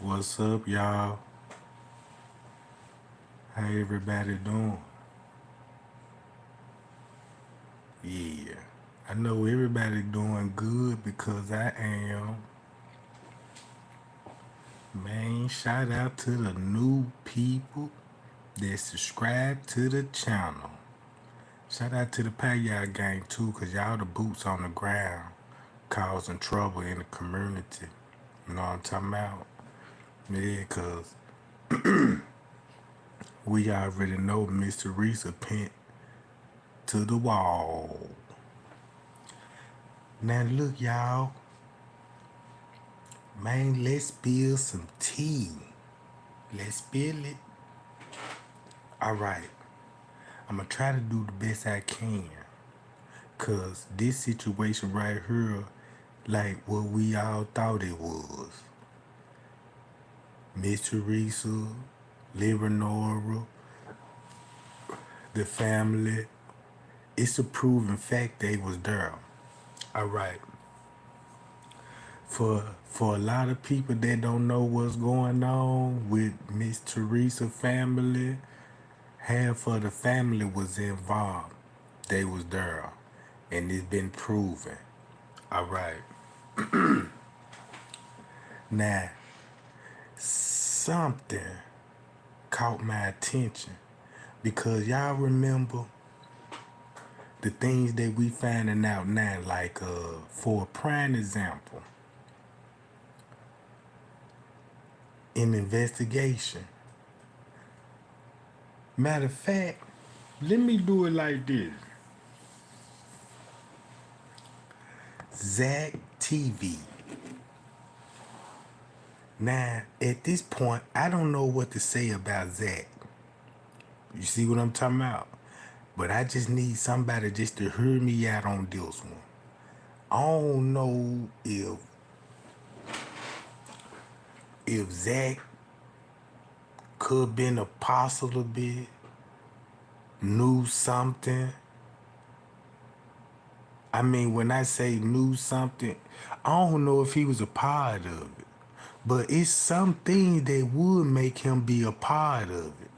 What's up, y'all? How everybody doing? Yeah, I know everybody doing good because I am. Man, shout out to the new people that subscribe to the channel. Shout out to the payout gang too, cause y'all the boots on the ground causing trouble in the community. You know what I'm talking about? Yeah, cause we already know Miss Teresa pent to the wall. Now look, y'all. Man, let's spill some tea. Let's spill it. All right. I'm gonna try to do the best I can. Cause this situation right here, like what we all thought it was. Miss Teresa, Leonora, the family. It's a proven fact they was there. All right. For a lot of people that don't know what's going on with Miss Teresa family, half of the family was involved. They was there. And it's been proven. All right. Now, something caught my attention because y'all remember the things that we finding out now, like for a prime example, in investigation. Matter of fact, let me do it like this. Zack TV. Now, at this point, I don't know what to say about Zack. You see what I'm talking about? But I just need somebody just to hear me out on this one. I don't know if Zack could been a possible bit, knew something. I mean, when I say knew something, I don't know if he was a part of it. But it's something that would make him be a part of it.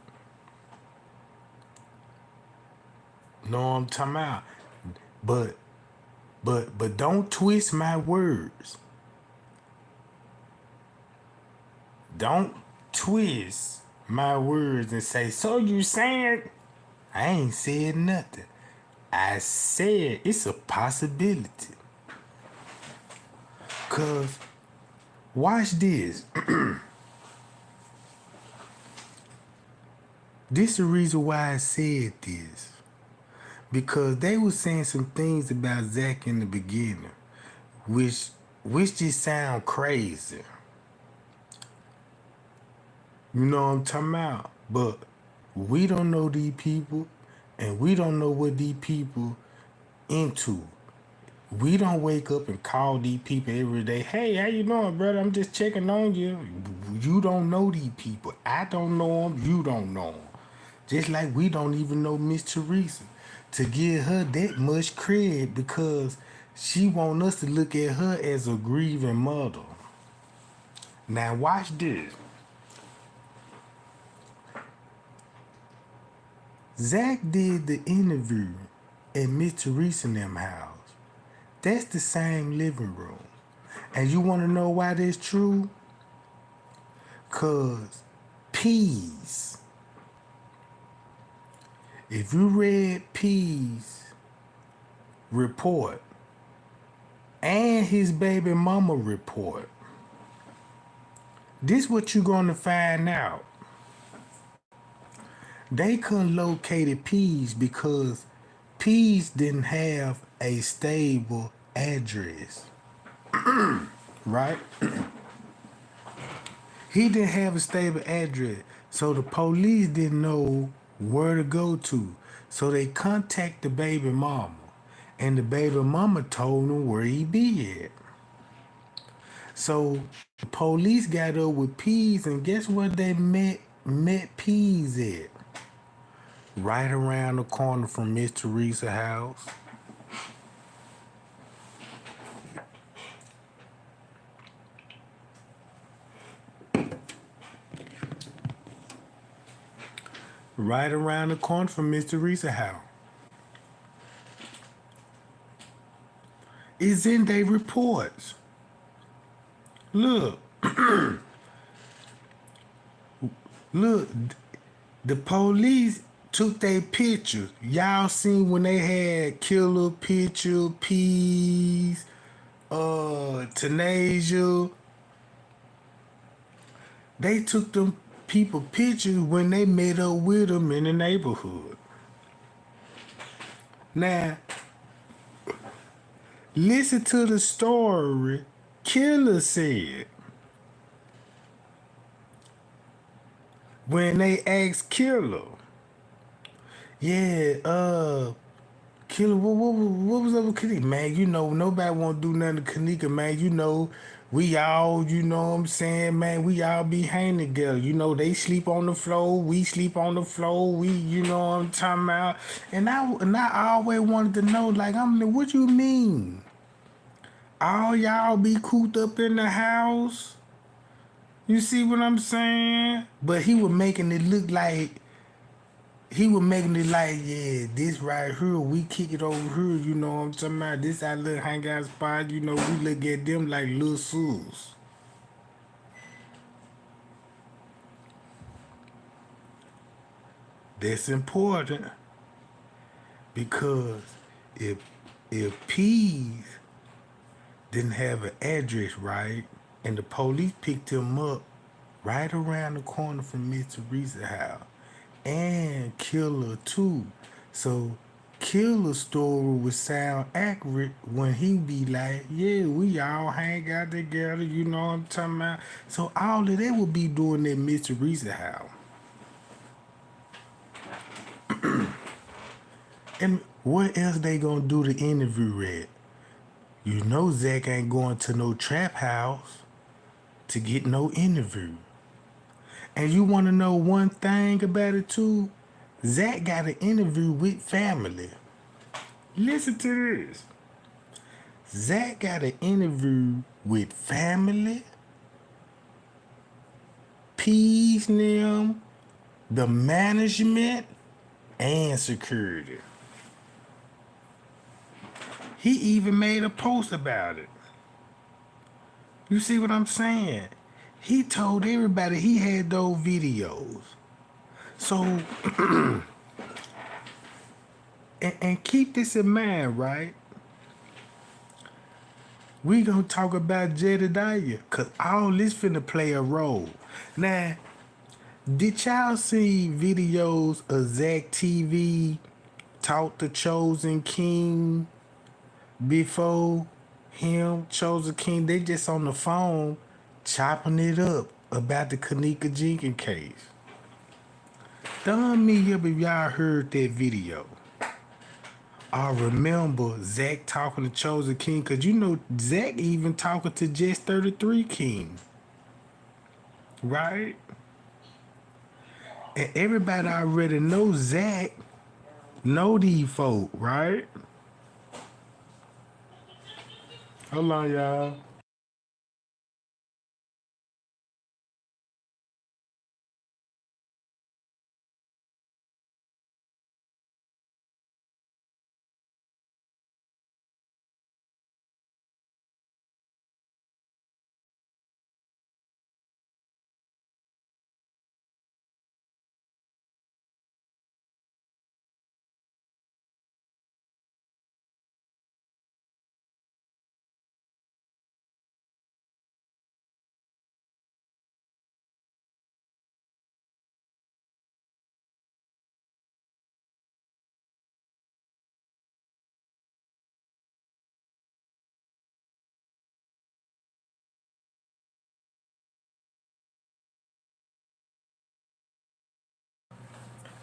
Know what I'm talking about? But don't twist my words. Don't twist my words and say, so you saying? I ain't said nothing. I said it's a possibility. Cause watch this. This is the reason why I said this. Because they were saying some things about Zack in the beginning, which just sound crazy. You know what I'm talking about? But we don't know these people, and we don't know what these people into. We don't wake up and call these people every day. Hey, how you doing, brother? I'm just checking on you. You don't know these people. I don't know them. You don't know them. Just like we don't even know Miss Teresa. To give her that much credit because she want us to look at her as a grieving mother. Now watch this. Zack did the interview at Miss Teresa and them house. That's the same living room. And you want to know why that's true? Cause P's. If you read P's report and his baby mama report, this what you gonna find out. They couldn't locate P's because P's didn't have a stable address. Right? He didn't have a stable address. So the police didn't know where to go to. So they contacted the baby mama. And the baby mama told them where he be at. So the police got up with P's, and guess where they met P's at? Right around the corner from Miss Teresa's house. right around the corner from Miss Teresa house. It's in their reports. Look, look, the police took their pictures. Y'all seen when they had Killer picture, Peas, Tanasia. They took them people pictures when they met up with them in the neighborhood. Now, listen to the story Killer said. When they asked Killer, yeah, Killer, what was up with Kenneka? Man, you know, nobody want to do nothing to Kenneka, man. You know, we all, you know what I'm saying, man, we all be hanging together. You know, they sleep on the floor, we sleep on the floor, we, you know what I'm talking about. And I always wanted to know, like, I'm like, what you mean? All y'all be cooped up in the house? You see what I'm saying? But he was making it look like, yeah, this right here, we kick it over here, you know what I'm talking about? This our little hangout spot, you know, we look at them like little sus. That's important because if Peas didn't have an address right and the police picked him up right around the corner from Miss Teresa's house and Killer too. So Killer's story would sound accurate when he be like, yeah, we all hang out together, you know what I'm talking about? So all of that would be doing at Miss Teresa's house. And what else they gonna do the interview at? You know Zack ain't going to no trap house to get no interview. And you want to know one thing about it too? Zack got an interview with family. Listen to this. Zack got an interview with family, Peas, them, the management, and security. He even made a post about it. You see what I'm saying? He told everybody he had those videos. So, and keep this in mind, right? We gonna talk about Jedediah, cause all this finna play a role. Now, did y'all see videos of Zack TV talk to Chosen King before him, Chosen King? They just on the phone chopping it up about the Kenneka Jenkins case. Thumb me up if y'all heard that video. I remember Zack talking to Chosen King, cause you know Zack even talking to Just 33 King, right? And everybody already knows Zack know these folk, right? Hold on, y'all.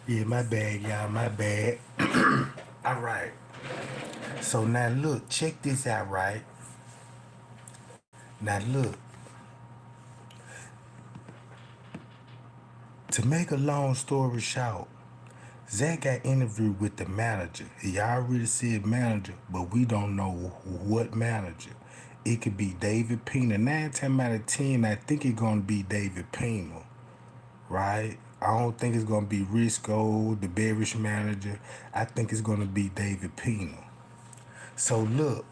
Yeah, my bad, y'all, my bad. All right. So now look, check this out, right? Now look, to make a long story short, Zack got interviewed with the manager. He already said manager, but we don't know what manager. It could be David Pena. 9 times out of 10, I think it's gonna be David Pena, right? I don't think it's gonna be Risco, the beverage manager. I think it's gonna be David Pena. So look,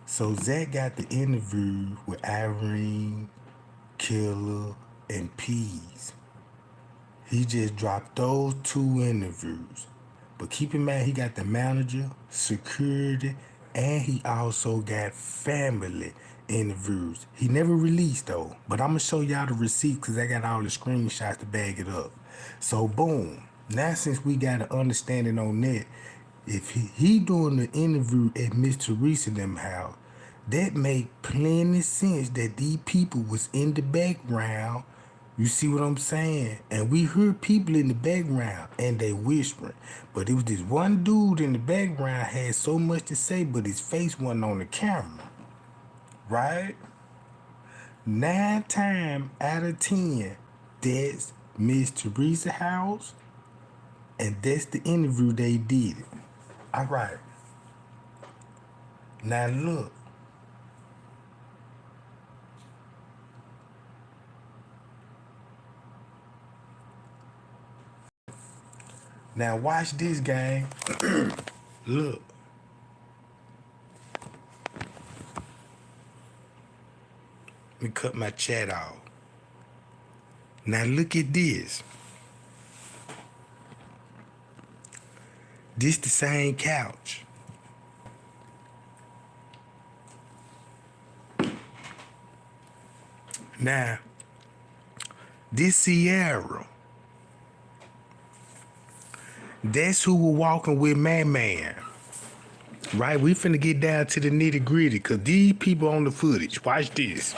so Zack got the interview with Irene, Killer, and Peas. He just dropped those 2 interviews. But keep in mind, he got the manager, security, and he also got family interviews. He never released though, but I'm gonna show y'all the receipts because I got all the screenshots to bag it up. So boom, now since we got an understanding on that, if he doing the interview at Miss Teresa them house, that make plenty sense that these people was in the background. You see what I'm saying? And we heard people in the background and they whispering. But it was this one dude in the background had so much to say, but his face wasn't on the camera. Right? 9 times out of 10, that's Miss Teresa house. And that's the interview they did. All right. Now look. Now watch this, gang. Look. Let me cut my chat off. Now look at this. This the same couch. Now, this Sierra. That's who we're walking with, man. Right? We finna get down to the nitty gritty because these people on the footage. Watch this.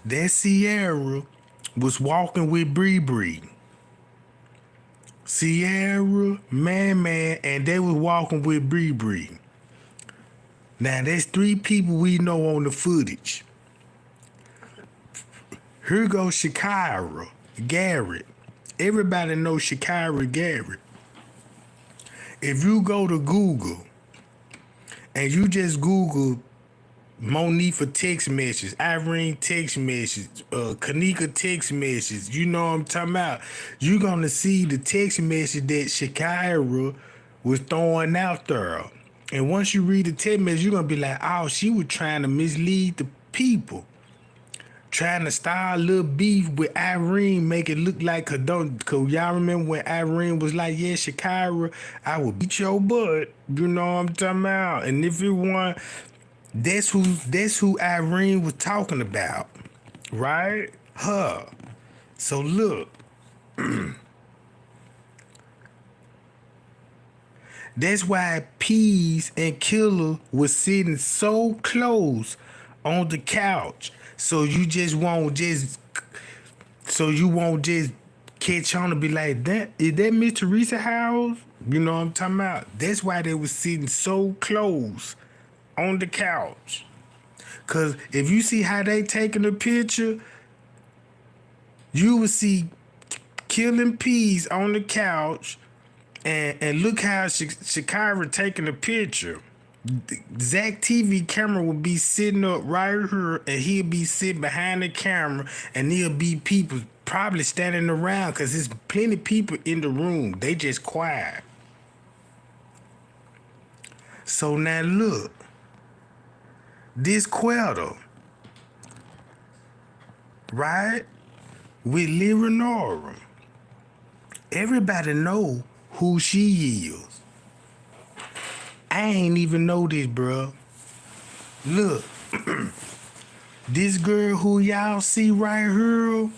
That Sierra was walking with Bree. Sierra, man, and they was walking with Bree. Now, there's 3 people we know on the footage. Here goes Shakira, Garrett. Everybody knows Shakira Garrett. If you go to Google and you just Google Monifa text message, Irene text message, Kenneka text message, you know what I'm talking about, you're going to see the text message that Shakira was throwing out there. And once you read the text message, you're going to be like, oh, she was trying to mislead the people. Trying to start a little beef with Irene, make it look like her don't. Cause y'all remember when Irene was like, yeah, Shakira, I will beat your butt. You know what I'm talking about? And if it want, that's who Irene was talking about. Right? Her. So look. That's why Peas and Killer was sitting so close on the couch. So you won't just catch on and be like, that is that Miss Teresa house? You know what I'm talking about? That's why they was sitting so close on the couch. Cause if you see how they taking the picture, you will see Killing Peas on the couch, and look how Shakira taking the picture. Zack TV camera will be sitting up right here, and he'll be sitting behind the camera, and there'll be people probably standing around because there's plenty of people in the room. They just quiet. So now look, this Queller, right, with Leonora, everybody know who she is. I ain't even know this, bro. Look, this girl who y'all see right here,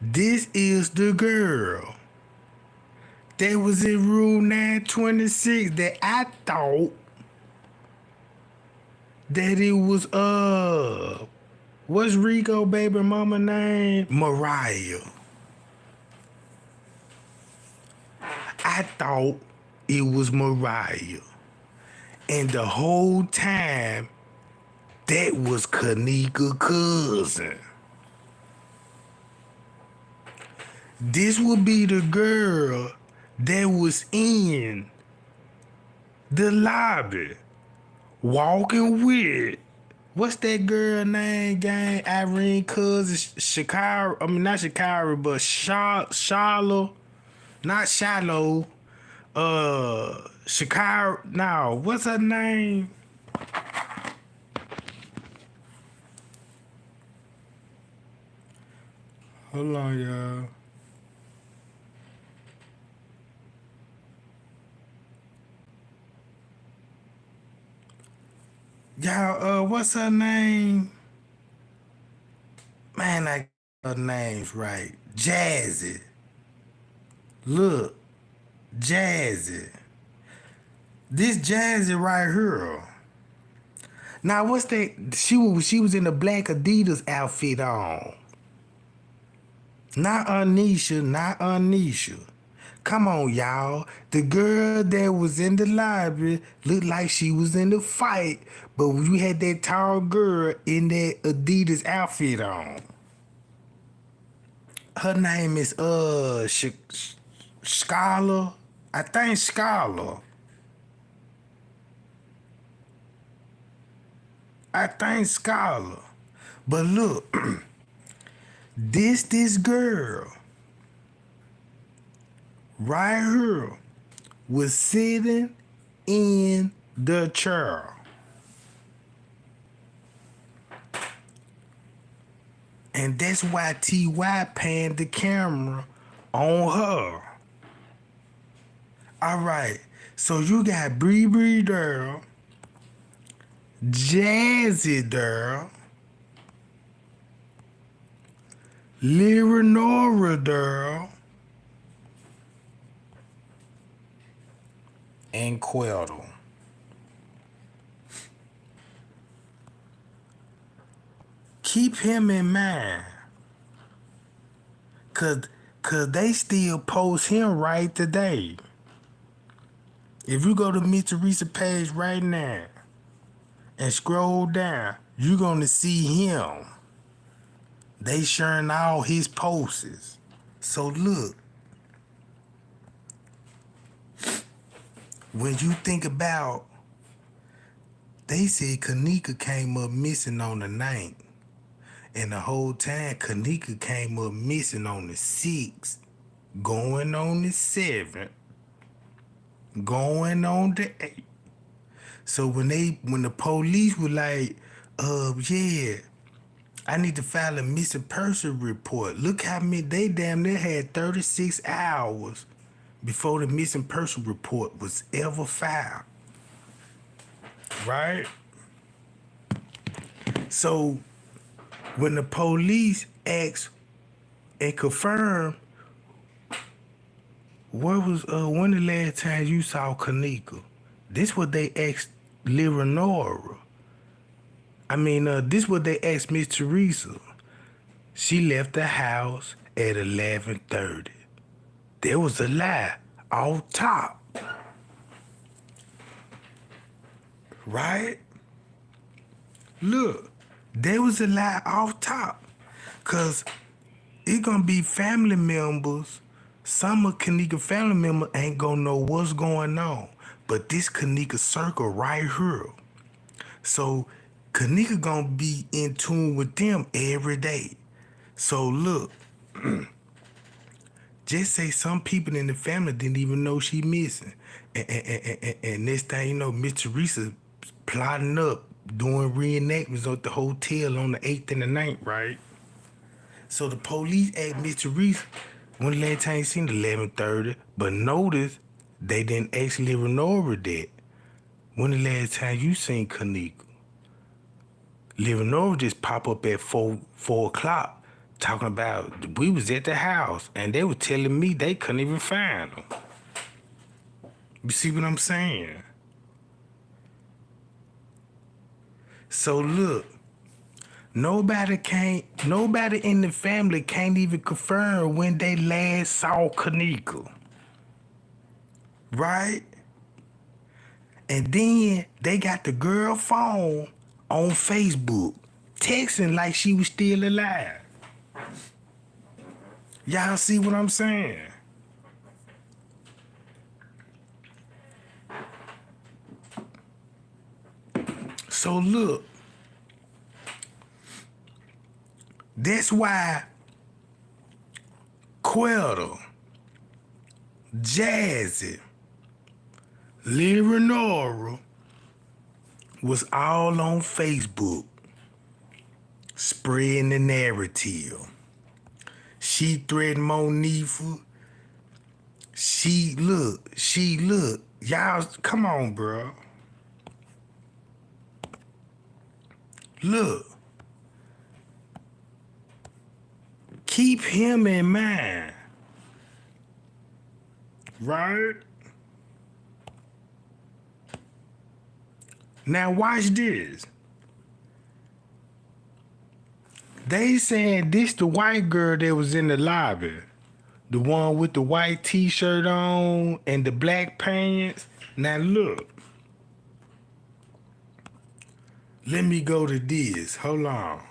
this is the girl that was in room 926 that I thought that it was, what's Rico baby mama name? Mariah. I thought it was Mariah. And the whole time, that was Kenneka's cousin. This would be the girl that was in the lobby walking with, what's that girl name, gang? Irene cousin, Shakira. I mean, not Shakira, but Charlo. Not Shallow. Shakira. No, what's her name? Hold on, y'all. Y'all, what's her name? Man, I got her names right. Jazzy. Look, Jazzy. This Jazzy right here. Now, what's that? She was in the black Adidas outfit on. Not Anisha, not Anisha. Come on, y'all. The girl that was in the library looked like she was in the fight, but you had that tall girl in that Adidas outfit on. Her name is Scholar. I think Scholar. I think Scholar. But look, this girl right here was sitting in the chair. And that's why T.Y. panned the camera on her. All right, so you got Bree Durl, Jazzy Durl, Leonora Durl, and Queldle. Keep him in mind. Cause they still post him right today. If you go to Miss Teresa page right now and scroll down, you're gonna see him. They sharing all his posts. So look, when you think about, they said Kenneka came up missing on the 9th. And the whole time, Kenneka came up missing on the 6th, going on the 7th, going on the 8th. So when the police were like, yeah, I need to file a missing person report. Look how many, they damn near had 36 hours before the missing person report was ever filed. Right? So when the police asked and confirmed, when the last time you saw Kenneka? This what they asked Leonora. This what they asked Miss Teresa. She left the house at 11:30. There was a lie off top. Right? Look, there was a lie off top. Cause it gonna be family members. Some of Kenneka family members ain't gonna know what's going on. But this Kenneka circle right here. So Kenneka gonna be in tune with them every day. So look, just say some people in the family didn't even know she missing. And next thing you know, Miss Teresa plotting up, doing reenactments at the hotel on the 8th and the 9th, right? So the police asked Miss Teresa, when the last time you seen 11:30, but notice they didn't actually Leonora that. When the last time you seen Kenneka? Leonora just pop up at 4 o'clock talking about we was at the house and they were telling me they couldn't even find them. You see what I'm saying? So look, nobody in the family can't even confirm when they last saw Kenneka. Right? And then they got the girl phone on Facebook, texting like she was still alive. Y'all see what I'm saying? So look, that's why Queller, Jazzy, Leonora was all on Facebook spreading the narrative. She threatened Monifa. She look. Y'all, come on, bro. Look. Keep him in mind. Right? Now watch this. They saying this the white girl that was in the lobby. The one with the white t-shirt on and the black pants. Now look. Let me go to this. Hold on.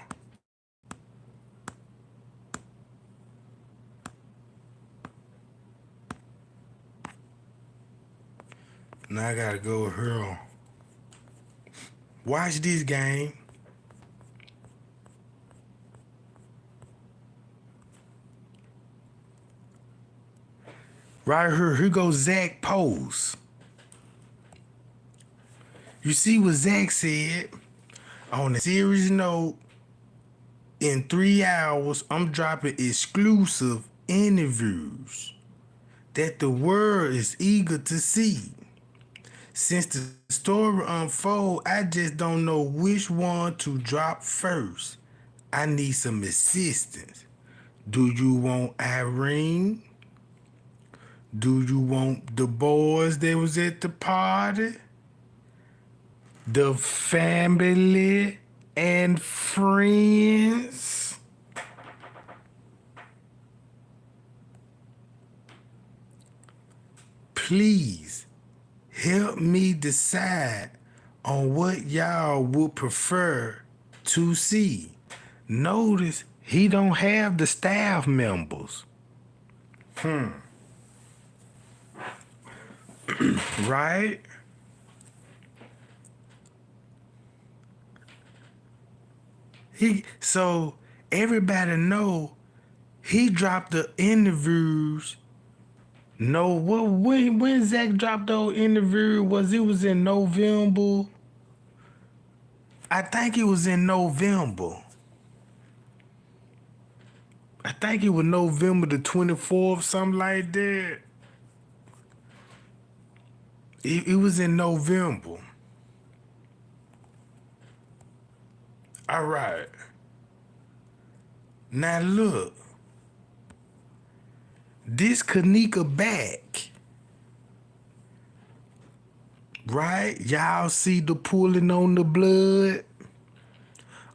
Now I gotta go with her. Watch this game. Right here goes Zack post. You see what Zack said? On a serious note, in 3 hours, I'm dropping exclusive interviews that the world is eager to see. Since the story unfolds, I just don't know which one to drop first. I need some assistance. Do you want Irene? Do you want the boys that was at the party? The family and friends? Please help me decide on what y'all would prefer to see. Notice he don't have the staff members. Right? So everybody know he dropped the interviews. No, when Zack dropped those interviews was in November. I think it was in November. I think it was November the 24th, something like that. It was in November. All right. Now look. This Kenneka back. Right? Y'all see the pulling on the blood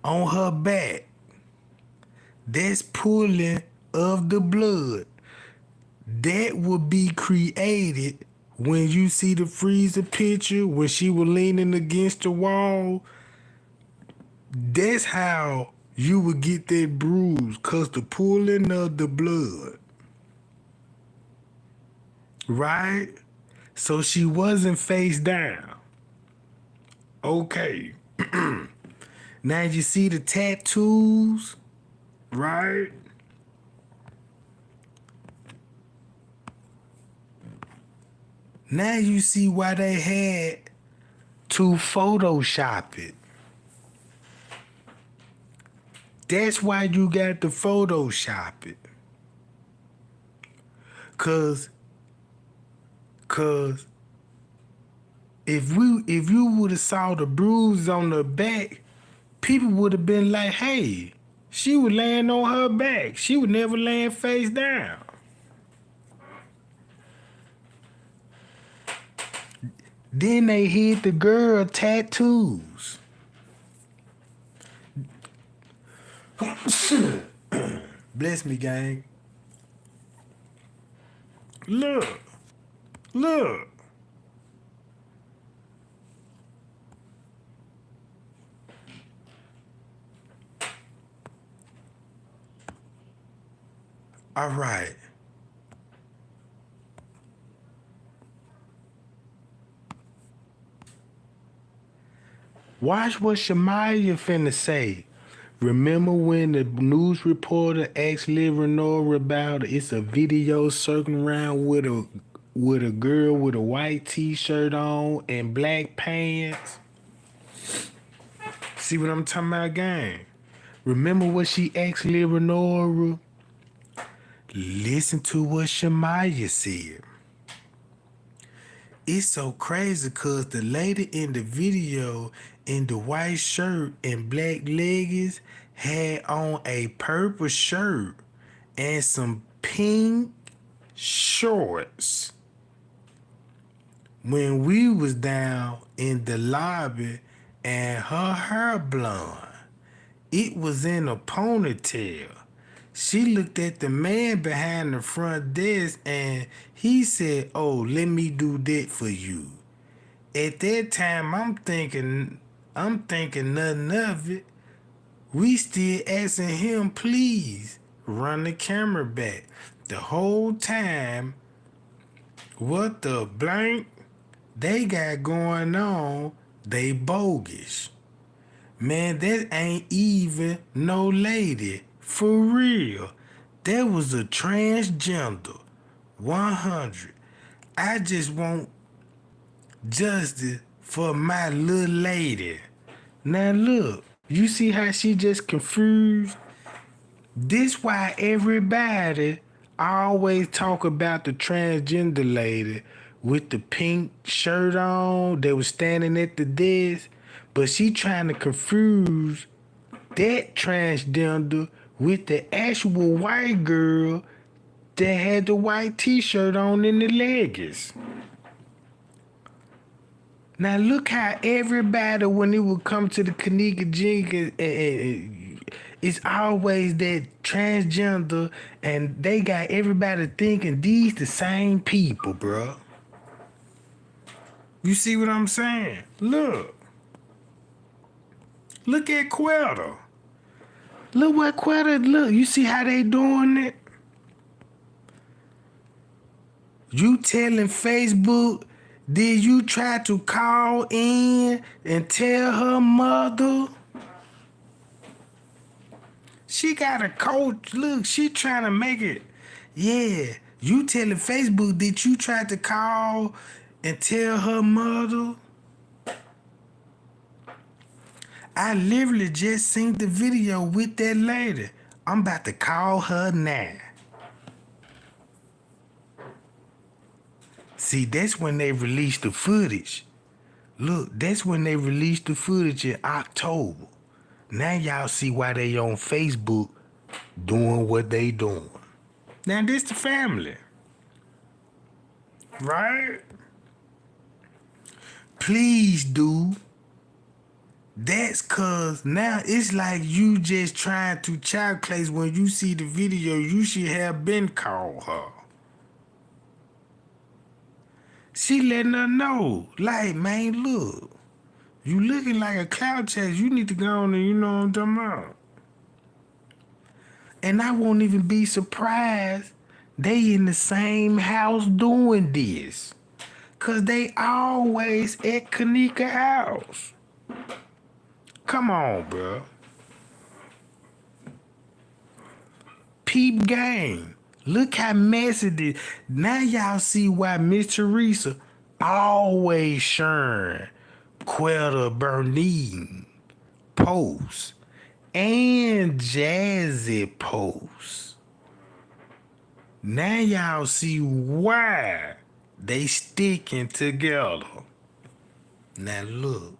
on her back. That's pulling of the blood. That would be created when you see the freezer picture when she was leaning against the wall. That's how you would get that bruise, cause the pulling of the blood. Right? So she wasn't face down. Okay. Now you see the tattoos, right? Now you see why they had to Photoshop it. That's why you got to Photoshop it. Cause if you would have saw the bruise on her back, people would have been like, hey, she was laying on her back. She was never laying face down. Then they hid the girl tattoos. Bless me, gang. Look. All right. Watch what Shamaya finna say. Remember when the news reporter asked Lenora about it? It's a video circling around with a girl with a white t-shirt on and black pants. See what I'm talking about, gang? Remember what she asked Lenora? Listen to what Shamaya said. It's so crazy because the lady in the video in the white shirt and black leggings had on a purple shirt and some pink shorts. When we was down in the lobby and her hair blonde, it was in a ponytail. She looked at the man behind the front desk and he said, "Oh, let me do that for you." At that time, I'm thinking nothing of it. We still asking him, please, run the camera back. The whole time, what the blank they got going on, they bogus. Man, that ain't even no lady. For real. That was a transgender. 100. I just want justice for my little lady. Now look, you see how she just confused? This why everybody always talk about the transgender lady with the pink shirt on that was standing at the desk, but she trying to confuse that transgender with the actual white girl that had the white t-shirt on in the leggings. Now look how everybody, when it would come to the Kenneka Jenkins, it's always that transgender, and they got everybody thinking these the same people, bro. You see what I'm saying? Look at Quetta. Look what Quetta, look. You see how they doing it? You telling Facebook, did you try to call in and tell her mother? She got a coach. Look, she trying to make it. Yeah, you telling Facebook, did you try to call and tell her mother? I literally just seen the video with that lady. I'm about to call her now. See, that's when they released the footage. Look, that's when they released the footage in October. Now y'all see why they on Facebook doing what they doing. Now this the family. Right? Please do. That's cause now it's like you just trying to child place. When you see the video, you should have been called her. She letting her know, like, man, look, you looking like a cloud chaser. You need to go on and you know what I'm talking about. And I won't even be surprised they in the same house doing this. Cause they always at Kenneka house. Come on, bro. Peep game. Look how messy this. Now y'all see why Miss Teresa always sharing Quetta Bernine posts and Jazzy posts. Now y'all see why they sticking together. Now look.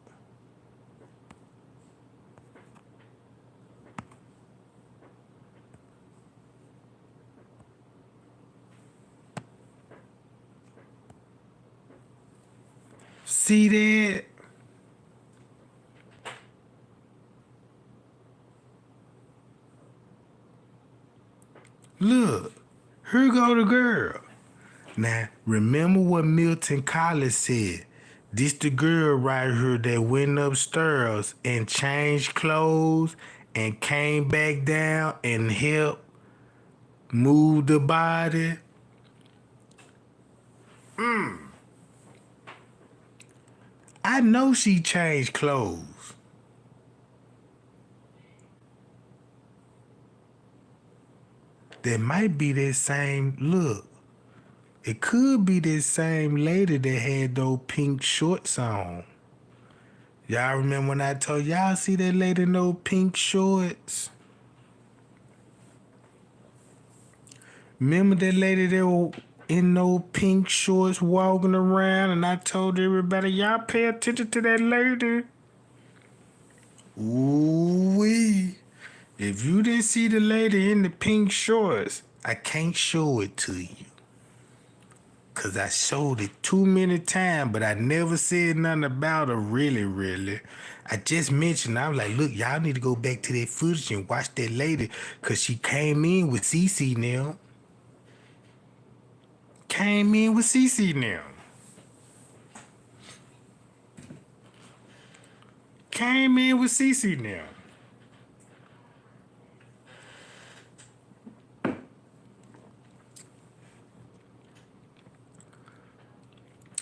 See that? Look, here go the girl. Now, remember what Milton Collins said. This the girl right here that went upstairs and changed clothes and came back down and helped move the body. I know she changed clothes. That might be that same look. It could be this same lady that had those pink shorts on. Y'all remember when I told y'all see that lady in those pink shorts? Remember that lady that was in those pink shorts walking around, and I told everybody, y'all pay attention to that lady? Ooh-wee. If you didn't see the lady in the pink shorts, I can't show it to you. Cause I showed it too many times, but I never said nothing about her really. I just mentioned, I was like, look, y'all need to go back to that footage and watch that lady, cause she came in with CC now. Came in with CC now. Came in with CC now.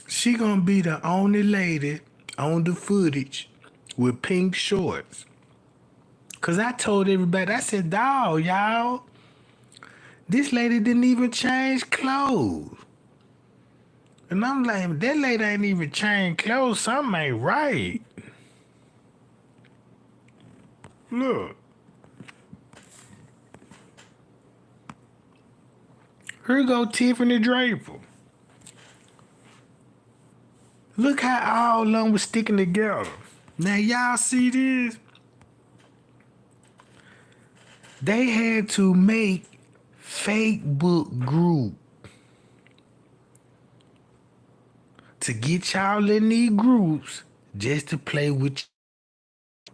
She gonna be the only lady on the footage with pink shorts. Cause I told everybody, I said, dawg, y'all, this lady didn't even change clothes. And I'm like, that lady ain't even changed clothes, something ain't right. Look. Here go Tiffany Draper. Look how all of them was sticking together. Now y'all see this? They had to make Facebook group to get y'all in these groups just to play with you.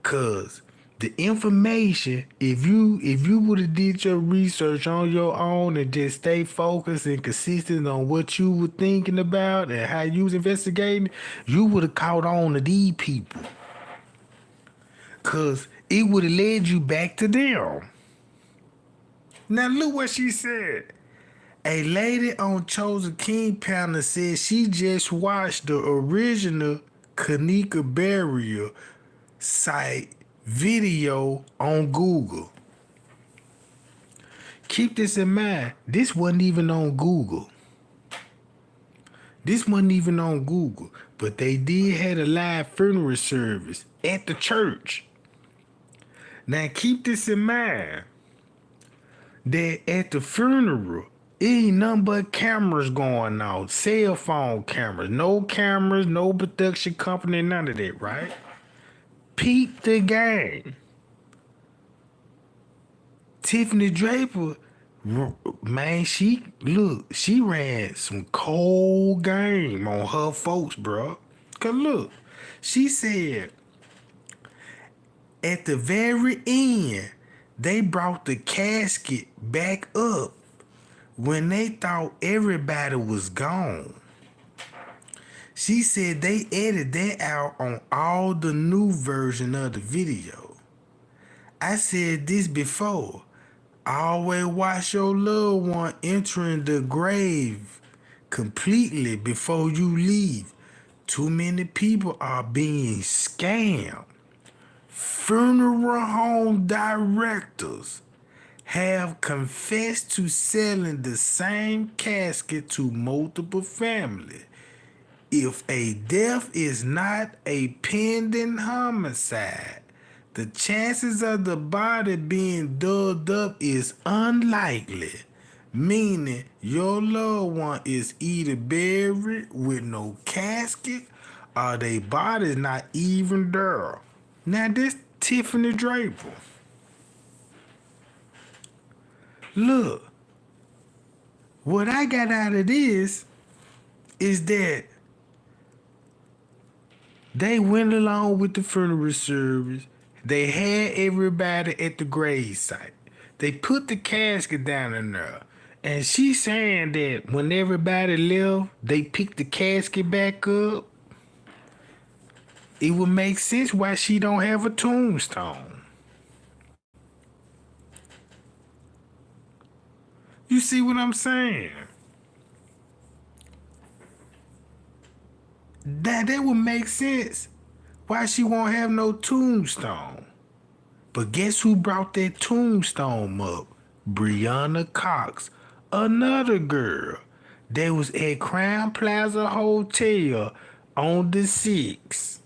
Cause the information, if you would have did your research on your own and just stay focused and consistent on what you were thinking about and how you was investigating, you would have caught on to these people. Cause it would have led you back to them. Now look what she said. A lady on Chosen King panel said she just watched the original Kenneka burial site video on Google. Keep this in mind. This wasn't even on Google. But they did have a live funeral service at the church. Now keep this in mind. That at the funeral, it ain't nothing but cameras going on. Cell phone cameras. No production company, none of that, right? Peep the game. Tiffany Draper, man, she ran some cold game on her folks, bro. Cause look, she said at the very end, they brought the casket back up when they thought everybody was gone. She said they edited that out on all the new version of the video. I said this before. Always watch your loved one entering the grave completely before you leave. Too many people are being scammed. Funeral home directors have confessed to selling the same casket to multiple families. If a death is not a pending homicide, the chances of the body being dug up is unlikely, meaning your loved one is either buried with no casket or their body's not even there. Now this Tiffany Draper. Look, what I got out of this is that they went along with the funeral service. They had everybody at the grave site. They put the casket down in there. And she's saying that when everybody left, they picked the casket back up. It would make sense why she don't have a tombstone. You see what I'm saying? That would make sense. Why she won't have no tombstone? But guess who brought that tombstone up? Brianna Cox, another girl that was at Crown Plaza Hotel on the 6th.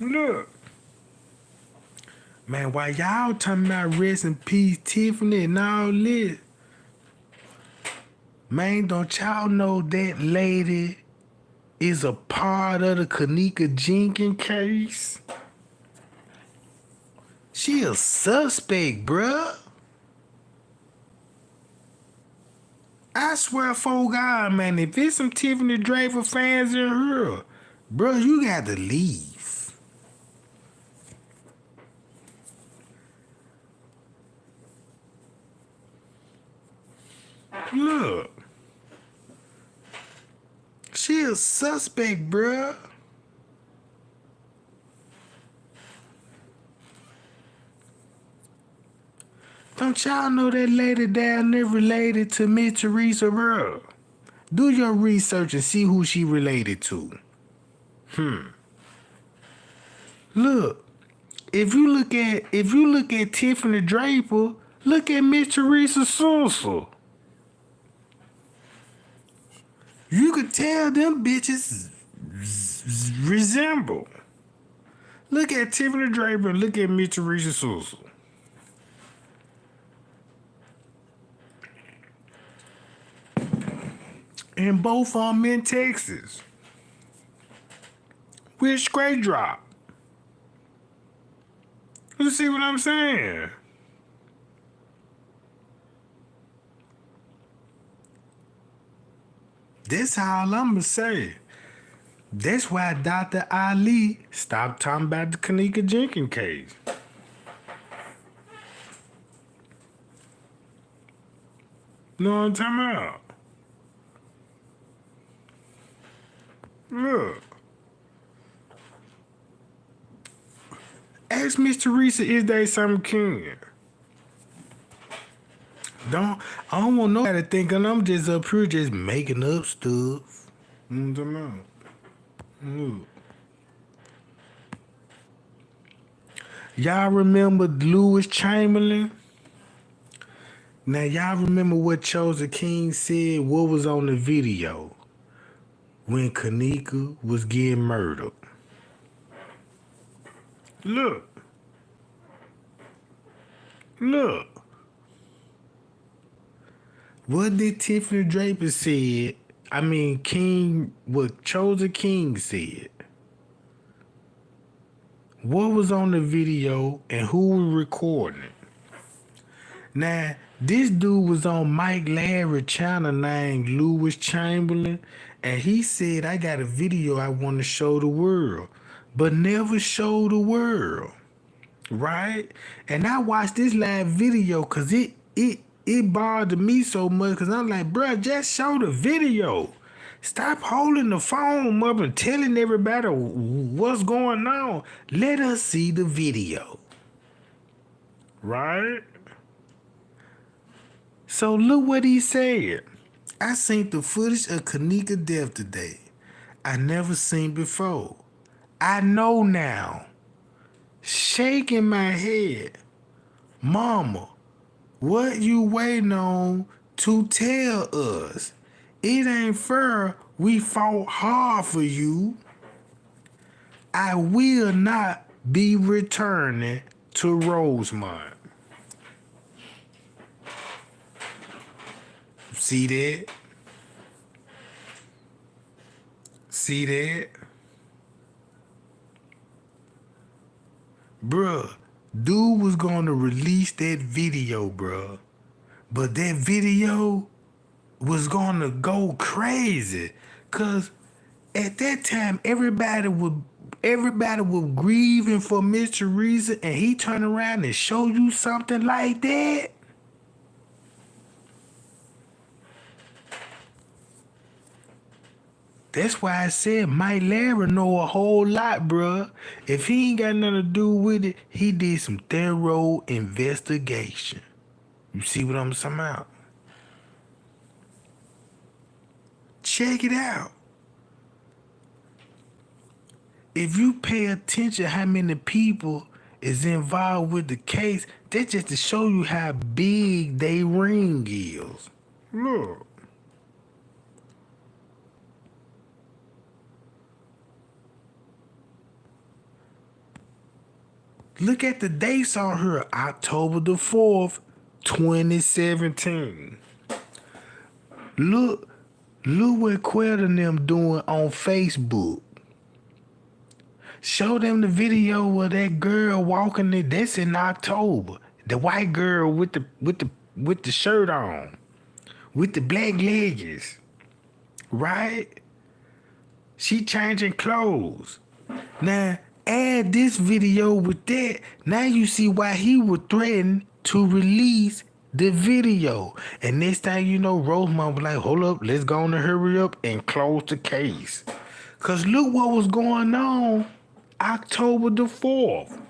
Look. Man, while y'all talking about rest in peace, Tiffany and all this, man, don't y'all know that lady is a part of the Kenneka Jenkins case? She a suspect, bruh. I swear for God, man, if it's some Tiffany Draper fans in here, bruh, you got to leave. Look. She a suspect, bruh. Don't y'all know that lady down there related to Miss Teresa, bruh? Do your research and see who she related to. Look, if you look at Tiffany Draper, look at Miss Teresa Sousa. You could tell them bitches resemble. Look at Tiffany Draper and look at Miss Teresa Sousa. And both of them in Texas. With straight drop. You see what I'm saying? That's all I'ma say. That's why Dr. Ali stopped talking about the Kenneka Jenkins case. Know what I'm talking about? Look. Ask Miss Teresa, is they something kin? I don't want nobody thinking I'm just up here just making up stuff. You know what I'm talking about? Look. Y'all remember Lewis Chamberlain? Now y'all remember what Chosen King said? What was on the video when Kenneka was getting murdered? Look. What did Tiffany Draper said? I mean, what Chosen King said. What was on the video and who was recording it? Now, this dude was on Mike Larry's channel named Lewis Chamberlain, and he said, I got a video I want to show the world, but never show the world, right? And I watched this live video because it bothered me so much because I'm like, bruh, just show the video. Stop holding the phone up and telling everybody what's going on. Let us see the video. Right? So look what he said. I seen the footage of Kenneka death today. I never seen before. I know now. Shaking my head. Mama, what you waiting on to tell us? It ain't fair. We fought hard for you. I will not be returning to Rosemont. See that? See that? Bruh, dude was gonna release that video, bruh. But that video was gonna go crazy. Cause at that time everybody was grieving for Miss Teresa, and he turned around and show you something like that. That's why I said Mike Larry know a whole lot, bruh. If he ain't got nothing to do with it, he did some thorough investigation. You see what I'm talking about? Check it out. If you pay attention how many people is involved with the case, that's just to show you how big they ring is. Look. Look at the dates on her. October the 4th, 2017. Look what Quell and them doing on Facebook. Show them the video of that girl walking it. That's in October. The white girl with the shirt on, with the black leggings, right? She changing clothes. Now add this video with that. Now you see why he would threaten to release the video. And next thing you know, Rosemont was like, hold up, let's go on and hurry up and close the case. Cause look what was going on October the 4th.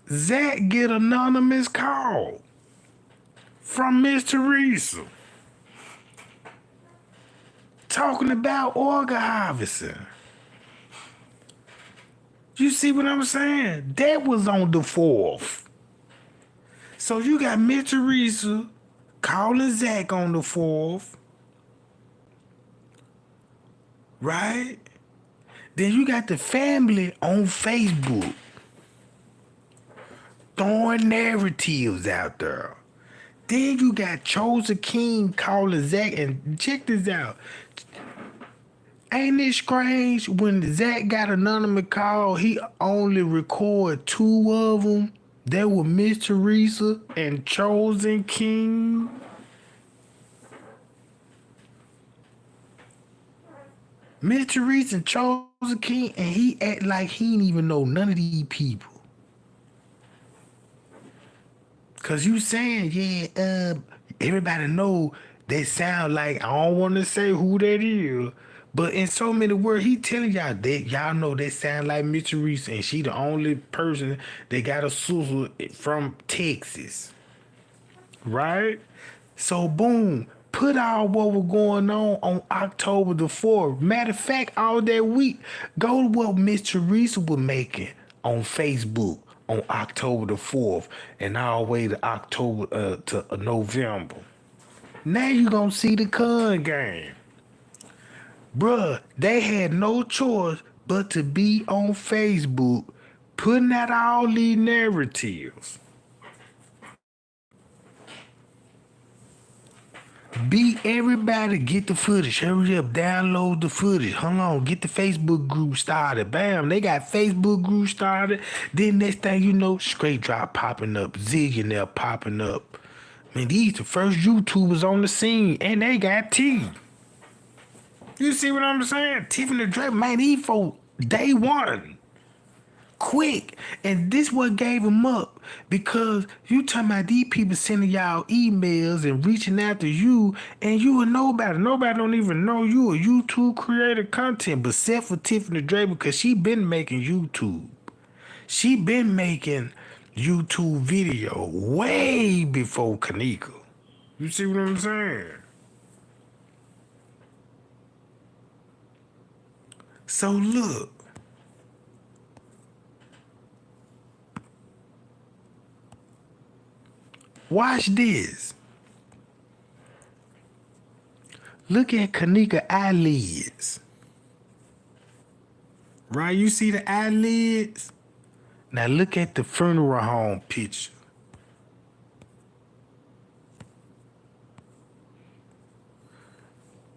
Zack get anonymous call from Miss Teresa talking about organ harvesting. You see what I'm saying? That was on the 4th. So you got Miss Teresa calling Zack on the 4th. Right? Then you got the family on Facebook throwing narratives out there. Then you got Chosen King calling Zack, and check this out. Ain't it strange when Zack got anonymous call, he only recorded 2 of them? They were Miss Teresa and Chosen King. Miss Teresa and Chosen King, and he act like he ain't even know none of these people. Cause you saying, yeah, everybody know they sound like, I don't want to say who that is, but in so many words, he telling y'all that y'all know they sound like Miss Teresa, and she the only person that got a sister from Texas, right? So boom, put out what was going on October the 4th. Matter of fact, all that week, go to what Miss Teresa was making on Facebook on October the 4th and all the way to October to November. Now you gonna see the con game. Bruh, they had no choice but to be on Facebook putting out all these narratives. Beat everybody, get the footage. Hurry up, download the footage. Hold on, get the Facebook group started. Bam, they got Facebook group started. Then next thing you know, Straight Drop popping up, Zillionaire popping up. Man, these the first YouTubers on the scene, and they got tea. You see what I'm saying? Tiffany Draper, man, these folks, day one. Quick. And this what gave him up, because you talking about these people sending y'all emails and reaching out to you, and you a nobody. Nobody don't even know you a YouTube creator content, but except for Tiffany Draper, because she been making YouTube. She been making YouTube video way before Kenneka. You see what I'm saying? So look. Watch this. Look at Kenneka eyelids. Right? You see the eyelids? Now look at the funeral home picture.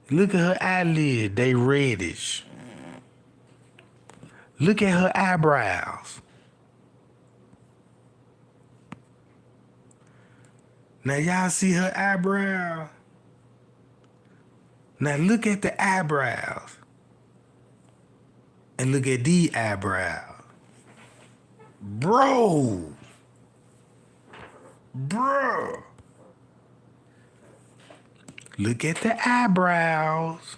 Look at her eyelid. They reddish. Look at her eyebrows. Now y'all see her eyebrow? Now look at the eyebrows. And look at the eyebrows. Bro. Look at the eyebrows.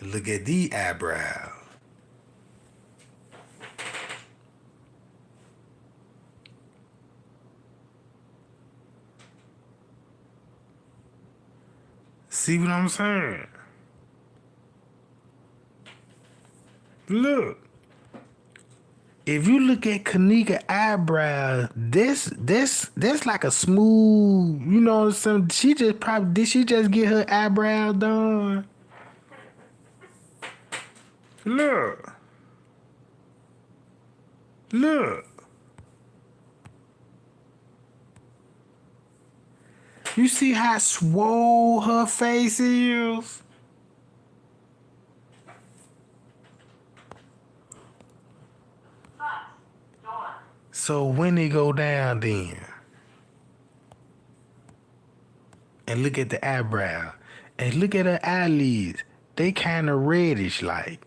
And look at the eyebrows. See what I'm saying? Look. If you look at Kenneka eyebrows, that's like a smooth, you know, some she just probably did she just get her eyebrows done? Look. Look. You see how swole her face is? So when it go down then, and look at the eyebrow, and look at her eyelids, they kind of reddish like.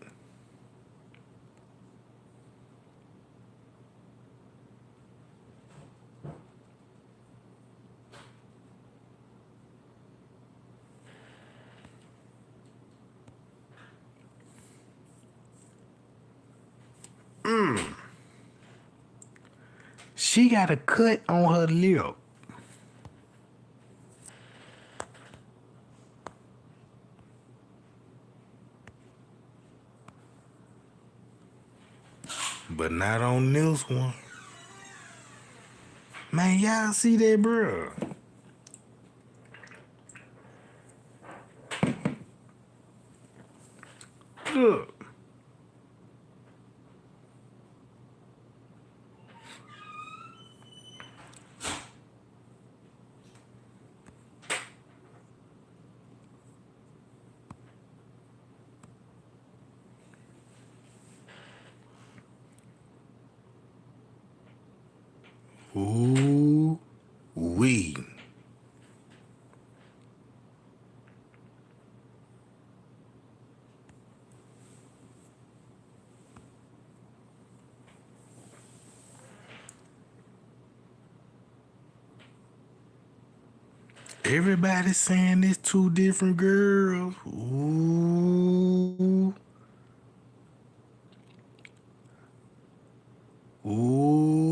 She got a cut on her lip. But not on this one. Man, y'all see that, bro? Look. Ooh, wee. Everybody's saying it's two different girls. Ooh. Ooh.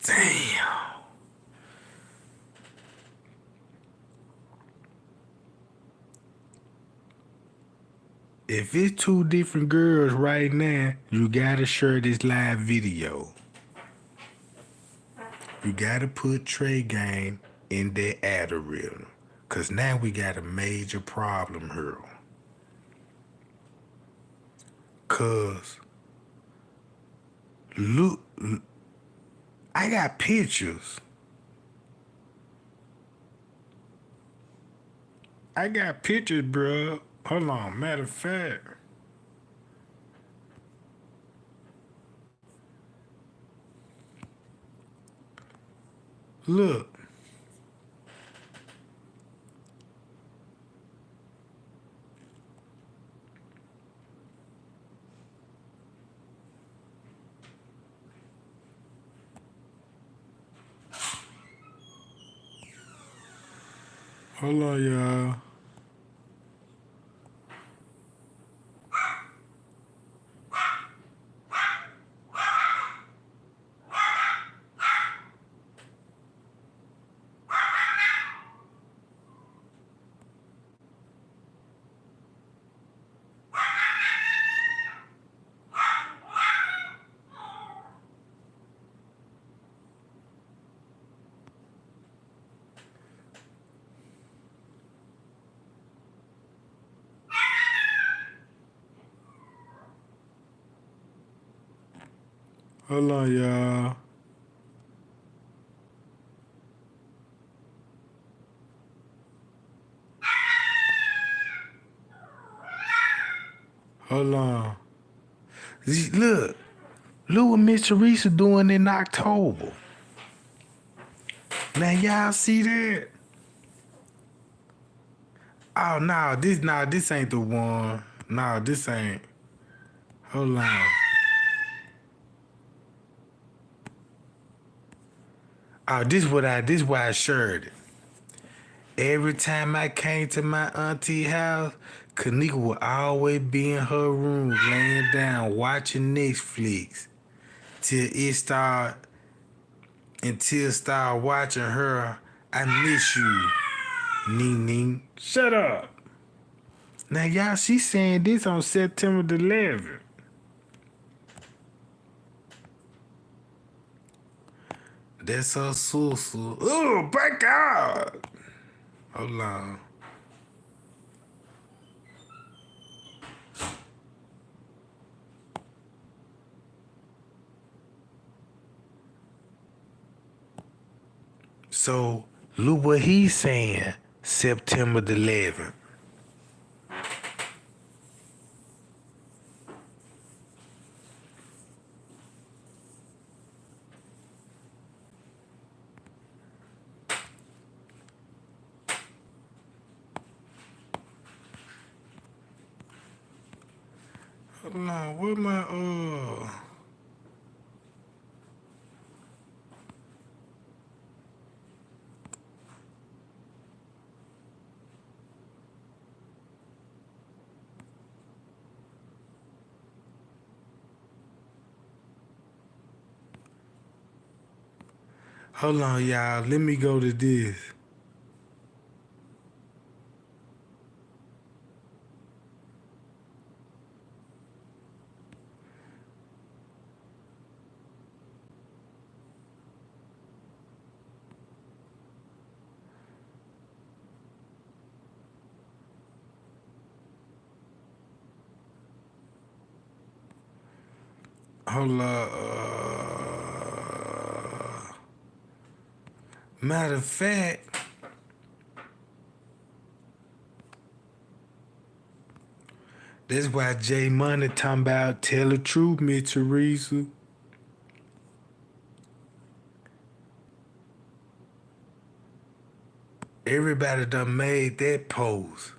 Damn. If it's two different girls right now, you gotta share this live video. You gotta put Trey Gang in that algorithm. Cause now we got a major problem here. Cause look, I got pictures. I got pictures, bro. Hold on, matter of fact. Look. Hold on, y'all. Hold on, y'all. Hold on. Look what Miss Teresa doing in October. Now y'all see that? Oh no, this ain't the one. No, this ain't. Hold on. Oh, this why I shared it. Every time I came to my auntie house, Kenneka will always be in her room laying down watching Netflix until start watching her. I miss you, Ning Ning. Shut up. Now y'all, she saying this on September the 11th. That's her sister. Oh, back out. Hold on. So look what he's saying, September the 11th. Hold on, where my hold on, y'all. Let me go to this. Hold on. Matter of fact, that's why J Money talking about tell the truth, Miss Teresa. Everybody done made that post.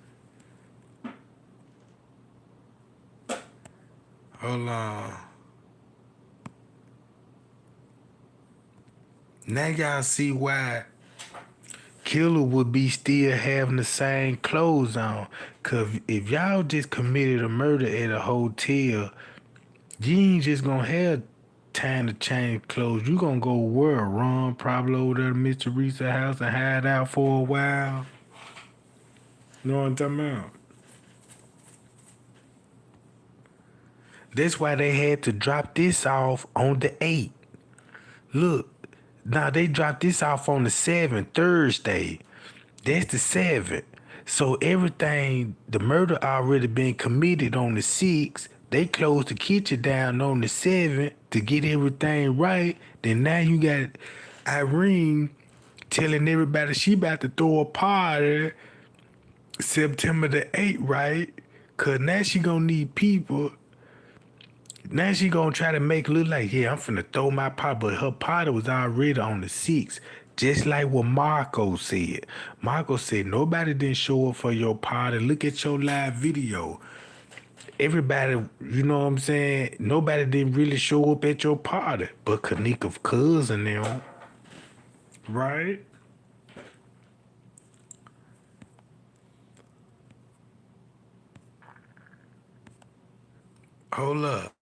Hold on. Now y'all see why Killer would be still having the same clothes on. Cause if y'all just committed a murder at a hotel, you ain't just gonna have time to change clothes. You gonna go where? Run probably over there to Miss Teresa's house and hide out for a while. You know what I'm talking about? That's why they had to drop this off on the 8th. Look, now they dropped this off on the 7th, Thursday. That's the 7th. So everything, the murder already been committed on the 6th. They closed the kitchen down on the 7th to get everything right. Then now you got Irene telling everybody she about to throw a party September the 8th, right? Cause now she gonna need people. Now she gonna try to make it look like, yeah, I'm finna throw my party, but her party was already on the 6th. Just like what Marco said. Marco said, nobody didn't show up for your party. Look at your live video. Everybody, you know what I'm saying? Nobody didn't really show up at your party. But Kenneka's cousin them. Right? Hold up.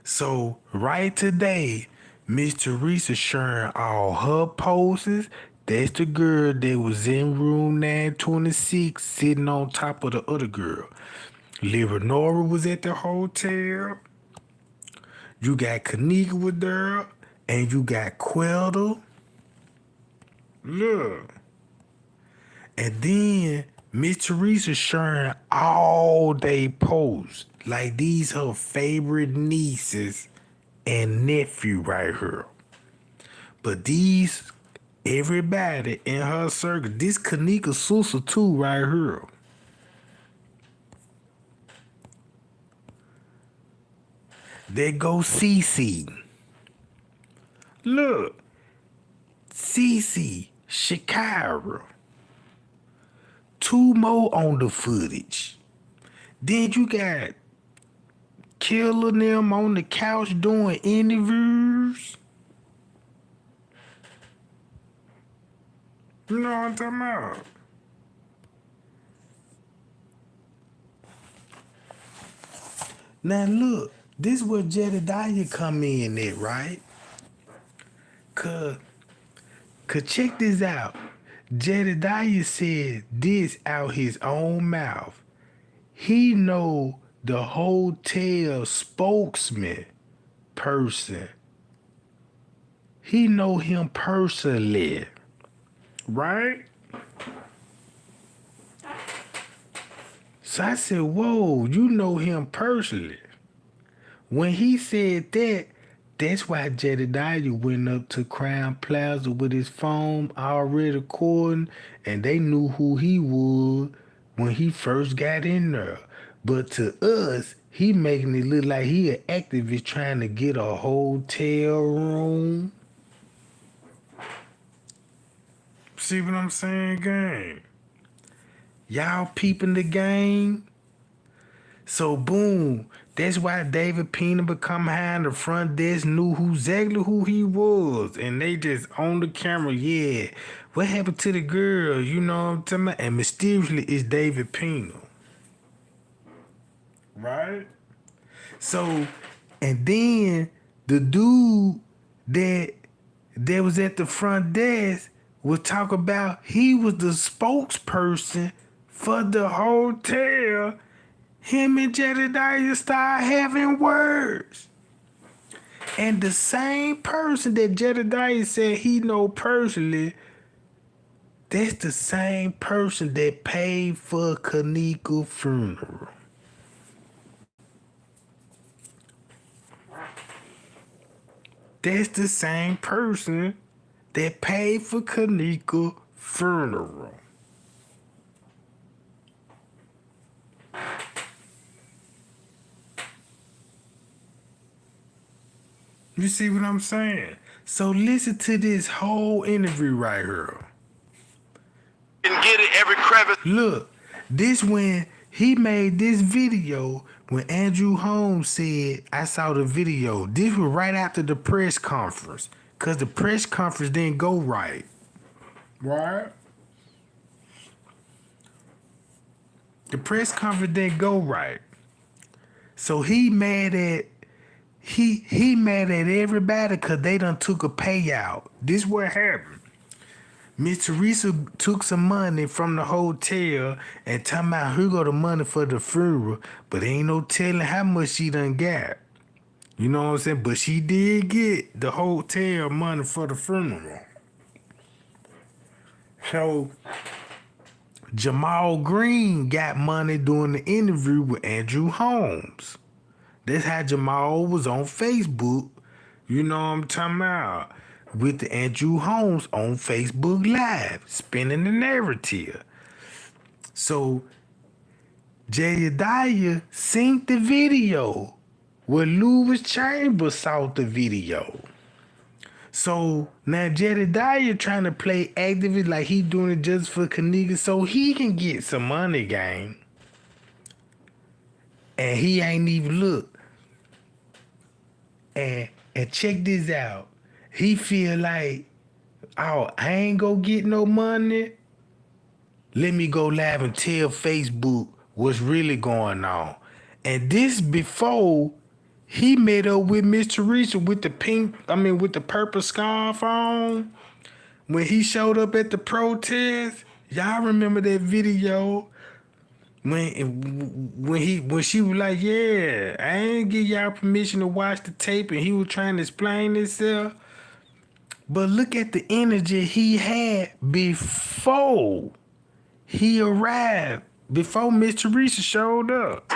So right today, Miss Teresa sharing all her poses. That's the girl that was in room 926 sitting on top of the other girl. Leonora was at the hotel. You got Kenneka with her. And you got Quelda. Look. And then Miss Teresa sharing all they posts. Like these her favorite nieces and nephew right here. But these, everybody in her circle, this Kenneka sister too right here. There go Cece. Look, Cece, Shakira. Two more on the footage. Then you got killing them on the couch doing interviews. You know what I'm talking about? Now look, this where Jedediah come in at, right? Cause check this out. Jedediah said this out his own mouth. He know the hotel spokesman person. He know him personally, right? So I said, whoa, you know him personally. When he said that, that's why Jedediah went up to Crown Plaza with his phone already recording, and they knew who he was when he first got in there. But to us, he making it look like he an activist trying to get a hotel room. See what I'm saying, gang? Y'all peeping the game? So boom, that's why David Pena become behind the front desk, knew exactly who he was. And they just on the camera, yeah. What happened to the girl? You know what I'm talking about? And mysteriously it's David Pena. Right? So, and then the dude that was at the front desk was talk about he was the spokesperson for the hotel. Him and Jedediah start having words. And the same person that Jedediah said he know personally, that's the same person that paid for Kenneka's funeral. That's the same person that paid for Kenneka's funeral. You see what I'm saying? So listen to this whole interview right here. And get it every crevice. Look, this when he made this video when Andrew Holmes said, I saw the video. This was right after the press conference. Cause the press conference didn't go right. Right? The press conference didn't go right. So he mad at everybody because they done took a payout. This what happened. Miss Teresa took some money from the hotel and talking about who got the money for the funeral, but ain't no telling how much she done got. You know what I'm saying? But she did get the hotel money for the funeral. So Jamal Green got money during the interview with Andrew Holmes. That's how Jamal was on Facebook, you know what I'm talking about, with the Andrew Holmes on Facebook Live, spinning the narrative. So Jedediah seen the video where Louis Chambers saw the video. So now Jedediah trying to play activist like he doing it just for Kenneka so he can get some money, gang. And he ain't even look. And check this out. He feel like, oh, I ain't gonna get no money. Let me go live and tell Facebook what's really going on. And this before he met up with Miss Teresa with the purple scarf on. When he showed up at the protest. Y'all remember that video? When she was like, yeah, I ain't give y'all permission to watch the tape, and he was trying to explain himself. But look at the energy he had before he arrived, before Miss Teresa showed up.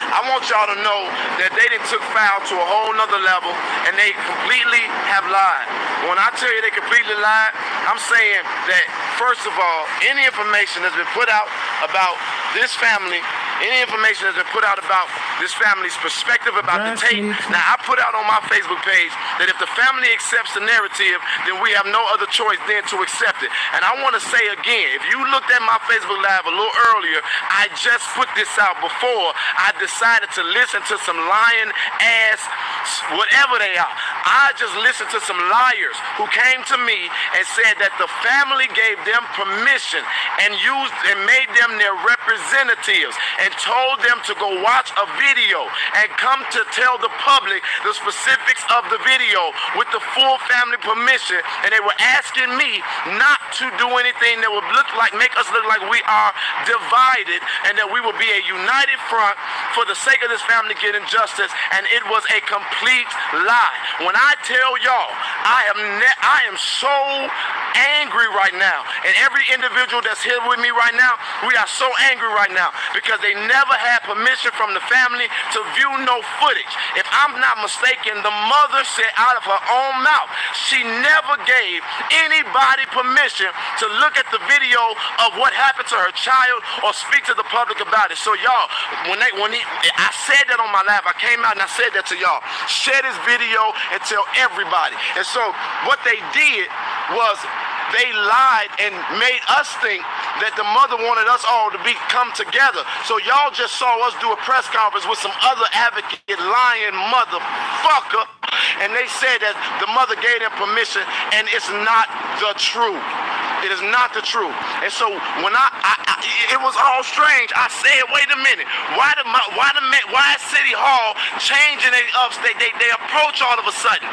I want y'all to know that they done took foul to a whole nother level, and they completely have lied. When I tell you they completely lied, I'm saying that, first of all, any information that's been put out about this family, any information that's been put out about this family's perspective about the tape. Now, I put out on my Facebook page that if the family accepts the narrative, then we have no other choice than to accept it. And I want to say again, if you looked at my Facebook Live a little earlier, I just put this out before I decided to listen to some lying ass, whatever they are. I just listened to some liars who came to me and said that the family gave them permission and used and made them their representatives and and told them to go watch a video and come to tell the public the specifics of the video with the full family permission, and they were asking me not to do anything that would make us look like we are divided and that we will be a united front for the sake of this family getting justice, and it was a complete lie. When I tell y'all, I am so angry right now, and every individual that's here with me right now, we are so angry right now because they never had permission from the family to view no footage. If I'm not mistaken, the mother said out of her own mouth she never gave anybody permission to look at the video of what happened to her child or speak to the public about it. So y'all, I said that on my live, I came out and I said that to y'all. Share this video and tell everybody. And so what they did was they lied and made us think that the mother wanted us all to come together. So y'all just saw us do a press conference with some other advocate lying motherfucker, and they said that the mother gave them permission, and it's not the truth. It is not the truth. And so when it was all strange. I said, wait a minute, why is City Hall changing they approach all of a sudden?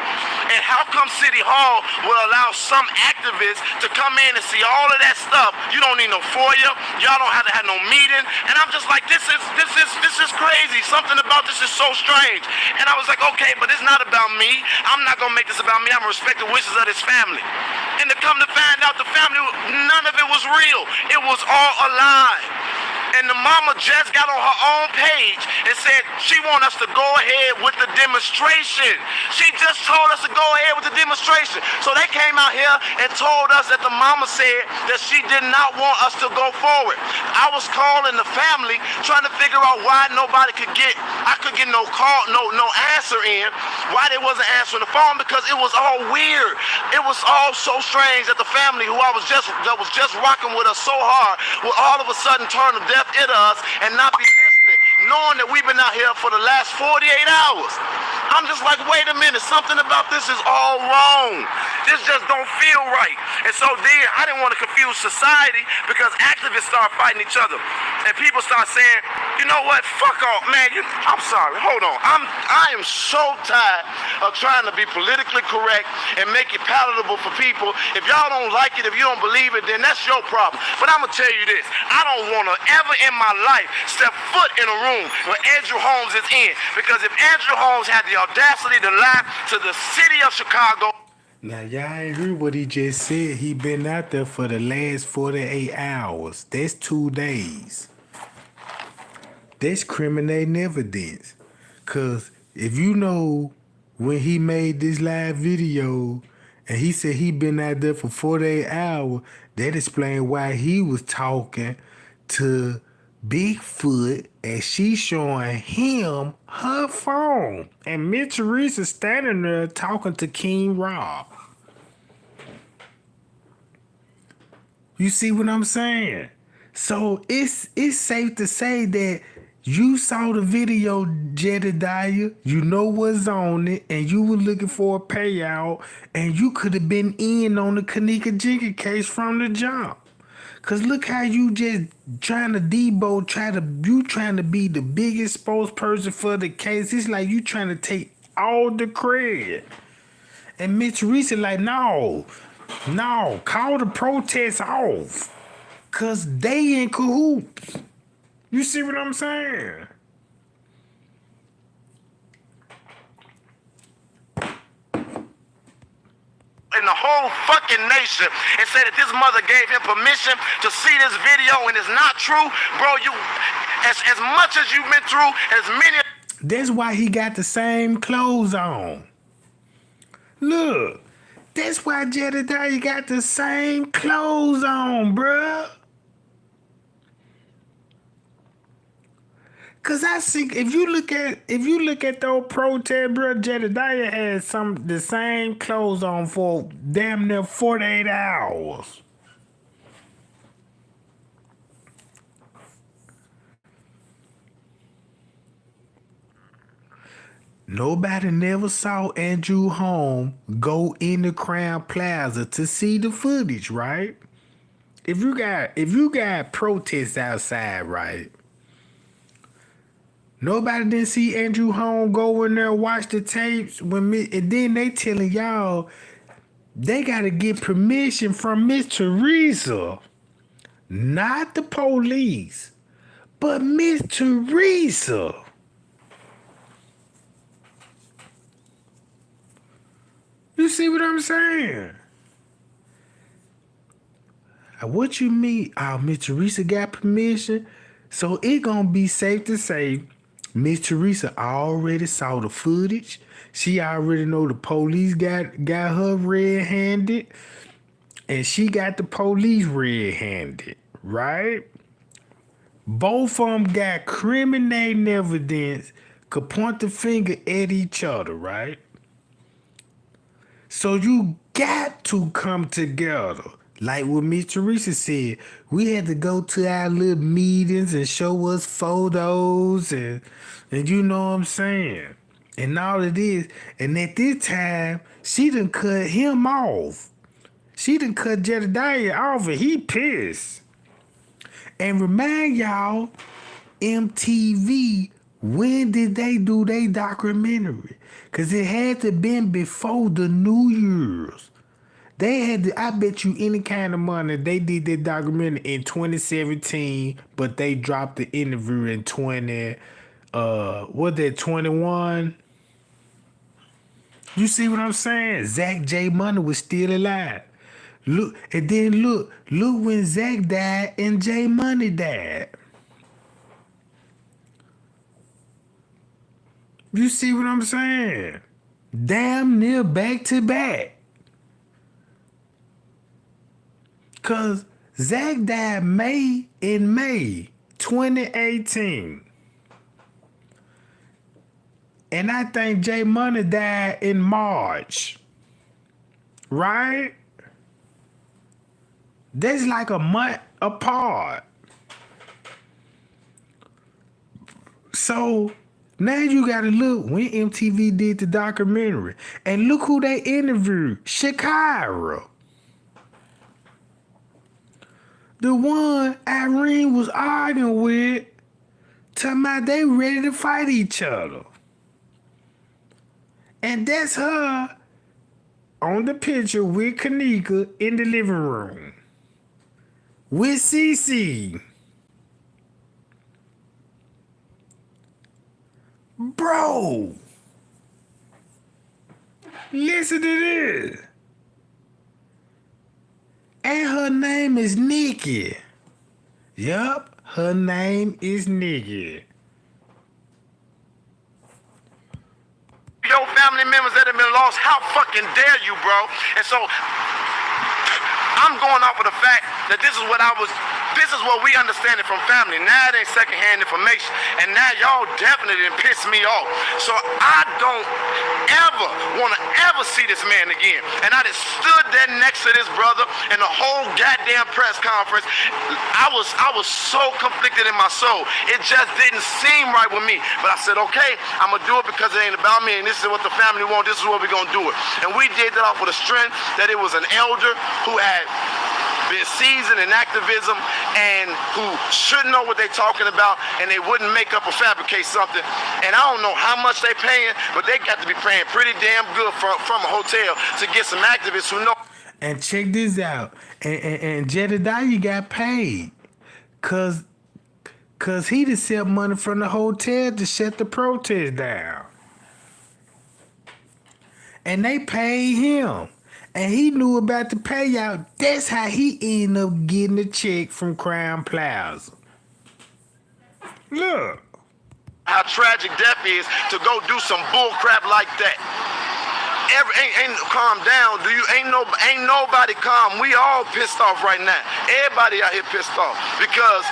And how come City Hall will allow some activists to come in and see all of that stuff? You don't need no FOIA. Y'all don't have to have no meeting. And I'm just like, this is crazy. Something about this is so strange. And I was like, okay, but it's not about me. I'm not gonna make this about me. I'm gonna respect the wishes of this family. And to come to find out, the family, none of it was real. It was all a lie. And the mama just got on her own page and said she want us to go ahead with the demonstration. She just told us to go ahead with the demonstration. So they came out here and told us that the mama said that she did not want us to go forward. I was calling the family trying to figure out why I could get no call, no answer in, why they wasn't answering the phone, because it was all weird. It was all so strange that the family that was just rocking with us so hard will all of a sudden turn a deaf ear to us and not be listening, knowing that we've been out here for the last 48 hours. I'm just like, wait a minute, something about this is all wrong. This just don't feel right. And so then I didn't want to confuse society, because activists start fighting each other. And people start saying, you know what, fuck off, man. I'm sorry, hold on. I am so tired of trying to be politically correct and make it palatable for people. If y'all don't like it, if you don't believe it, then that's your problem. But I'm going to tell you this. I don't want to ever in my life step foot in a room where Andrew Holmes is in. Because if Andrew Holmes had the audacity to lie to the city of Chicago. Now, y'all ain't heard what he just said. He been out there for the last 48 hours. That's 2 days. That's criminating evidence. Because if you know when he made this live video and he said he been out there for 48 hours, that explains why he was talking to Bigfoot and she showing him her phone. And Miss Teresa standing there talking to King Rob. You see what I'm saying? So it's safe to say that you saw the video, Jedediah, you know what's on it, and you were looking for a payout, and you could have been in on the Kenneka Jenkins case from the jump. Cause look how you just trying to trying to be the biggest spokesperson for the case. It's like you trying to take all the credit. And Miss Teresa like, no, call the protest off. Cause they in cahoots. You see what I'm saying? In the whole fucking nation, and said that this mother gave him permission to see this video, and it's not true, bro. You, as much as you've been through, as many. That's why he got the same clothes on. Look, that's why Jedediah got the same clothes on, bruh. Cause I think if you look at those protests, bro, Jedediah had the same clothes on for damn near 48 hours. Nobody never saw Andrew Holmes go in the Crown Plaza to see the footage, right? If you got protests outside, right? Nobody didn't see Andrew Home go in there watch the tapes and then they telling y'all they gotta get permission from Miss Teresa, not the police, but Miss Teresa. You see what I'm saying? What you mean? Oh, Miss Teresa got permission? So it gonna be safe to say Miss Teresa already saw the footage. She already know the police got her red-handed. And she got the police red-handed, right? Both of them got criminating evidence, could point the finger at each other, right? So you got to come together. Like what Miss Teresa said, we had to go to our little meetings and show us photos and you know what I'm saying? And all of this. And at this time, she done cut him off. She done cut Jedediah off and he pissed. And remind y'all, MTV, when did they do their documentary? Because it had to been before the New Year's. They had to, I bet you any kind of money, they did their documentary in 2017, but they dropped the interview in 21? You see what I'm saying? Zack J Money was still alive. Look, and then look when Zack died and J Money died. You see what I'm saying? Damn near back to back. Cause Zack died May 2018. And I think J Money died in March. Right? That's like a month apart. So now you gotta look when MTV did the documentary. And look who they interviewed. Shakira. The one Irene was arguing with, talking about they ready to fight each other. And that's her on the picture with Kenneka in the living room. With Cece. Bro. Listen to this. And her name is Nikki. Yup, her name is Nikki. Your family members that have been lost, how fucking dare you, bro? And so I'm going off of the fact that this is what we understand it from family. Now it ain't secondhand information. And now y'all definitely done piss me off. So I don't ever want to ever see this man again. And I just stood there next to this brother in the whole goddamn press conference. I was so conflicted in my soul. It just didn't seem right with me. But I said, okay, I'm going to do it because it ain't about me. And this is what the family want. This is what we're going to do it. And we did that off with the strength that it was an elder who had been seasoned in activism and who should know what they're talking about, and they wouldn't make up or fabricate something. And I don't know how much they paying, but they got to be paying pretty damn good from a hotel to get some activists who know. And check this out. And Jedediah got paid. Cause he just sent money from the hotel to shut the protest down. And they paid him. And he knew about the payout. That's how he ended up getting a check from Crown Plaza. Look. How tragic death is to go do some bull crap like that. Ain't calm down. Ain't nobody calm. We all pissed off right now. Everybody out here pissed off because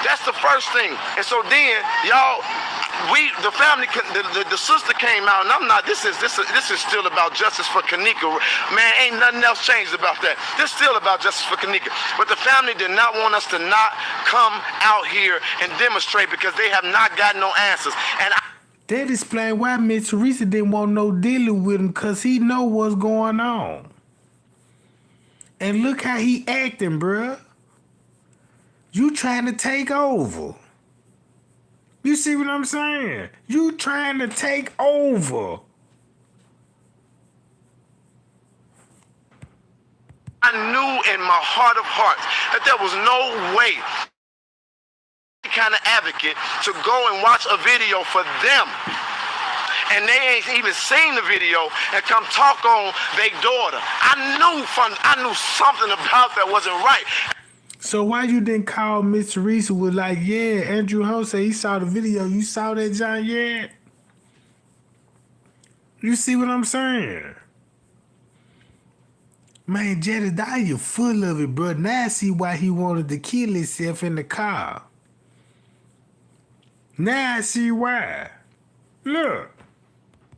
that's the first thing. And so then y'all. The family, the sister came out, and I'm not. This is still about justice for Kenneka. Man, ain't nothing else changed about that. This is still about justice for Kenneka. But the family did not want us to not come out here and demonstrate because they have not got no answers. And that explains why Miss Teresa didn't want no dealing with him, because he know what's going on. And look how he acting, bruh. You trying to take over. You see what I'm saying? You trying to take over. I knew in my heart of hearts that there was no way kind of advocate to go and watch a video for them and they ain't even seen the video and come talk on their daughter. I knew something about that wasn't right. So why you didn't call Miss Teresa was like, yeah, Andrew Ho said he saw the video. You saw that, John, yet? You see what I'm saying? Man, Jedediah full of it, bro. Now I see why he wanted to kill himself in the car. Now I see why. Look.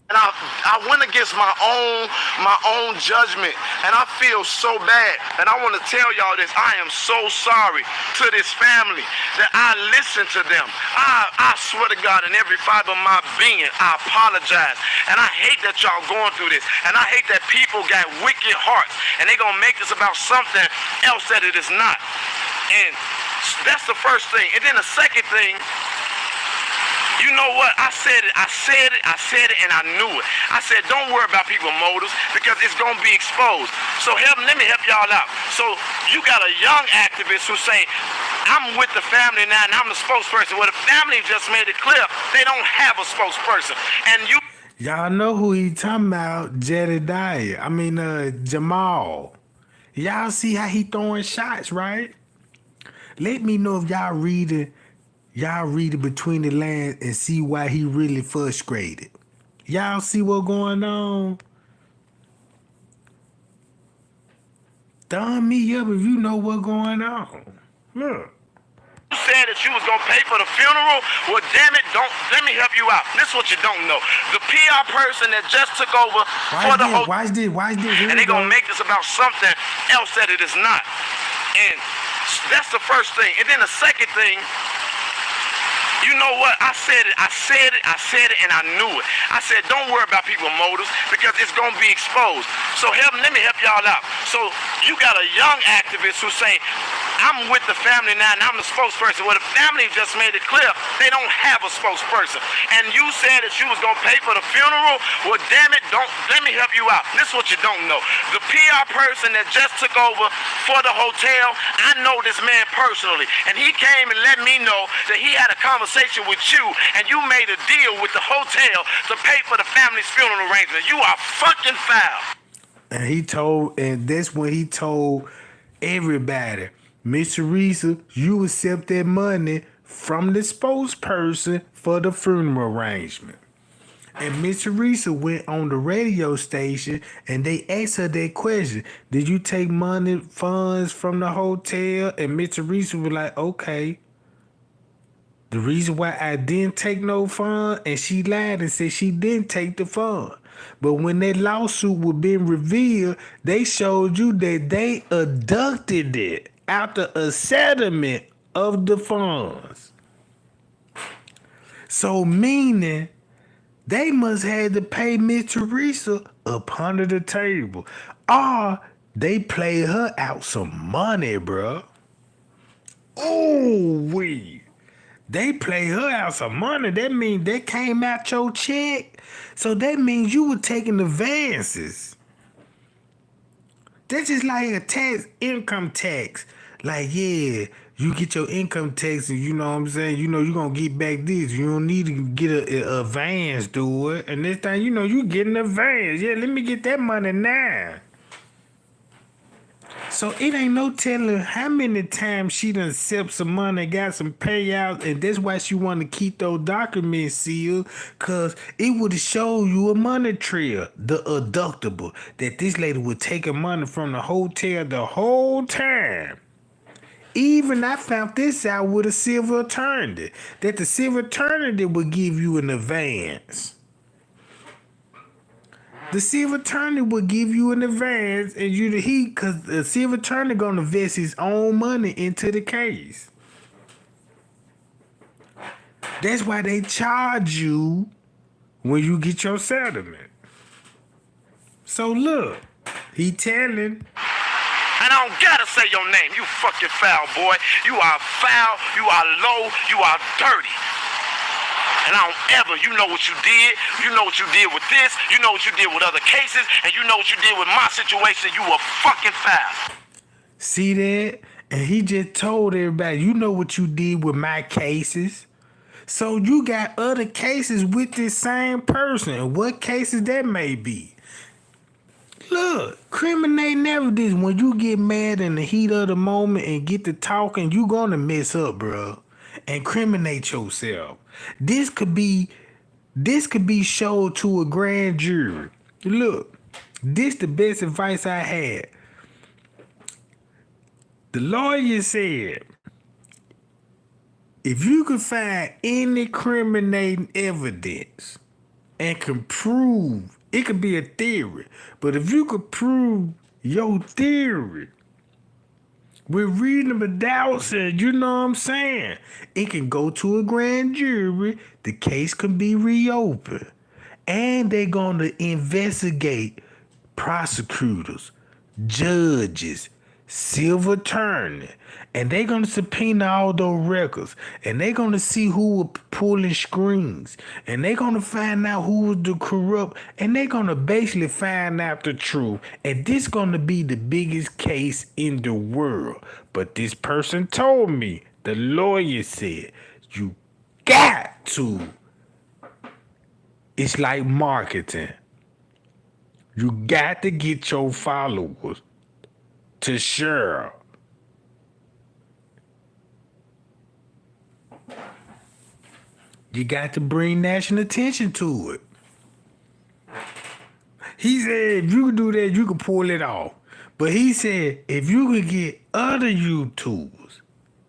And I went against my own judgment, and I feel so bad. And I want to tell y'all this: I am so sorry to this family that I listened to them. I swear to God, in every fiber of my being, I apologize. And I hate that y'all going through this, and I hate that people got wicked hearts, and they gonna make this about something else that it is not. And that's the first thing. And then the second thing. You know what? I said it, and I knew it. I said, don't worry about people's motives because it's going to be exposed. So let me help y'all out. So you got a young activist who's saying, I'm with the family now and I'm the spokesperson. Well, the family just made it clear they don't have a spokesperson. And you... Y'all know who he talking about, Jedediah. Jamal. Y'all see how he throwing shots, right? Let me know if y'all read it between the lines and see why he really frustrated. Y'all see what's going on? Thumb me up if you know what's going on. Look. You said that you was going to pay for the funeral. Well, damn it, let me help you out. This is what you don't know. The PR person that just took over for the whole... Watch this. And they going to make this about something else that it is not. And that's the first thing. And then the second thing... You know what? I said it, and I knew it. I said, don't worry about people's motives because it's going to be exposed. So let me help y'all out. So you got a young activist who's saying, I'm with the family now and I'm the spokesperson. Well, the family just made it clear they don't have a spokesperson. And you said that you was going to pay for the funeral. Well, damn it, let me help you out. This is what you don't know. The PR person that just took over for the hotel, I know this man personally. And he came and let me know that he had a conversation with you and you made a deal with the hotel to pay for the family's funeral arrangement. You are fucking foul. And that's when he told everybody, Miss Teresa, you accept that money from the spokesperson for the funeral arrangement. And Miss Teresa went on the radio station and they asked her that question. Did you take funds from the hotel? And Miss Teresa was like, okay. The reason why I didn't take no fund, and she lied and said she didn't take the fund. But when that lawsuit was being revealed, they showed you that they abducted it after a settlement of the funds. So meaning they must have to pay Miss Teresa up under the table. Or they played her out some money, bro. Ooh, they play her out some money. That means they came out your check. So that means you were taking advances. That's just like a income tax. Like, yeah, you get your income tax and you know what I'm saying? You know you're going to get back this. You don't need to get a advance, do it. And this time, you know, you get an advance. Yeah, let me get that money now. So it ain't no telling how many times she done accept some money, got some payouts, and that's why she want to keep those documents sealed, because it would show you a money trail, the abductible, that this lady was taking money from the hotel the whole time. Even I found this out with a civil attorney, that the civil attorney would give you an advance. The civil attorney will give you an advance, and because the civil attorney gonna invest his own money into the case. That's why they charge you when you get your settlement. So look, he telling. And I don't gotta say your name, you fucking foul boy. You are foul, you are low, you are dirty. And I don't ever, you know what you did. You know what you did with this. You know what you did with other cases. And you know what you did with my situation. You were fucking foul. See that? And he just told everybody, you know what you did with my cases. So you got other cases with this same person. What cases that may be. Look, criminating evidence, when you get mad in the heat of the moment and get to talking, you gonna mess up, bro. Incriminate yourself. This could be showed to a grand jury. Look, this the best advice I had. The lawyer said, if you can find any incriminating evidence and can prove, it could be a theory, but if you could prove your theory with reasonable doubts, and you know what I'm saying, it can go to a grand jury, the case can be reopened, and they're going to investigate prosecutors, judges, silver attorney, and they're going to subpoena all those records, and they're going to see who was pulling strings, and they're going to find out who was the corrupt, and they're going to basically find out the truth, and this going to be the biggest case in the world. But this person told me, the lawyer said, you got to. It's like marketing. You got to get your followers to share. You got to bring national attention to it. He said if you could do that, you could pull it off. But he said if you could get other YouTubers,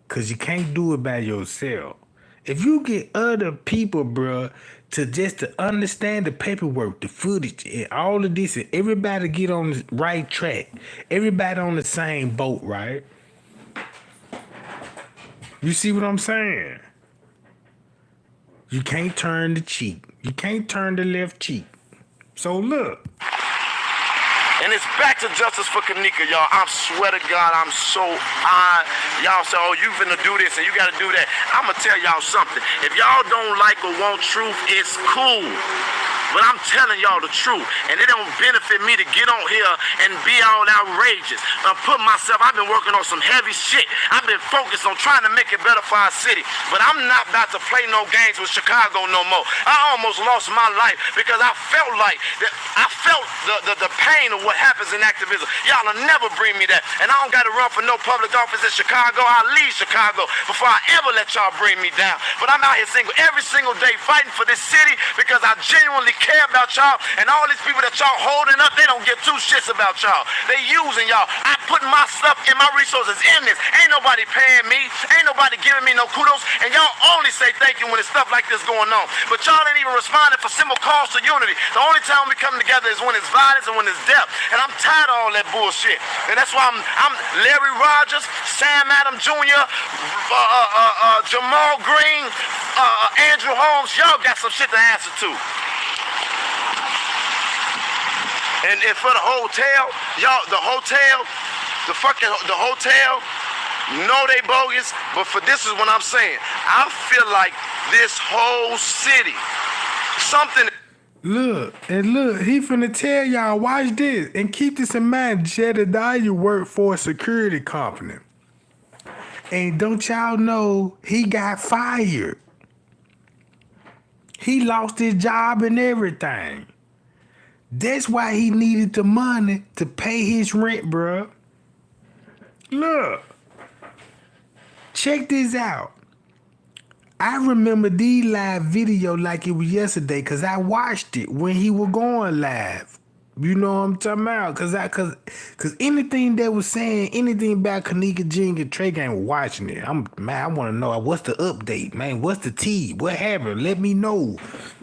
because you can't do it by yourself. If you get other people, bruh, to understand the paperwork, the footage, and all of this, and everybody get on the right track. Everybody on the same boat, right? You see what I'm saying? You can't turn the cheek. You can't turn the left cheek. So look. And it's back to justice for Kenneka, y'all. I swear to God, I'm so high. Y'all say, oh, you finna do this and you gotta do that. I'ma tell y'all something. If y'all don't like or want truth, it's cool. But I'm telling y'all the truth, and it don't benefit me to get on here and be all outrageous. I've been working on some heavy shit. I've been focused on trying to make it better for our city. But I'm not about to play no games with Chicago no more. I almost lost my life because I felt like that. I felt the pain of what happens in activism. Y'all will never bring me that. And I don't got to run for no public office in Chicago. I'll leave Chicago before I ever let y'all bring me down. But I'm out here every single day fighting for this city because I genuinely care about y'all, and all these people that y'all holding up, they don't give two shits about y'all. They using y'all. I put my stuff and my resources in this. Ain't nobody paying me. Ain't nobody giving me no kudos, and y'all only say thank you when there's stuff like this going on. But y'all ain't even responding for simple calls to unity. The only time we come together is when it's violence and when it's death. And I'm tired of all that bullshit. And that's why I'm Larry Rogers, Sam Adams Jr., Jamal Green, Andrew Holmes. Y'all got some shit to answer to. And for the hotel, y'all, the hotel, no, they bogus, but for this is what I'm saying. I feel like this whole city, something. Look, he finna tell y'all, watch this, and keep this in mind, Jedediah worked for a security company. And don't y'all know, he got fired. He lost his job and everything. That's why he needed the money to pay his rent, bruh. Look. Check this out. I remember the live video like it was yesterday because I watched it when he was going live. You know what I'm talking about? Cause anything that was saying, anything about Kenneka, Jenkins, Trey ain't watching it. I want to know what's the update, man. What's the tea? What happened? Let me know.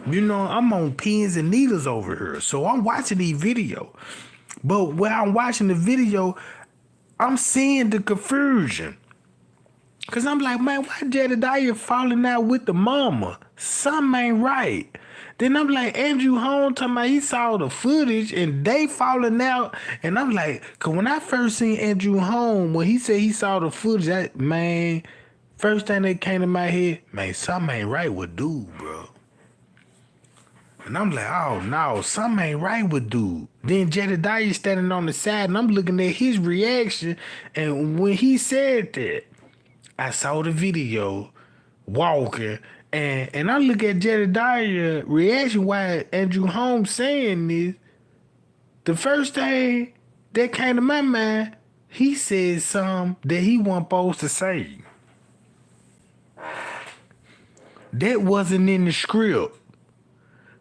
You know, I'm on pins and needles over here. So I'm watching these videos. But when I'm watching the video, I'm seeing the confusion. Cause I'm like, man, why Jedediah falling out with the mama? Something ain't right. Then I'm like, Andrew Holmes talking about he saw the footage and they falling out. And I'm like, cause when I first seen Andrew Holmes, when he said he saw the footage, man, first thing that came to my head, man, something ain't right with dude, bro. And I'm like, oh no, something ain't right with dude. Then Jedediah standing on the side and I'm looking at his reaction. And when he said that, I saw the video walking and I look at Jedediah reaction while Andrew Holmes saying this. The first thing that came to my mind, he said something that he wasn't supposed to say. That wasn't in the script.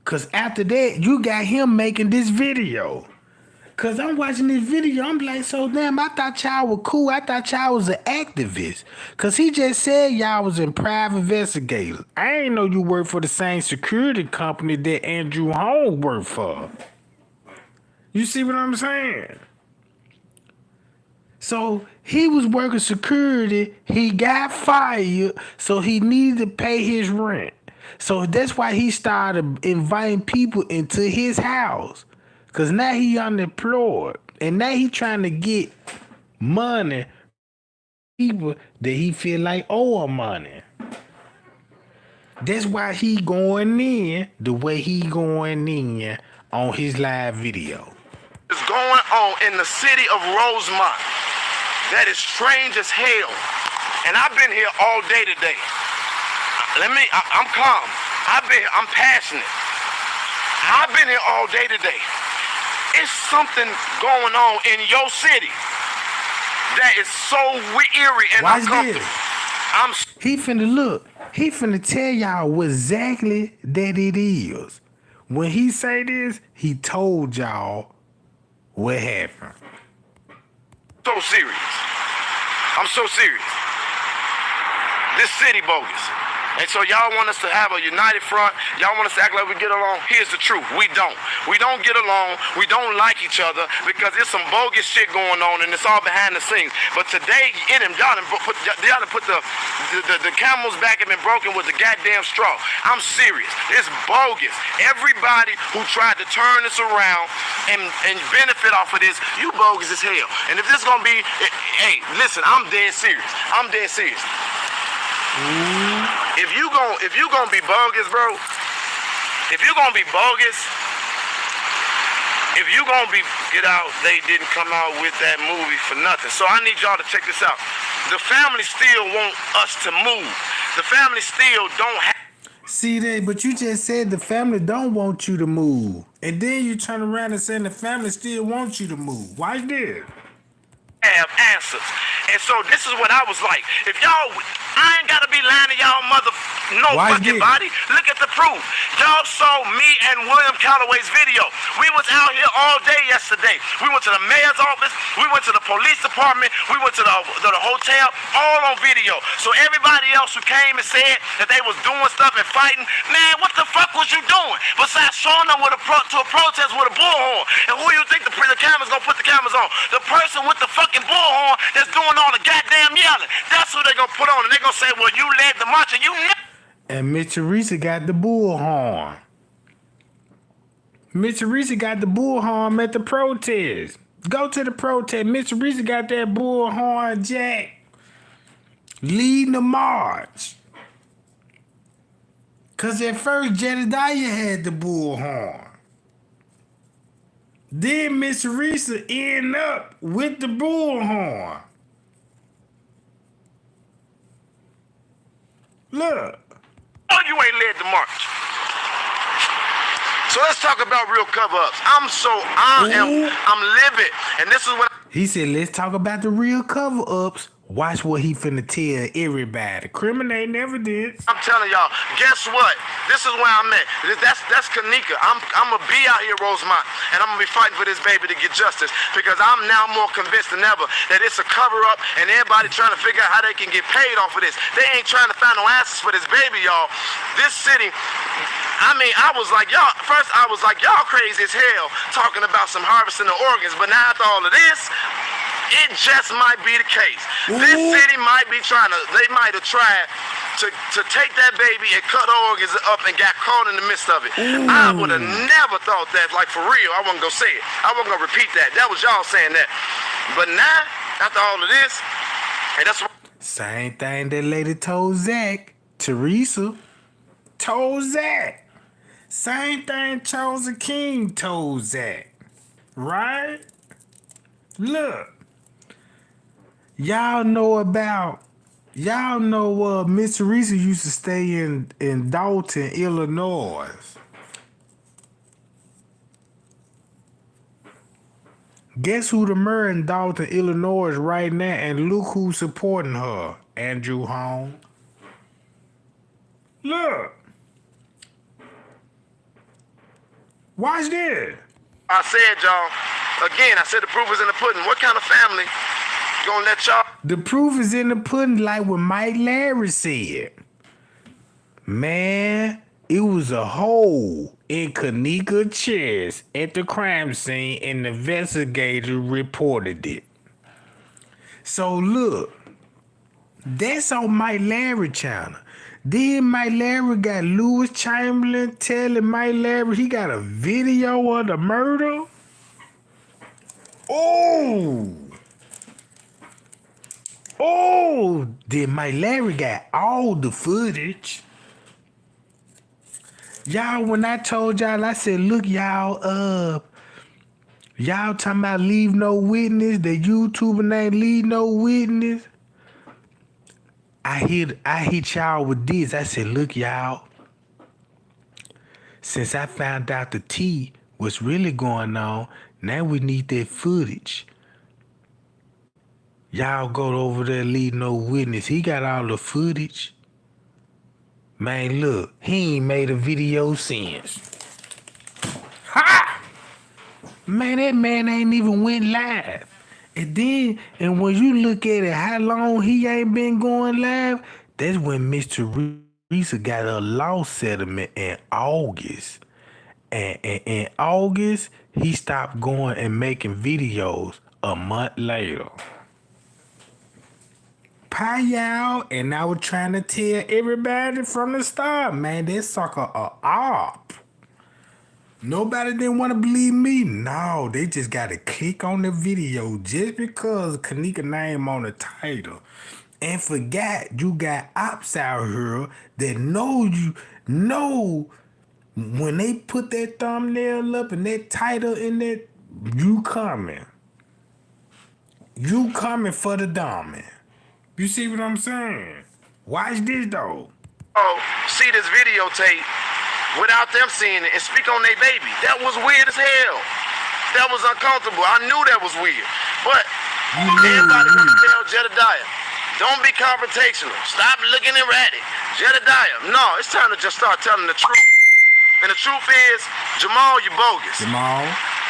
Cause after that, you got him making this video. Cause I'm watching this video, I'm like, so damn, I thought y'all were cool. I thought y'all was an activist. Cause he just said y'all was in private investigators. I ain't know you work for the same security company that Andrew Holmes worked for. You see what I'm saying? So he was working security, he got fired, so he needed to pay his rent. So that's why he started inviting people into his house. Cause now he unemployed. And now he trying to get money people that he feel like owe him money. That's why he going in the way he going in on his live video. Is going on in the city of Rosemont that is strange as hell. And I've been here all day today. I'm calm. I'm passionate. I've been here all day today. It's something going on in your city that is so eerie and uncomfortable. He finna tell y'all exactly that it is. When he say this, he told y'all what happened. So serious. I'm so serious. This city bogus. And so y'all want us to have a united front. Y'all want us to act like we get along. Here's the truth. We don't. We don't get along. We don't like each other because there's some bogus shit going on and it's all behind the scenes. But today, y'all done put the camel's back have been broken with the goddamn straw. I'm serious. It's bogus. Everybody who tried to turn this around and benefit off of this, you bogus as hell. And if this gonna be, hey, listen, I'm dead serious. I'm dead serious. If you gonna be bogus, bro, if you gonna be bogus, if you gonna be they didn't come out with that movie for nothing. So I need y'all to check this out. The family still want us to move. The family still don't have. See that, but you just said the family don't want you to move. And then you turn around and say the family still wants you to move. Why this? Have answers. And so this is what I was like. If y'all, I ain't gotta be lying to y'all fucking body. Look at the proof. Y'all saw me and William Calloway's video. We was out here all day yesterday. We went to the mayor's office. We went to the police department. We went to the hotel, all on video. So everybody else who came and said that they was doing stuff and fighting, man, what the fuck was you doing? Besides showing up to a protest with a bullhorn. And who you think the camera's gonna put the cameras on? The person with the fucking bullhorn that's doing all the goddamn yelling. That's who they gonna put on. And they gonna say, well, you led the march and you And Miss Teresa got the bullhorn. Miss Teresa got the bullhorn at the protest. Go to the protest. Miss Teresa got that bullhorn, Jack. Leading the march. Cause at first Jedediah had the bullhorn. Then Miss Teresa end up with the bullhorn. Look. Oh, you ain't led the march. So let's talk about real cover-ups. I'm livid. And this is what he said, let's talk about the real cover-ups. Watch what he finna tell everybody. Criminate never did. I'm telling y'all, guess what? This is where I'm at. That's Kenneka. I'm gonna be out here, Rosemont, and I'm gonna be fighting for this baby to get justice because I'm now more convinced than ever that it's a cover-up and everybody trying to figure out how they can get paid off of this. They ain't trying to find no answers for this baby, y'all. This city, I was like, y'all crazy as hell talking about some harvesting the organs, but now after all of this, it just might be the case. Ooh. This city might be they might have tried to take that baby and cut organs up and got caught in the midst of it. Ooh. I would have never thought that, like for real, I wasn't gonna say it. I wasn't gonna repeat that. That was y'all saying that. But now, after all of this, and that's what same thing that lady told Zack. Teresa told Zack. Same thing Chosen King told Zack, right? Look, y'all know Miss Teresa used to stay in Dalton, Illinois. Guess who the mayor in Dalton, Illinois right now, and look who's supporting her, Andrew Holmes. Look. Watch this. I said, y'all, again, I said the proof is in the pudding. What kind of family gonna let y'all? The proof is in the pudding, like what Mike Larry said. Man, it was a hole in Kenneka chest at the crime scene, and the investigator reported it. So look, that's on Mike Larry channel. Then Mike Larry got Lewis Chamberlain telling Mike Larry he got a video of the murder. Then Mike Larry got all the footage. Y'all, when I told y'all, I said, look, y'all talking about leave no witness, the YouTuber name Leave No Witness. I hit y'all with this. I said, look, y'all, since I found out the T, what's really going on, now we need that footage. Y'all go over there, Leave No Witness. He got all the footage. Man, look, he ain't made a video since. Ha! Man, that man ain't even went live. And when you look at it, how long he ain't been going live, that's when Mr. Teresa got a law settlement in August. And in August, he stopped going and making videos a month later. Payout, and I was trying to tell everybody from the start, man, that sucker a op. Nobody didn't want to believe me. No, they just got to click on the video just because Kenneka name on the title. And forgot you got ops out here that know when they put that thumbnail up and that title in it, you coming. You coming for the dummy. You see what I'm saying? Watch this though. Oh, see this videotape without them seeing it and speak on their baby. That was weird as hell. That was uncomfortable. I knew that was weird. But everybody gonna tell Jedediah, don't be confrontational. Stop looking erratic. Jedediah, no, it's time to just start telling the truth. And the truth is, Jamal, you bogus. Jamal.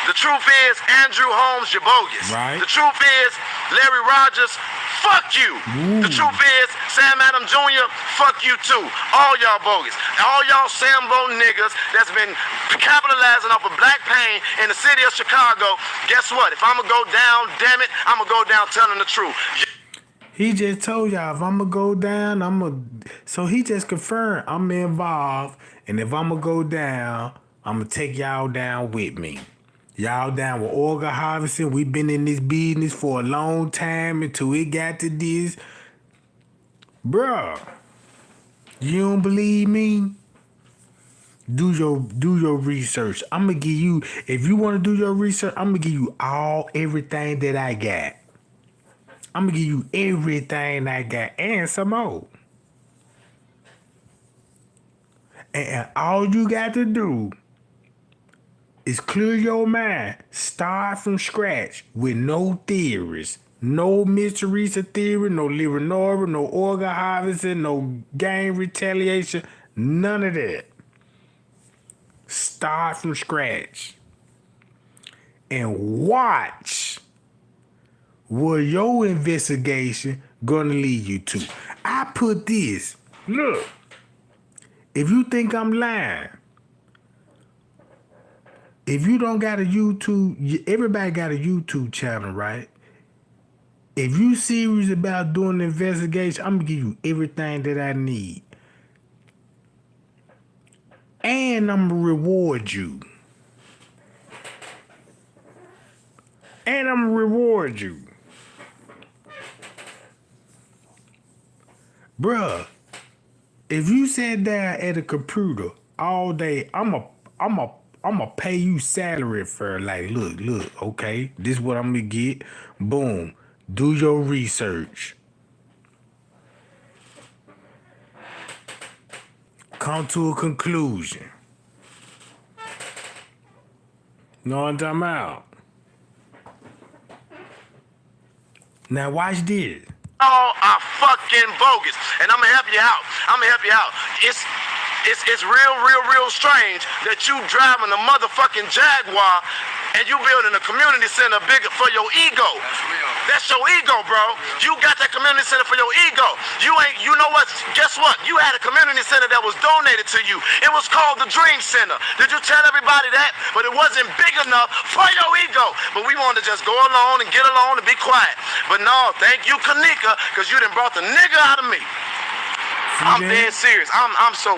The truth is, Andrew Holmes, you're bogus. Right. The truth is, Larry Rogers, fuck you. Ooh. The truth is, Sam Adams Jr., fuck you too. All y'all bogus. All y'all Sambo niggas that's been capitalizing off of black pain in the city of Chicago, guess what? If I'm gonna go down, damn it, I'm gonna go down telling the truth. He just told y'all if I'm gonna go down, so he just confirmed I'm involved, and if I'm gonna go down, I'm gonna take y'all down with me. Y'all down with organ harvesting. We've been in this business for a long time until it got to this. Bruh, you don't believe me? Do your research. I'm gonna give you, if you wanna do your research, I'm gonna give you everything that I got. I'm gonna give you everything I got and some more. And all you got to do is clear your mind. Start from scratch with no theories. No Miss Teresa theory, no Leonora, no organ harvesting, no gang retaliation. None of that. Start from scratch. And watch where your investigation gonna lead you to. I put this. Look. If you think I'm lying, if you don't got a YouTube, everybody got a YouTube channel, right? If you serious about doing the investigation, I'm gonna give you everything that I need. And I'm gonna reward you. And I'm gonna reward you. Bruh, if you sat down at a computer all day, I'ma I'ma pay you salary for like, look, okay, this is what I'm gonna get. Boom. Do your research. Come to a conclusion. Know what I'm talking about? Now watch this. All are fucking bogus. And I'm gonna help you out. It's real strange that you driving a motherfucking Jaguar and you building a community center bigger for your ego. That's your ego, bro. You got that community center for your ego. You know what? Guess what? You had a community center that was donated to you. It was called the Dream Center. Did you tell everybody that? But it wasn't big enough for your ego. But we wanted to just go along and get along and be quiet. But no, thank you, Kenneka, because you done brought the nigga out of me. I'm dead serious. I'm so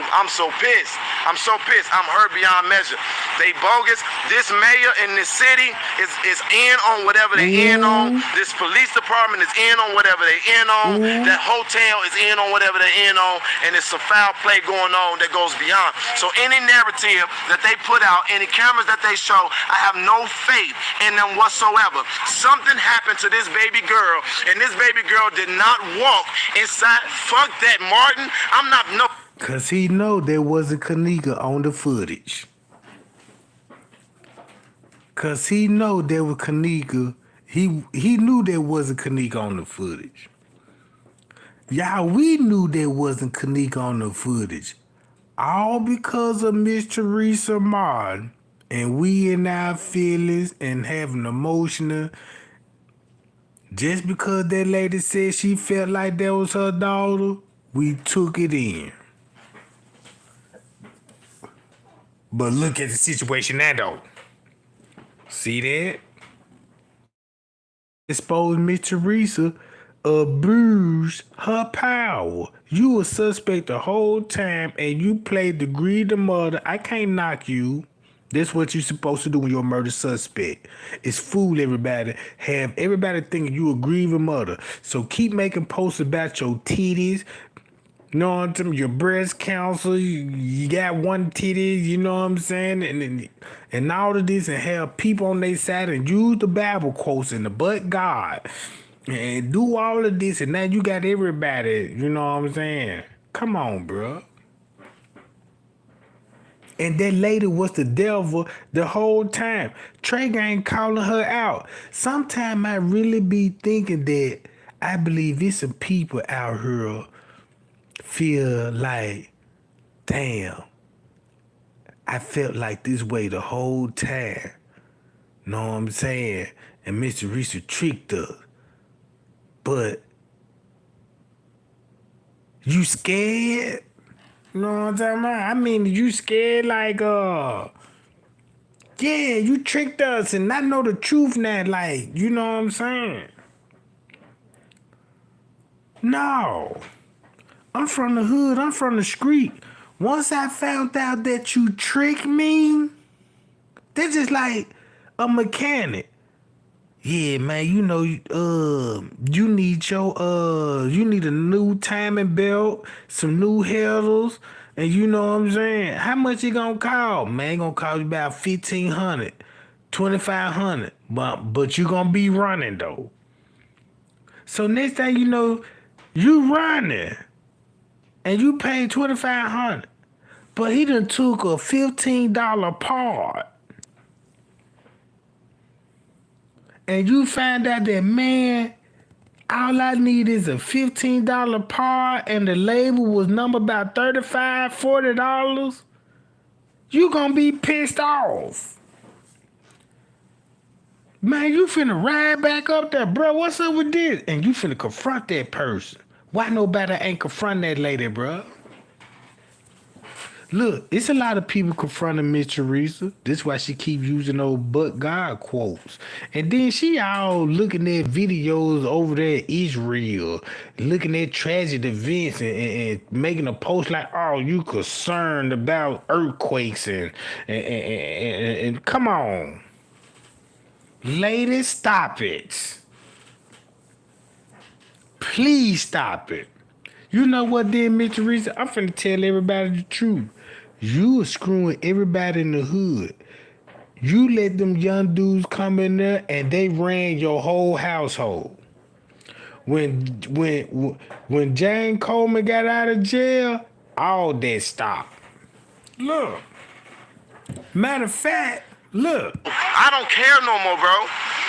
pissed. I'm so pissed. I'm hurt beyond measure. They bogus. This mayor in this city is in on whatever they in on. This police department is in on whatever they in on. That hotel is in on whatever they in on. And there's some foul play going on that goes beyond. So any narrative that they put out, any cameras that they show, I have no faith in them whatsoever. Something happened to this baby girl, and this baby girl did not walk inside. Fuck that, Martin. I'm not no. Cause he know there wasn't Kenneka on the footage. Cause he know there was Kenneka. He knew there wasn't Kenneka on the footage. Y'all, we knew there wasn't Kenneka on the footage. All because of Miss Teresa Martin and we in our feelings and having emotional. Just because that lady said she felt like that was her daughter, we took it in. But look at the situation now, though. See that? Exposed Miss Teresa abused her power. You were suspect the whole time and you played the greedy mother. I can't knock you. That's what you're supposed to do when you're a murder suspect. Is fool everybody. Have everybody thinking you a grieving mother. So keep making posts about your titties. You know what I'm saying? Your breast cancer, you got one titty, you know what I'm saying? And all of this, and have people on their side and use the Bible quotes and the but God. And do all of this, and now you got everybody, you know what I'm saying? Come on, bro. And that lady was the devil the whole time. Trey ain't calling her out. Sometimes I really be thinking that I believe it's some people out here feel like, damn, I felt like this way the whole time. Know what I'm saying? And Mr. Teresa tricked us. But you scared? You know what I'm talking about? I mean, you scared like, yeah, you tricked us and I know the truth now, like, you know what I'm saying? No. I'm from the hood. I'm from the street. Once I found out that you tricked me, that's just like a mechanic. Yeah, man, you know, you need you need a new timing belt, some new handles, and you know what I'm saying? How much it gonna cost? Man, it gonna cost you about $1,500, $2,500, but you gonna be running though. So next thing you know, you running. And you paid $2,500. But he done took a $15 part. And you find out that, man, all I need is a $15 part and the label was numbered about $35, $40. You gonna be pissed off. Man, you finna ride back up there, bro. What's up with this? And you finna confront that person. Why nobody ain't confront that lady, bro? Look, it's a lot of people confronting Miss Teresa. This is why she keep using those but God quotes. And then she all looking at videos over there in Israel, looking at tragic events and making a post like, oh, you concerned about earthquakes and come on. Ladies, stop it. Please stop it. You know what then, Miss Teresa? I'm finna tell everybody the truth. You were screwing everybody in the hood. You let them young dudes come in there and they ran your whole household. When Jane Coleman got out of jail, all that stopped. Look. Matter of fact, look. I don't care no more, bro.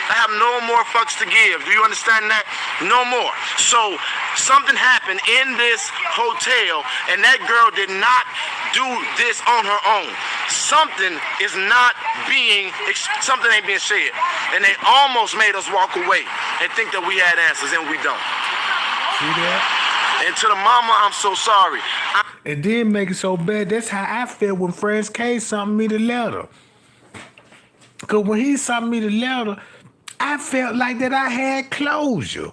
I have no more fucks to give. Do you understand that? No more. So something happened in this hotel, and that girl did not do this on her own. Something ain't being said. And they almost made us walk away and think that we had answers, and we don't. See that? And to the mama, I'm so sorry. It did make it so bad. That's how I felt when Franz K sent me the letter. Because when he sent me the letter, I felt like that I had closure.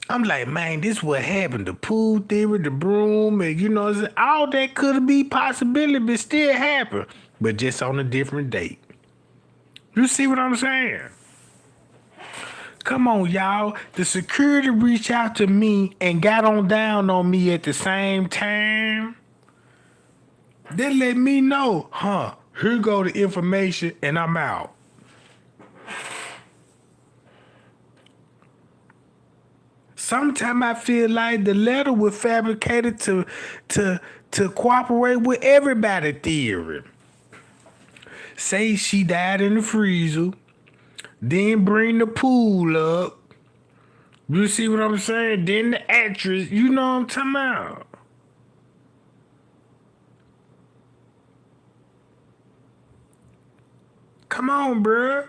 I'm like, man, this what happened. The pool theory, the broom, and you know, all that could be possibility, but still happen. But just on a different date. You see what I'm saying? Come on, y'all. The security reached out to me and got on down on me at the same time. They let me know, here go the information and I'm out. Sometimes I feel like the letter was fabricated to cooperate with everybody theory. Say she died in the freezer, then bring the pool up. You see what I'm saying? Then the actress, you know what I'm talking about. Come on, bruh.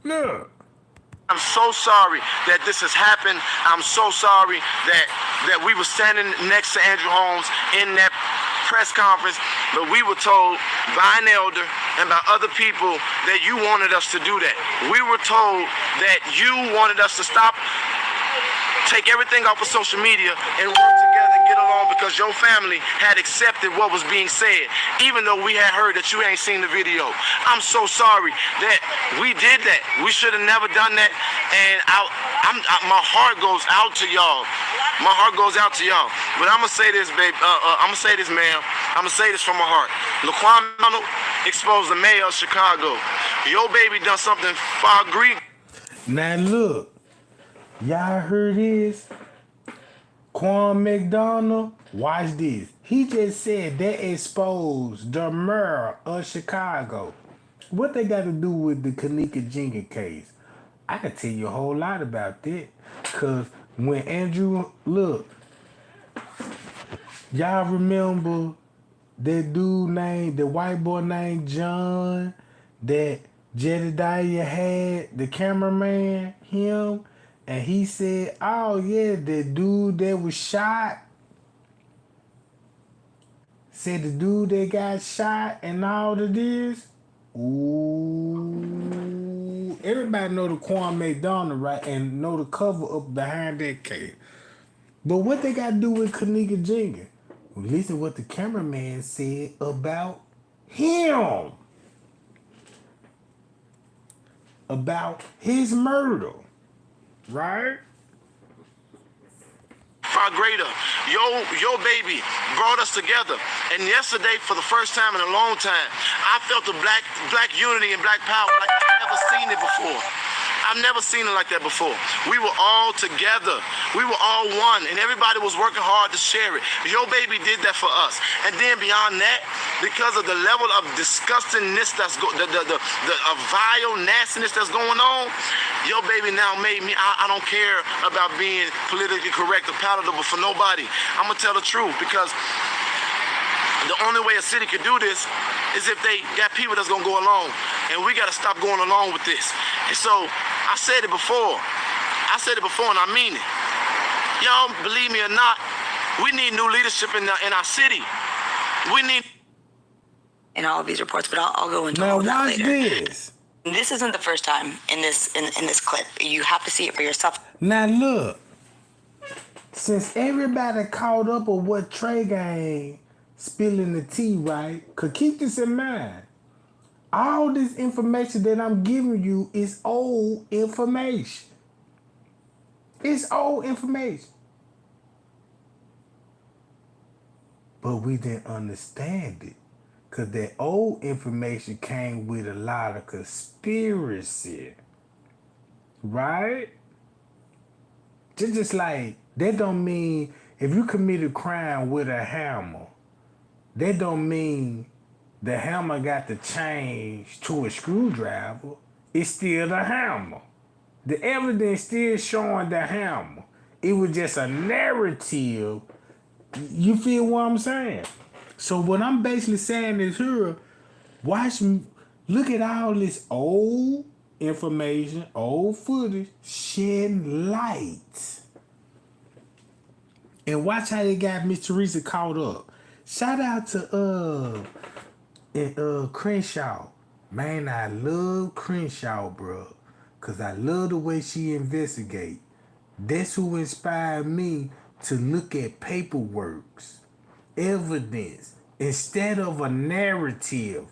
Look. I'm so sorry that this has happened. I'm so sorry that we were standing next to Andrew Holmes in that press conference, but we were told by an elder and by other people that you wanted us to do that. We were told that you wanted us to stop, take everything off of social media and work together and get along because your family had accepted what was being said, even though we had heard that you ain't seen the video. I'm so sorry that we did that. We should have never done that. And my heart goes out to y'all. My heart goes out to y'all. But I'm going to say this, babe. I'm going to say this, ma'am. I'm going to say this from my heart. Laquan Donald exposed the mayor of Chicago. Your baby done something far great. Now look. Y'all heard this? Quan McDonald, watch this. He just said they exposed the mayor of Chicago. What they got to do with the Kenneka Jenkins case? I can tell you a whole lot about that. Because when Andrew, look, y'all remember that dude named, the white boy named John, that Jedediah had, the cameraman, him? And he said, oh yeah, the dude that was shot, said the dude that got shot and all of this. Ooh, everybody know the Quan McDonald, right? And know the cover up behind that case. But what they got to do with Kenneka Jenkins? Well, listen what the cameraman said about him. About his murder. Right? Far greater. Your baby brought us together. And yesterday, for the first time in a long time, I felt the black unity and black power like I've never seen it before. I've never seen it like that before. We were all together. We were all one, and everybody was working hard to share it. Your baby did that for us. And then beyond that, because of the level of disgustingness the vile nastiness that's going on, your baby now made me, I don't care about being politically correct or palatable for nobody. I'm going to tell the truth, because the only way a city could do this is if they got people that's going to go along. And we got to stop going along with this. And so I said it before. And I mean it. Y'all believe me or not, we need new leadership in our city. We need... In all of these reports, but I'll go into now all of that watch later. This. This isn't the first time in this clip. You have to see it for yourself. Now look, since everybody caught up with what Trey Gang spilling the tea, right? Cause keep this in mind. All this information that I'm giving you is old information. It's old information. but we didn't understand it. Because that old information came with a lot of conspiracy, right? Just like, that don't mean if you commit a crime with a hammer, that don't mean the hammer got to change to a screwdriver. It's still the hammer. The evidence still showing the hammer. It was just a narrative. You feel what I'm saying? So what I'm basically saying is here, look at all this old information, old footage, shedding light. And watch how they got Miss Teresa caught up. Shout out to Crenshaw. Man, I love Crenshaw, bro. Cause I love the way she investigate. That's who inspired me to look at paperwork, evidence, instead of a narrative,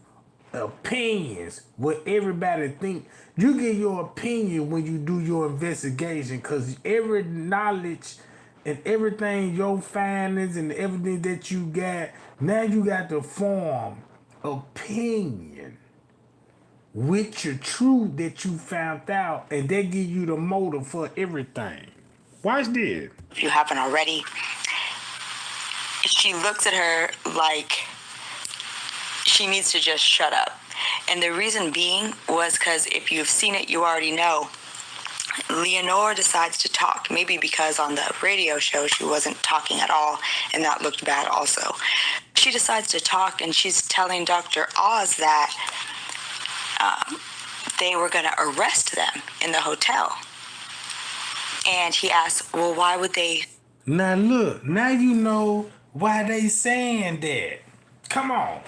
opinions, what everybody think. You get your opinion when you do your investigation, cause every knowledge and everything, your findings and everything that you got, now you got to form opinion with your truth that you found out, and they give you the motive for everything. Watch this. If you haven't already, she looks at her like she needs to just shut up. And the reason being was because if you've seen it, you already know. Leonore decides to talk, maybe because on the radio show she wasn't talking at all, and that looked bad also. She decides to talk, and she's telling Dr. Oz that they were going to arrest them in the hotel. And he asks, well, why would they? Now look, now you know why they saying that. Come on.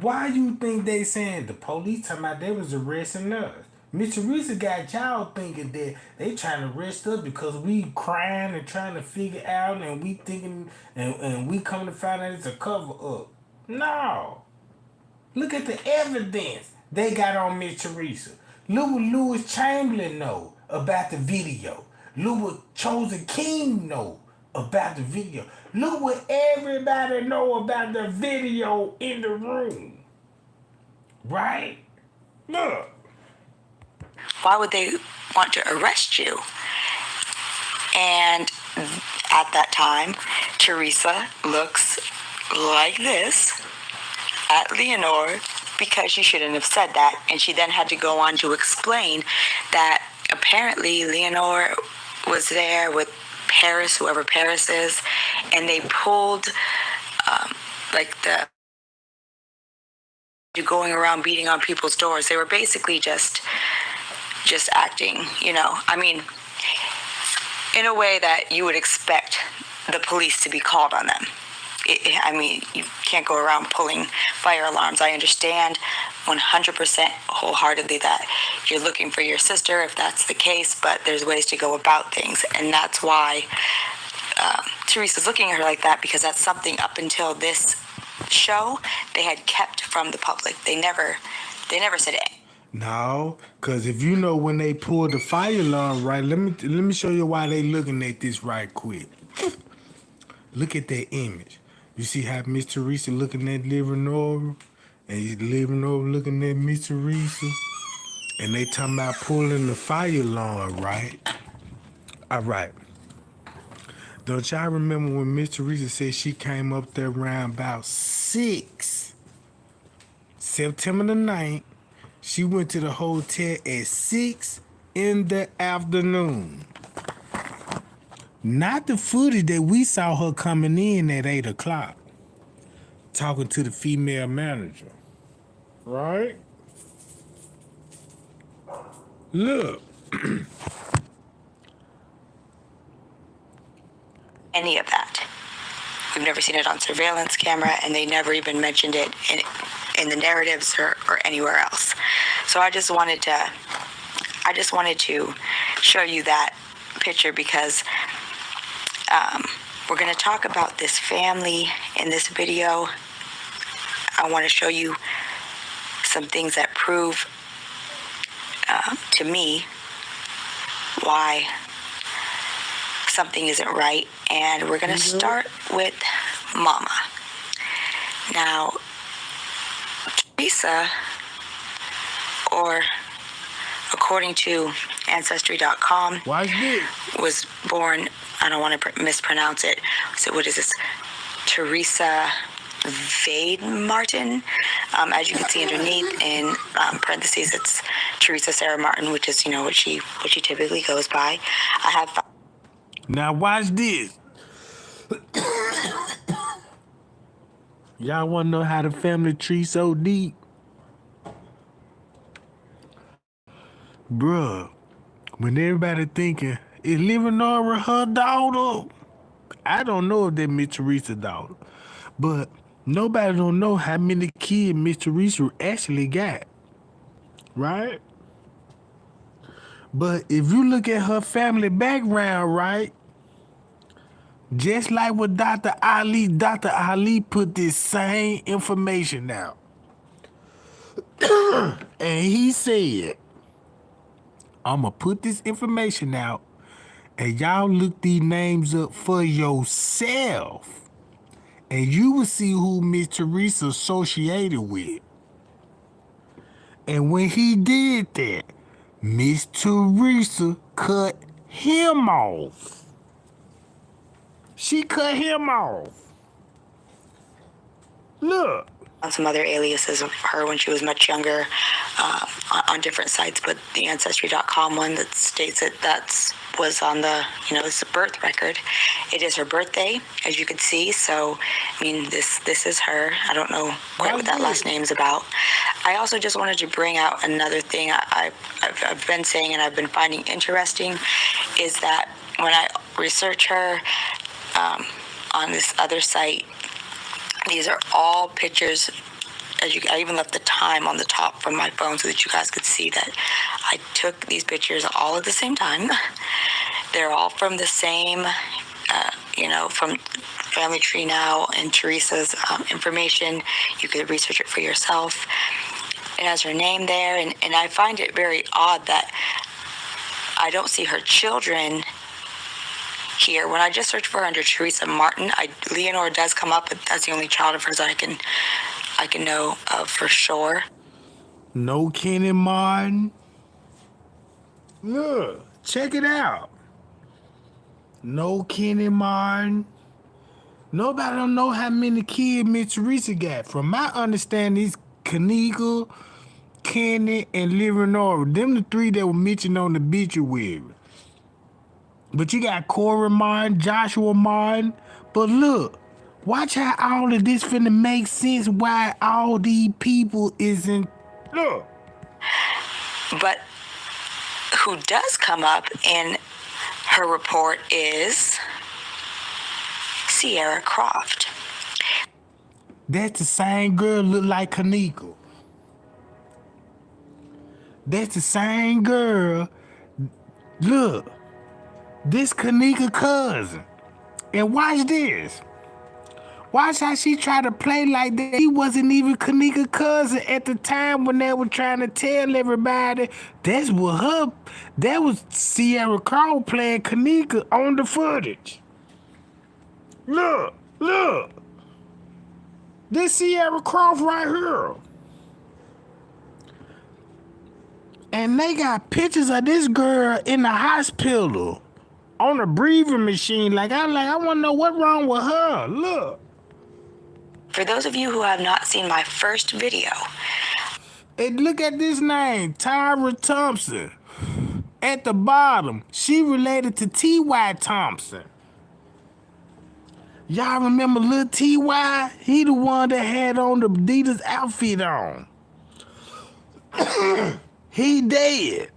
Why you think they saying the police talking about they was arresting us? Miss Teresa got y'all thinking that they trying to arrest us because we crying and trying to figure out, and we thinking and we come to find out it's a cover up. No. Look at the evidence they got on Miss Teresa. Look what Louis Chamberlain know about the video. Look what Chosen King know about the video. Look what everybody know about the video in the room. Right? Look. Why would they want to arrest you? And at that time, Teresa looks like this at Leonore because she shouldn't have said that. And she then had to go on to explain that apparently Leonore was there with Paris, whoever Paris is, and they pulled going around beating on people's doors. They were basically just acting, I mean, in a way that you would expect the police to be called on them. You can't go around pulling fire alarms. I understand 100% wholeheartedly that you're looking for your sister, if that's the case, but there's ways to go about things. And that's why Teresa's looking at her like that, because that's something up until this show they had kept from the public. They never said it. No, because if you know when they pulled the fire alarm, right, let me show you why they looking at this right quick. Look at that image. You see how Miss Teresa looking at Leonore, and Leonore looking at Miss Teresa, and they talking about pulling the fire alarm, right? All right. Don't y'all remember when Miss Teresa said she came up there around about 6 September the 9th? She went to the hotel at 6 in the afternoon. Not the footage that we saw her coming in at 8 o'clock, talking to the female manager. Right? Look. Any of that. We've never seen it on surveillance camera, and they never even mentioned it in the narratives or anywhere else. So I just wanted to show you that picture because we're going to talk about this family in this video. I want to show you some things that prove to me why something isn't right. And we're going to start with Mama. Now, Teresa, or according to Ancestry.com, Watch this. was born, I don't want to mispronounce it. So what is this? Teresa Vade Martin. As you can see underneath in parentheses, it's Teresa Sarah Martin, which is, what she typically goes by. I have. Now watch this. Y'all want to know how the family tree so deep? Bruh, when everybody thinking, is Leonora her daughter? I don't know if that Miss Teresa's daughter. But nobody don't know how many kids Miss Teresa actually got. Right? But if you look at her family background, right? Just like with Dr. Ali put this same information out. And he said, I'm going to put this information out and y'all look these names up for yourself. And you will see who Miss Teresa associated with. And when he did that, Miss Teresa cut him off. She cut him off. Look. On some other aliases of her when she was much younger on different sites, but the Ancestry.com one that states that was on the, it's a birth record. It is her birthday, as you can see. So, I mean, this is her. I don't know quite what that last name's about. I also just wanted to bring out another thing I've been saying and I've been finding interesting is that when I research her on this other site, these are all pictures. I even left the time on the top from my phone so that you guys could see that I took these pictures all at the same time. They're all from the same, from Family Tree Now and Teresa's information. You could research it for yourself. It has her name there, and I find it very odd that I don't see her children here. When I just searched for her under Teresa Martin, Leonora does come up, but that's the only child of hers that I can know of for sure. No Kenny Martin. Look, check it out. No Kenny Martin. Nobody don't know how many kids Miss Teresa got. From my understanding, it's Kenneka, Kenny, and Leonora. Them the three that were mentioned on the obituary. But you got Corey Martin, Joshua Martin. But look, watch how all of this finna make sense why all these people isn't. Look. But who does come up in her report is Sierra Croft. That's the same girl look like Kenneka. That's the same girl. Look. This Kenneka cousin. And watch this. Watch how she tried to play like that. He wasn't even Kenneka cousin at the time when they were trying to tell everybody that was Sierra Croft playing Kenneka on the footage. Look. This Sierra Croft right here. And they got pictures of this girl in the hospital. On a breathing machine, I want to know what's wrong with her. Look. For those of you who have not seen my first video, and look at this name, Tyra Thompson. At the bottom, she related to T.Y. Thompson. Y'all remember Lil T.Y.? He the one that had on the Adidas outfit on. He dead.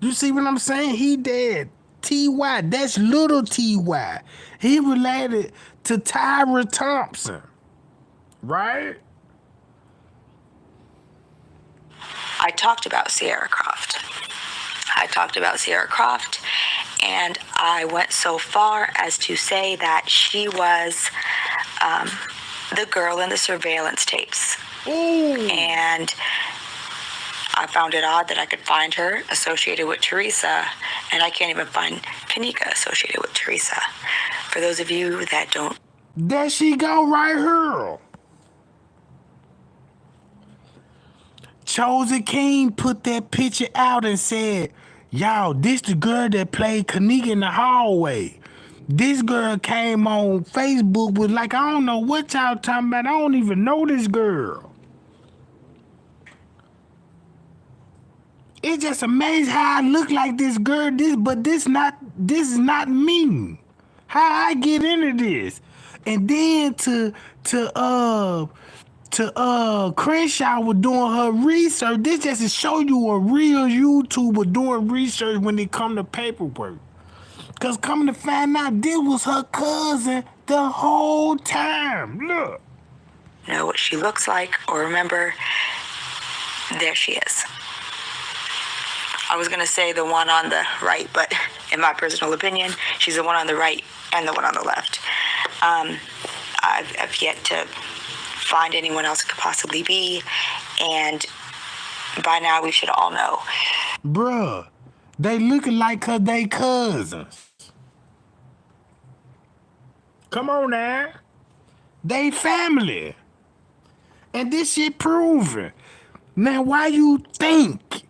You see what I'm saying? He dead. T.Y. That's little T.Y. He related to Tyra Thompson. Right? I talked about Sierra Croft. And I went so far as to say that she was the girl in the surveillance tapes. Ooh. And I found it odd that I could find her associated with Teresa, and I can't even find Kenneka associated with Teresa. For those of you that don't... There she go right here. Chosen King put that picture out and said, y'all, this the girl that played Kenneka in the hallway. This girl came on Facebook with like, I don't know what y'all talking about. I don't even know this girl. It's just amazing how I look like this girl, but this is not me. How I get into this. And then to Crenshaw was doing her research. This just to show you a real YouTuber doing research when it come to paperwork. Cause coming to find out this was her cousin the whole time. Look. Know what she looks like or remember, there she is. I was gonna say the one on the right, but in my personal opinion, she's the one on the right and the one on the left. I've yet to find anyone else it could possibly be, and by now we should all know. Bruh, they looking like cause they cousins. Come on now. They family. And this shit proven. Now why you think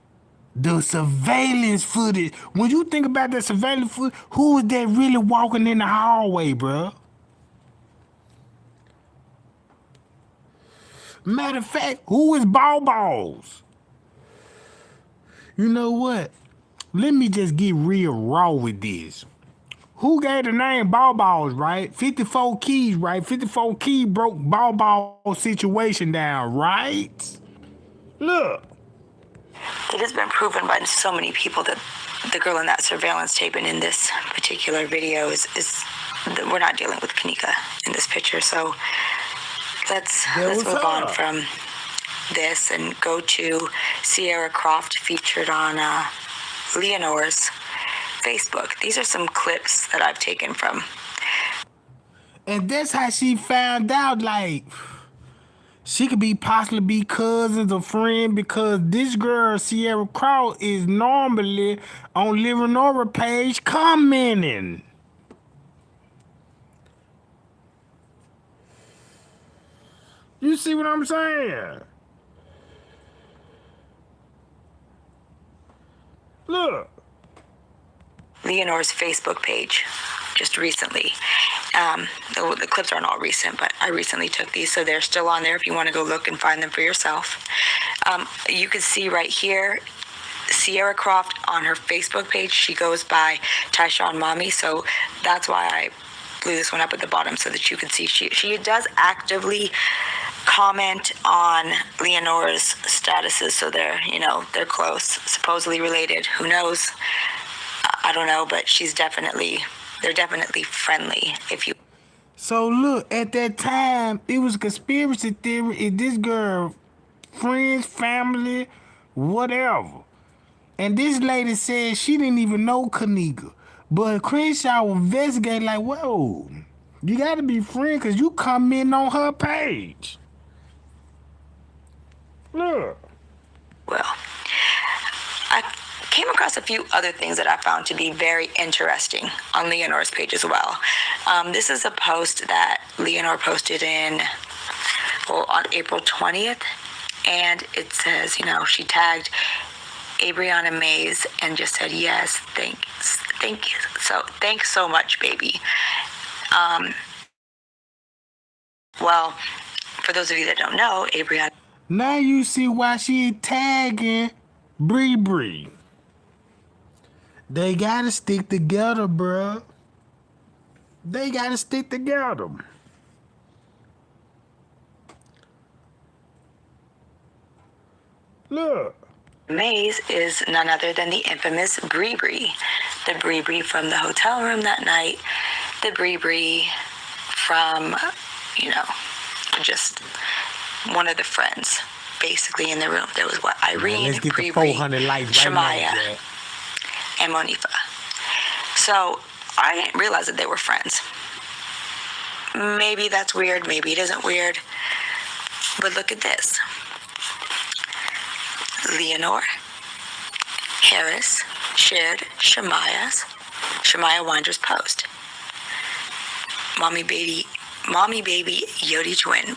the surveillance footage, when you think about the surveillance footage, who is that really walking in the hallway, bruh? Matter of fact, who is Balls? You know what? Let me just get real raw with this. Who gave the name Balls, right? 54 Keys, right? 54 Keys broke Ball situation down, right? Look. It has been proven by so many people that the girl in that surveillance tape and in this particular video is we're not dealing with Kenneka in this picture. So let's move on from this and go to Sierra Croft featured on Leonore's Facebook. These are some clips that I've taken from. And that's how she found out, like, she could possibly be cousins or friends because this girl, Sierra Croft, is normally on Leonore page commenting. You see what I'm saying? Look. Leonore's Facebook page just recently. The clips aren't all recent, but I recently took these, so they're still on there if you want to go look and find them for yourself. You can see right here, Sierra Croft on her Facebook page, she goes by Tyshawn Mommy, so that's why I blew this one up at the bottom so that you can see she does actively comment on Leonore's statuses, so they're close, supposedly related. Who knows? I don't know, but they're definitely friendly. So look, at that time, it was a conspiracy theory. Is this girl friends, family, whatever? And this lady said she didn't even know Kenneka. But Crenshaw was investigating like, whoa, you got to be friends because you come in on her page. Look. Well, I came across a few other things that I found to be very interesting on Leonore's page as well. This is a post that Leonore posted on April 20th, and it says, she tagged Abriana Mays and just said, yes, thank you. So thanks so much, baby. Well, for those of you that don't know, Abriana. Now you see why she tagging Bree. They gotta stick together, bruh. They gotta stick together. Look. Mays is none other than the infamous Bree. The Bree from the hotel room that night. The Bree from, just one of the friends basically in the room. There was Irene, Bree, Shemaya, and Monifa. So I didn't realize that they were friends. Maybe that's weird, maybe it isn't weird. But look at this. Leonore Harris shared Shemaya Winder's post. Mommy Baby mommy baby Yodi twin.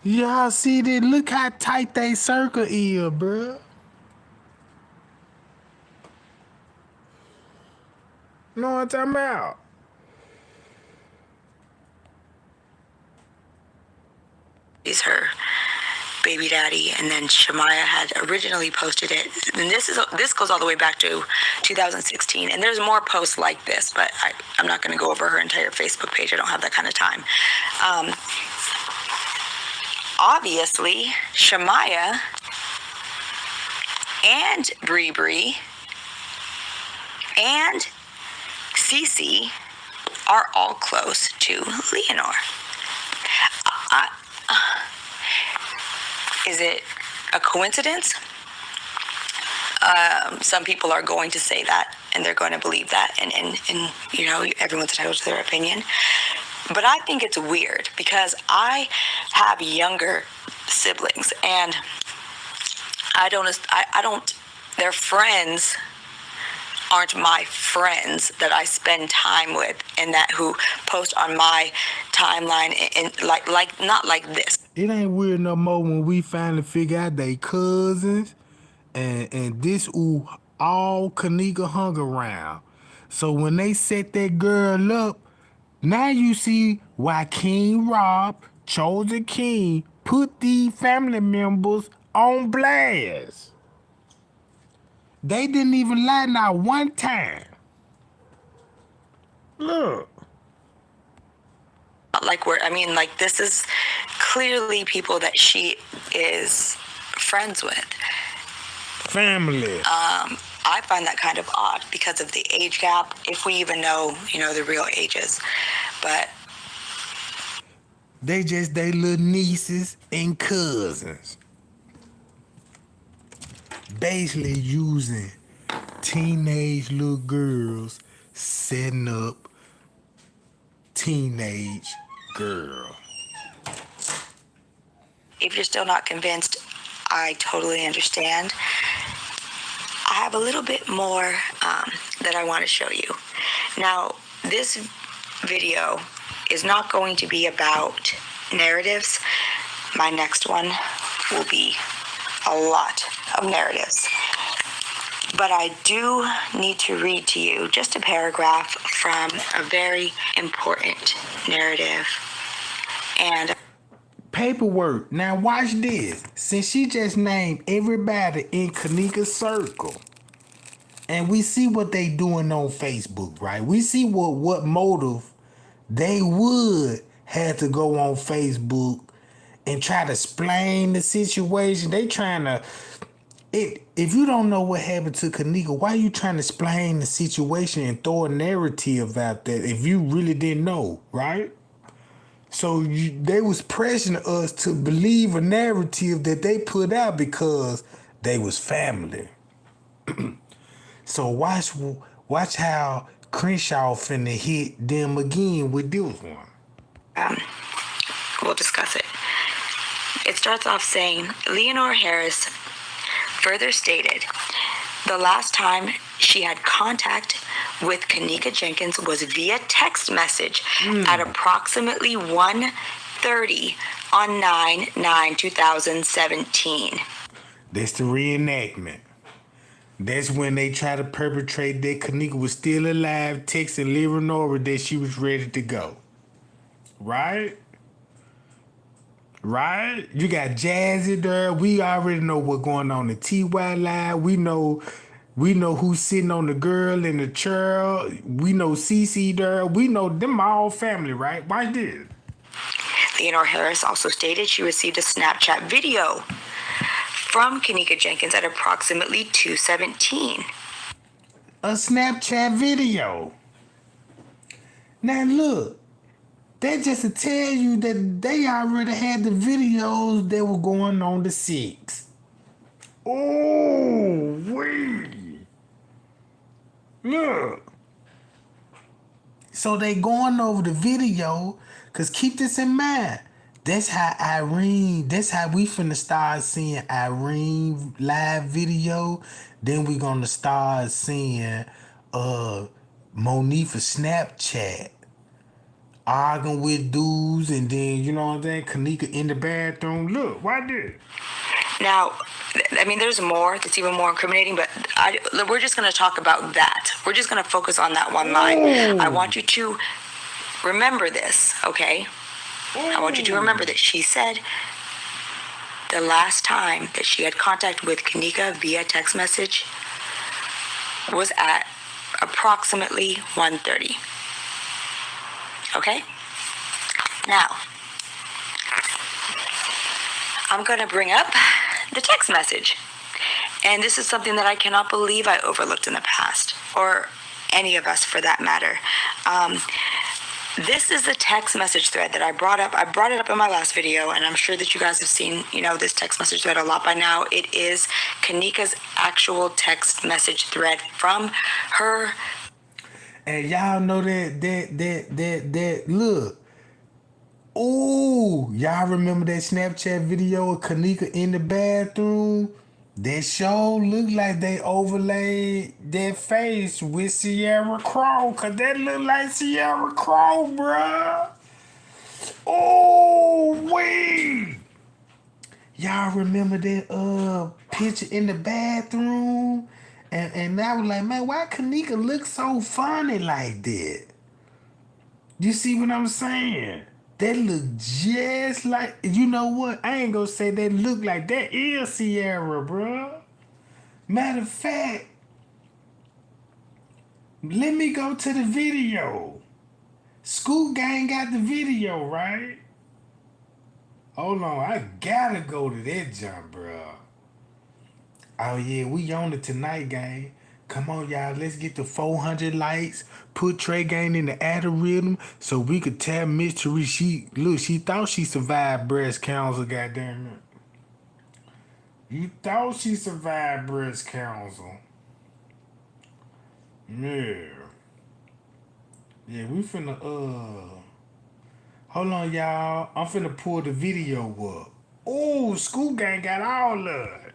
Y'all see that? Look how tight they circle is, bruh. Know what I'm talking about? Is her baby daddy, and then Shemaya had originally posted it, and this goes all the way back to 2016, and there's more posts like this, but I'm not going to go over her entire Facebook page. I don't have that kind of time. Obviously, Shemaya and Bree and Cece are all close to Leonor. Is it a coincidence? Some people are going to say that, and they're going to believe that, and you know, everyone's entitled to their opinion. But I think it's weird because I have younger siblings, and I don't. Their friends aren't my friends that I spend time with and that who post on my timeline and like not like this. It ain't weird no more when we finally figure out they cousins and this all Kenneka hung around. So when they set that girl up, now you see why King Rob, Chosen King, put these family members on blast. They didn't even lie not one time. Look. Like this is clearly people that she is friends with. Family. I find that kind of odd because of the age gap, if we even know, you know, the real ages. But they just they little nieces and cousins. Basically using teenage little girls setting up teenage girl. if you're still not convinced, I totally understand. I have a little bit more that I want to show you. Now, this video is not going to be about narratives. My next one will be a lot of narratives. But I do need to read to you just a paragraph from a very important narrative. And paperwork. Now watch this. Since she just named everybody in Kenneka's circle, and we see what they doing on Facebook, right? We see what motive they would have to go on Facebook and try to explain the situation. They trying to. If you don't know what happened to Kenneka, why are you trying to explain the situation and throw a narrative out there if you really didn't know, right? So they was pressuring us to believe a narrative that they put out because they was family. So watch how Crenshaw finna hit them again with this one. We'll discuss it. It starts off saying, Leonor Harris further stated, the last time she had contact with Kenneka Jenkins was via text message at approximately 1:30 on 9/9/2017. That's the reenactment. That's when they try to perpetrate that Kenneka was still alive, texting Leonora that she was ready to go. Right? Right? You got Jazzy there. We already know what's going on in TY Live. We know who's sitting on the girl in the chair. We know CC there. We know them all family, right? Watch this. Leonor Harris also stated she received a Snapchat video from Kenneka Jenkins at approximately 2:17. A Snapchat video. Now look, that just to tell you that they already had the videos that were going on the 6th. Oh, wait. Look. So they going over the video, because keep this in mind. That's how we finna start seeing Irene live video. Then we gonna start seeing Monifa Snapchat arguing with dudes, and then, you know what I'm saying, Kenneka in the bathroom. Look, why did? Now, I mean, there's more that's even more incriminating, but we're just going to talk about that. We're just going to focus on that one line. I want you to remember this, okay? I want you to remember that she said the last time that she had contact with Kenneka via text message was at approximately 1:30. Okay? Now, I'm going to bring up the text message. And this is something that I cannot believe I overlooked in the past, or any of us for that matter. This is the text message thread that I brought up. I brought it up in my last video, and I'm sure that you guys have seen, this text message thread a lot by now. It is Kenneka's actual text message thread from her. And y'all know that look. Ooh, y'all remember that Snapchat video of Kenneka in the bathroom? That show looked like they overlaid that face with Sierra Crow, cause that look like Sierra Crow, bruh. Oh, wait. Y'all remember that picture in the bathroom? And I was like, man, why Kenneka look so funny like that? You see what I'm saying? That look just like, you know what? I ain't gonna say that look like that is Sierra, bruh. Matter of fact, let me go to the video. Scoop Gang got the video, right? Hold on, I gotta go to that jump, bruh. Oh yeah, we on it tonight, gang. Come on, y'all. Let's get to 400 likes. Put Trey Gang in the algorithm so we could tell Mystery. She thought she survived breast cancer, goddamn it. You thought she survived breast cancer. Yeah. Yeah, we finna, hold on, y'all. I'm finna pull the video up. Oh, School Gang got all of it.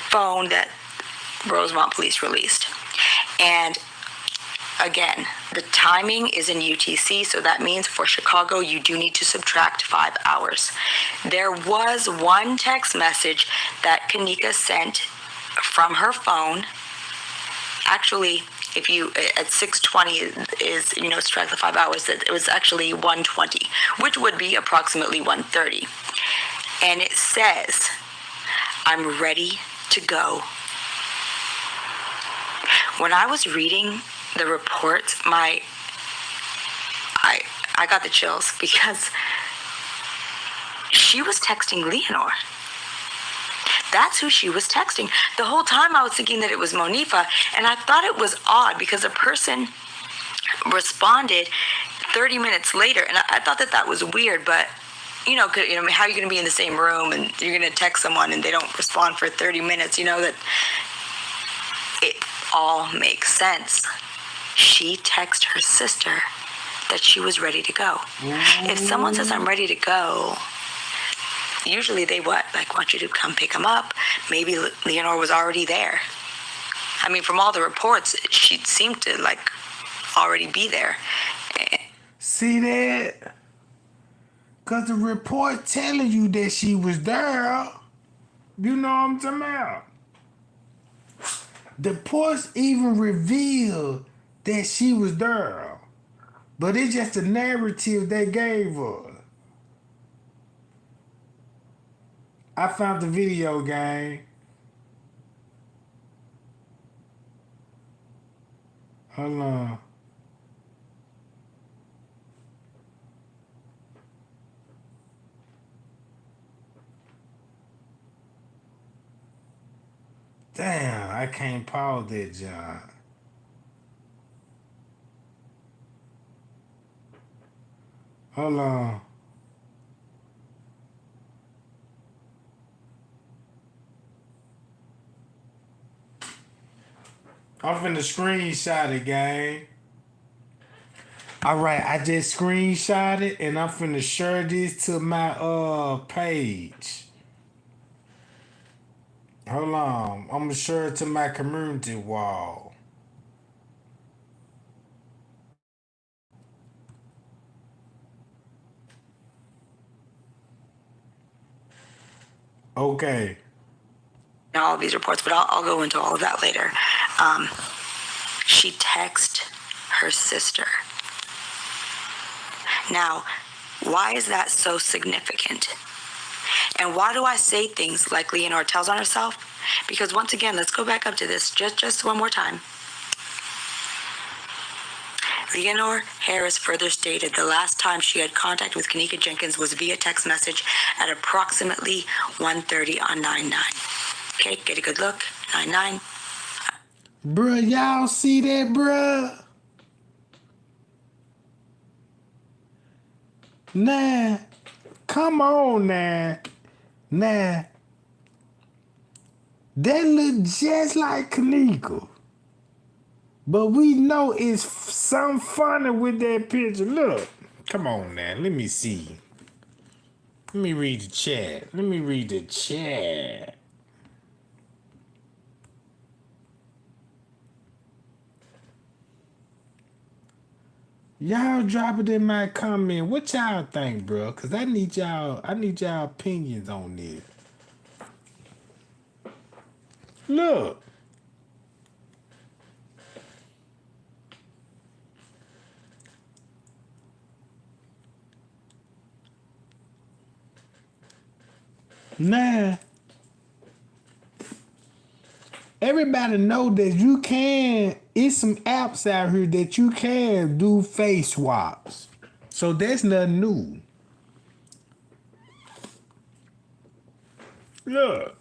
Phone that Rosemont police released. And again, the timing is in UTC, so that means for Chicago, you do need to subtract 5 hours. There was one text message that Kenneka sent from her phone. Actually, if you at 6:20 is subtract the 5 hours, it was actually 1:20, which would be approximately 1:30. And it says, "I'm ready to go." When I was reading the report, I got the chills because she was texting Leonor. That's who she was texting. The whole time I was thinking that it was Monifa, and I thought it was odd because a person responded 30 minutes later, and I thought that was weird, but how are you going to be in the same room and you're going to text someone and they don't respond for 30 minutes? That it all makes sense. She texted her sister that she was ready to go. If someone says, "I'm ready to go," usually they want you to come pick them up. Maybe Leonor was already there. I mean, from all the reports, she seemed to already be there. See that? Cause the report telling you that she was there. You know what I'm talking about? The reports even revealed that she was there. But it's just a narrative they gave her. I found the video, gang. Hold on. Damn, I can't pause that, John. Hold on. I'm finna screenshot it, gang. Alright, I just screenshot it and I'm finna share this to my page. Hold on. I'm gonna share it to my community wall. Okay. all of these reports, but I'll go into all of that later. She texted her sister. Now, why is that so significant? And why do I say things like Leonore tells on herself? Because once again, let's go back up to this just one more time. Leonore Harris further stated the last time she had contact with Kenneka Jenkins was via text message at approximately 1:30 on 9/9. Okay, get a good look. 9/9. Bruh, y'all see that, bruh? Nah, come on now. Nah, that look just like Kenneka. But we know it's something funny with that picture. Look, come on now, let me see. Let me read the chat. Y'all drop it in my comment. What y'all think, bro? Cause I need y'all opinions on this. Look. Nah. Everybody know that you can, it's some apps out here that you can do face swaps. So that's nothing new. Look.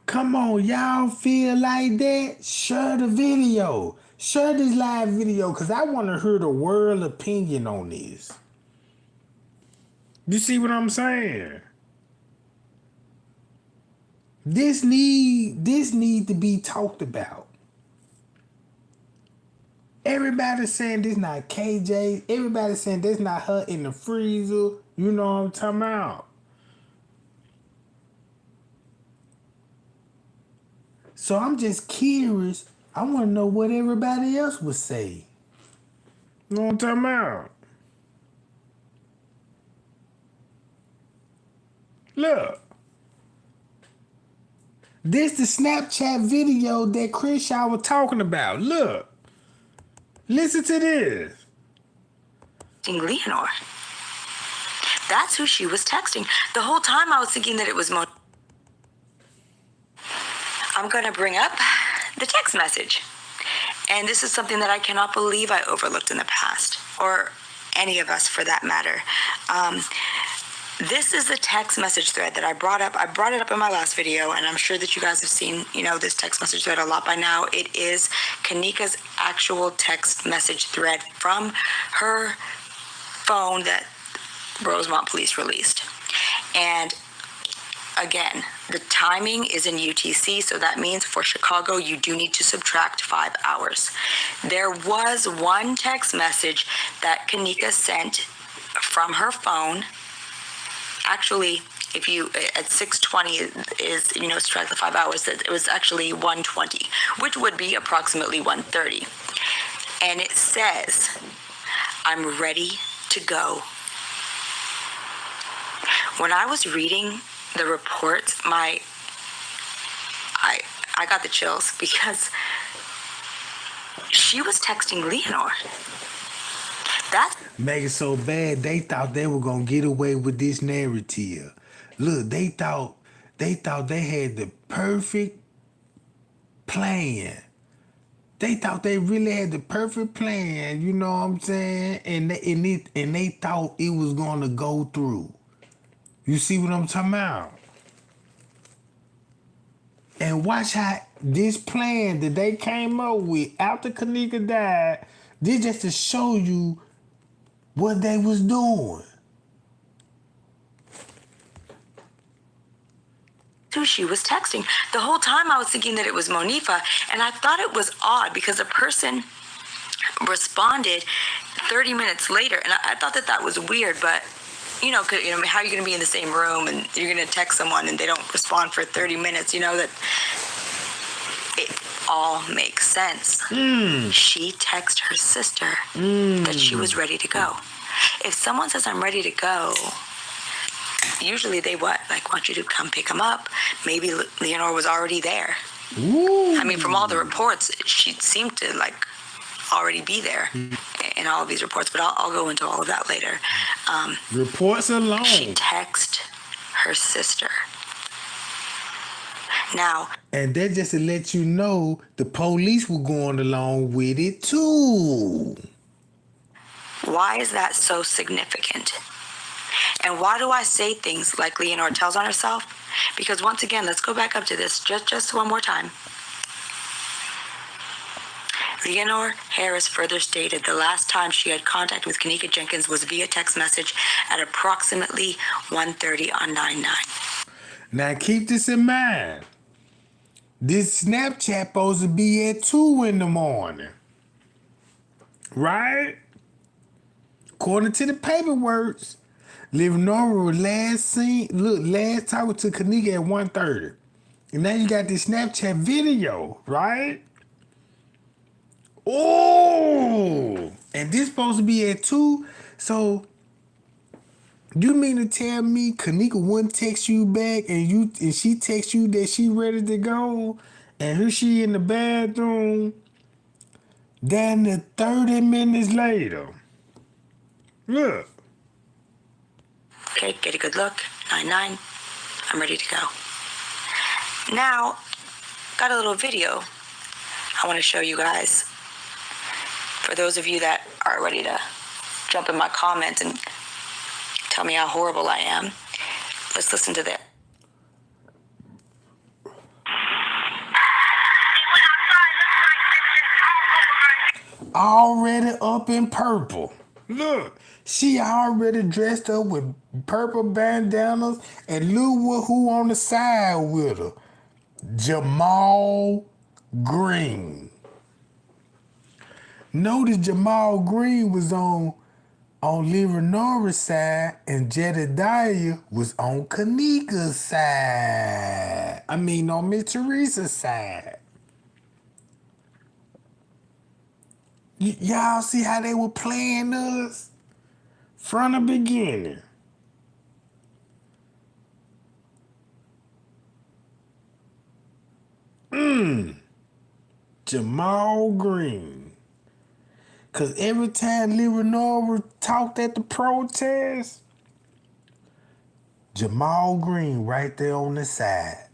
Come on, y'all feel like that? Share the video. Share this live video because I want to hear the world opinion on this. You see what I'm saying? This need to be talked about. Everybody's saying this not KJ. Everybody's saying this not her in the freezer. You know what I'm talking about? So I'm just curious. I want to know what everybody else would say. You know what I'm talking about? Look. This the Snapchat video that Crenshaw was talking about. Look. Listen to this. Leonore. That's who she was texting. The whole time I was thinking that it was I'm going to bring up the text message. And this is something that I cannot believe I overlooked in the past, or any of us for that matter. This is the text message thread that I brought up. I brought it up in my last video, and I'm sure that you guys have seen, this text message thread a lot by now. It is Kenneka's actual text message thread from her phone that Rosemont Police released. And again, the timing is in UTC, so that means for Chicago, you do need to subtract 5 hours. There was one text message that Kenneka sent from her phone. Actually, if you at 6:20 is subtract the 5 hours, it was actually 1:20, which would be approximately 1:30. And it says, "I'm ready to go." When I was reading the reports, I got the chills because she was texting Leonore. That make it so bad they thought they were gonna get away with this narrative. Look, they thought they had the perfect plan. They thought they really had the perfect plan, you know what I'm saying? And they thought it was gonna go through. You see what I'm talking about? And watch how this plan that they came up with after Kenneka died, this just to show you what they was doing. who she was texting. The whole time I was thinking that it was Monifa, and I thought it was odd because a person responded 30 minutes later, and I thought that was weird, but how are you going to be in the same room and you're going to text someone and they don't respond for 30 minutes? That it all makes sense. She texted her sister that she was ready to go. If someone says, I'm ready to go, usually they want you to come pick them up. Maybe Leonore was already there. Ooh. I mean, from all the reports, she seemed to already be there in all of these reports, but I'll go into all of that later. Reports alone. She texted her sister. Now, and that just to let you know the police were going along with it too. Why is that so significant? And why do I say things like Leonore tells on herself? Because once again, let's go back up to this just one more time. Leonore Harris further stated the last time she had contact with Kenneka Jenkins was via text message at approximately 1:30 on 9/9. Now keep this in mind. This Snapchat supposed to be at 2 in the morning. Right? According to the paperwork, Leonore was last talking to Kenneka at 1:30. And now you got this Snapchat video, right? Oh! And this supposed to be at 2. So you mean to tell me Kenneka wouldn't text you back and she text you that she ready to go and here she in the bathroom down to 30 minutes later. Look. Okay, get a good look. 9/9. I'm ready to go. Now, got a little video I want to show you guys. For those of you that are ready to jump in my comments and tell me how horrible I am, let's listen to this. Already up in purple. Look, she already dressed up with purple bandanas and look who on the side with her. Jamal Green. Notice Jamal Green was on Leonore's side and Jedediah was on Kenneka's side. I mean on Miss Teresa's side. Y'all see how they were playing us? From the beginning. Jamal Green. Cause every time Leonore talked at the protest, Jamal Green right there on the side.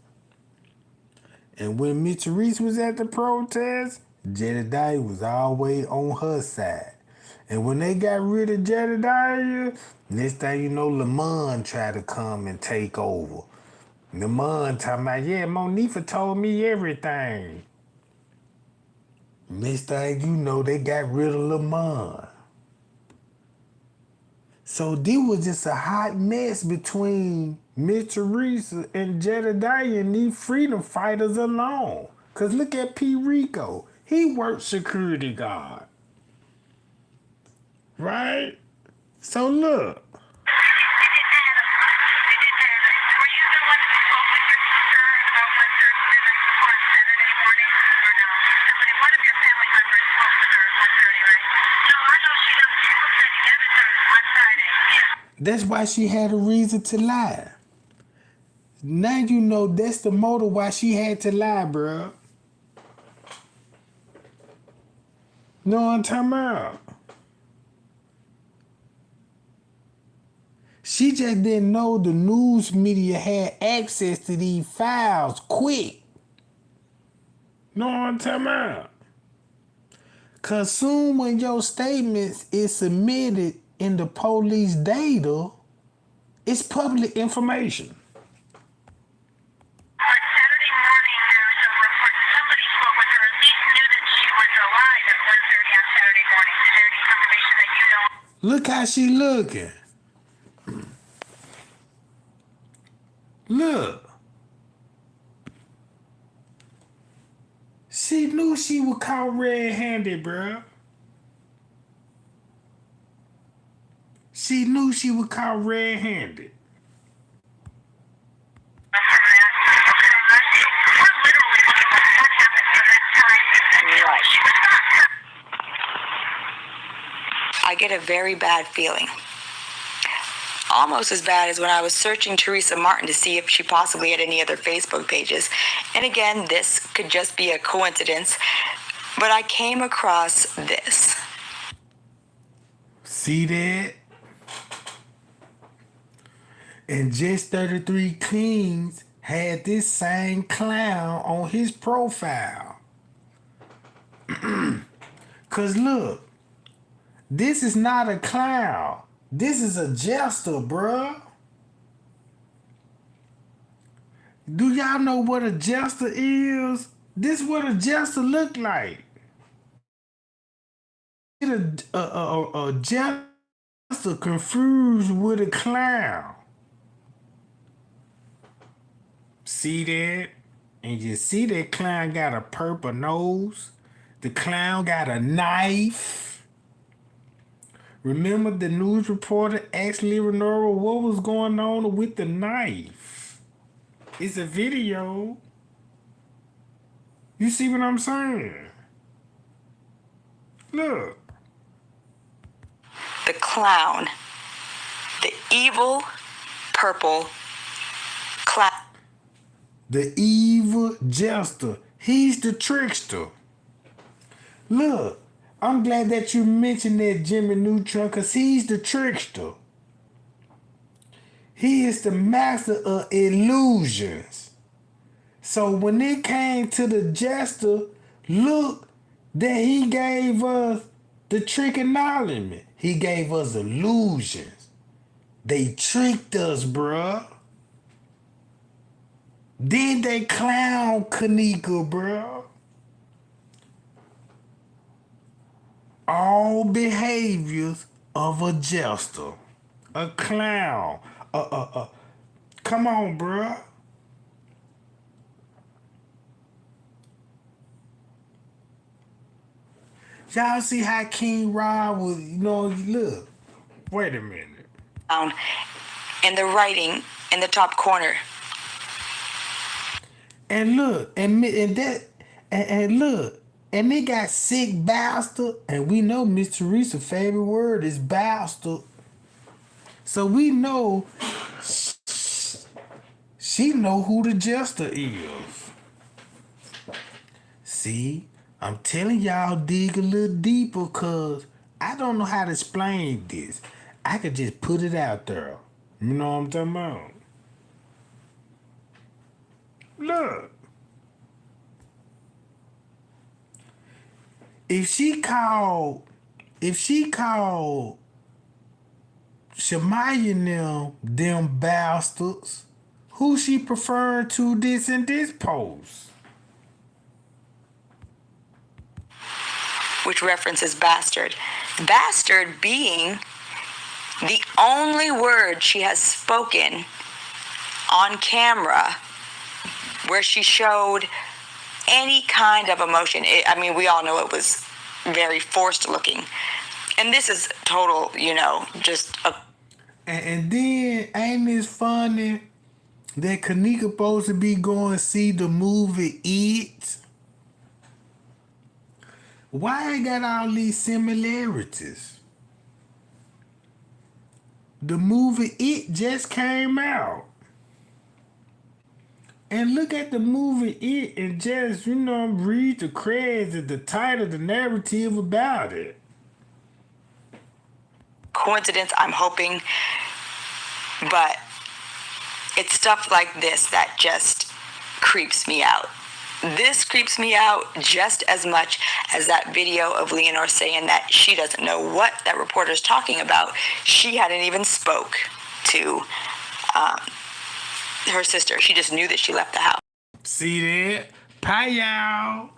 And when Miss Teresa was at the protest, Jedediah was always on her side. And when they got rid of Jedediah, next thing you know, Lamont tried to come and take over. Lamont talking about, yeah, Monifa told me everything. Next thing you know, they got rid of Lamont. So this was just a hot mess between Miss Teresa and Jedediah and these freedom fighters alone. Cause look at P. Rico. He worked security guard. Right? So look. That's why she had a reason to lie. Now you know that's the motive why she had to lie, bruh. Know what I'm talking about? She just didn't know the news media had access to these files quick. Know what I'm talking about? Cause soon when your statements is submitted in the police data, it's public information. Saturday morning, there was a report. Somebody spoke with her, at least knew that she was alive at 1:30 on Saturday morning. Is there any information that you know? Look how she looking. Look. She knew she was caught red-handed, bruh. She knew she was caught red-handed. I get a very bad feeling. Almost as bad as when I was searching Teresa Martin to see if she possibly had any other Facebook pages. And again, this could just be a coincidence, but I came across this. See that? And Just 33 Kings had this same clown on his profile. Cause look, this is not a clown. This is a jester, bruh. Do y'all know what a jester is? This is what a jester look like. A jester confused with a clown. See that? And you see that clown got a purple nose? The clown got a knife. Remember the news reporter asked Leonora what was going on with the knife? It's a video. You see what I'm saying? Look. The clown. The evil purple clown. The evil jester. He's the trickster. Look, I'm glad that you mentioned that Jimmy Neutron, because he's the trickster. He is the master of illusions. So when it came to the jester, look that he gave us the trick acknowledgement. He gave us illusions. They tricked us, bruh. Then they clown Kenneka, bruh. All behaviors of a jester, a clown, come on, bruh. Y'all see how King Rod was, look. Wait a minute. And the writing in the top corner. And look, and look, and they got sick bastard, and we know Miss Teresa's favorite word is bastard. So we know she know who the jester is. See, I'm telling y'all dig a little deeper, cause I don't know how to explain this. I could just put it out there. You know what I'm talking about? Look. If she called Shamaya and them bastards, who she preferring to this and this post? Which references bastard. Bastard being the only word she has spoken on camera where she showed any kind of emotion. We all know it was very forced looking. And this is total, just a... And then, ain't it funny that Kenneka supposed to be going to see the movie It? Why I got all these similarities? The movie It just came out. And look at the movie It and just, read the credits, the title, the narrative about it. Coincidence, I'm hoping, but it's stuff like this that just creeps me out. This creeps me out just as much as that video of Leonore saying that she doesn't know what that reporter's talking about. She hadn't even spoke to her sister. She just knew that she left the house. See that? Payout.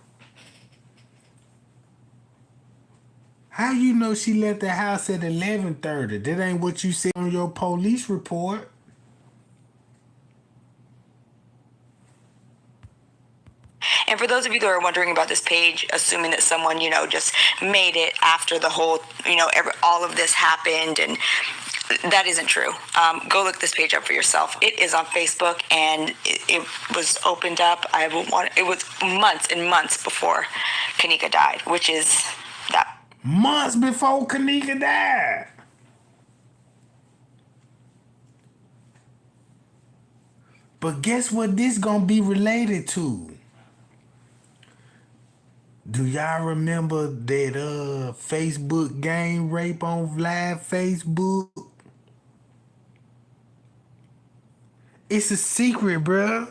How you know she left the house at 11:30? That ain't what you said on your police report. And for those of you that are wondering about this page, assuming that someone, just made it after the whole, all of this happened, and That isn't true. Go look this page up for yourself. It is on Facebook, and it was opened up. It was months and months before Kenneka died, which is that. Months before Kenneka died. But guess what this gonna be related to? Do y'all remember that Facebook gang rape on live Facebook? It's a secret, bruh.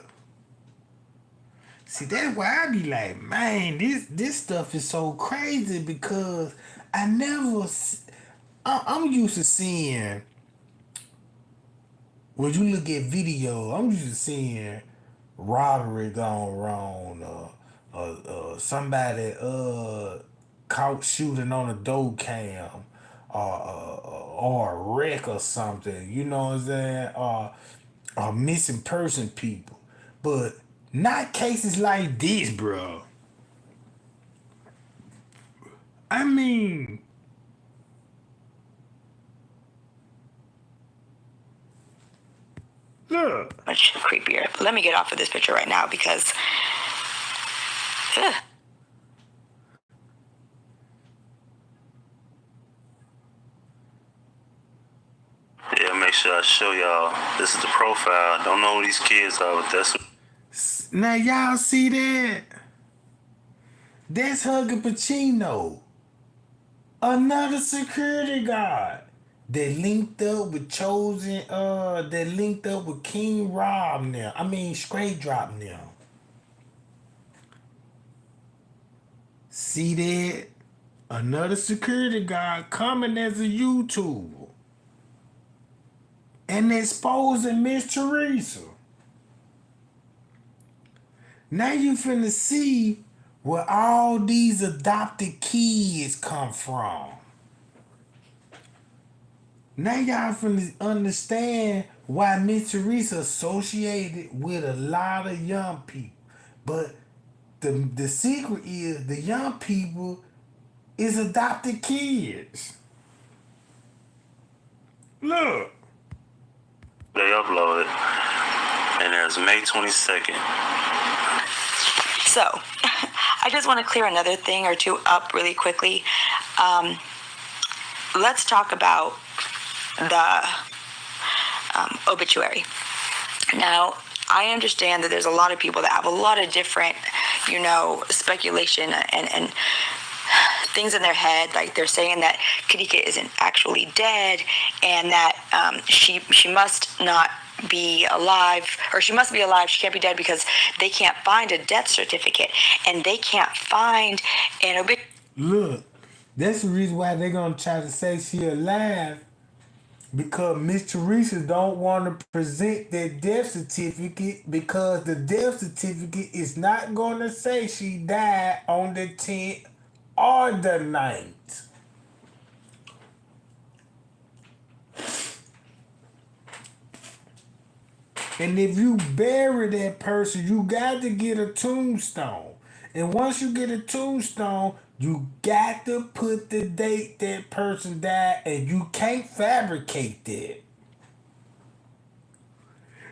See, that's why I be like, man, this stuff is so crazy because I'm used to seeing, when you look at video, I'm used to seeing robbery gone wrong, somebody caught shooting on a door cam, or a wreck or something, you know what I'm saying? Or missing person people. But not cases like this, bro. I mean, look. Much creepier. Let me get off of this picture right now because. Ugh. Yeah, make sure I show y'all. This is the profile. Don't know who these kids are, but that's. Now y'all see that? That's Hugger Pacino. Another security guard that linked up with that linked up with King Rob now. I mean, Straight Drop now. See that? Another security guard coming as a YouTuber and exposing Miss Teresa. Now you finna see where all these adopted kids come from. Now y'all finna understand why Miss Teresa associated with a lot of young people. But the secret is the young people is adopted kids. Look. They uploaded, and there's May 22nd. So, I just want to clear another thing or two up really quickly. Let's talk about the obituary. Now, I understand that there's a lot of people that have a lot of different, speculation and things in their head. Like they're saying that Kenneka isn't actually dead and that she must not be alive, or she must be alive. She can't be dead because they can't find a death certificate and they can't find an obituary. Look, that's the reason why they're gonna try to say she alive, because Miss Teresa don't want to present that death certificate because the death certificate is not gonna say she died on the 10th or the 9th. And if you bury that person, you got to get a tombstone. And once you get a tombstone, you got to put the date that person died, and you can't fabricate that.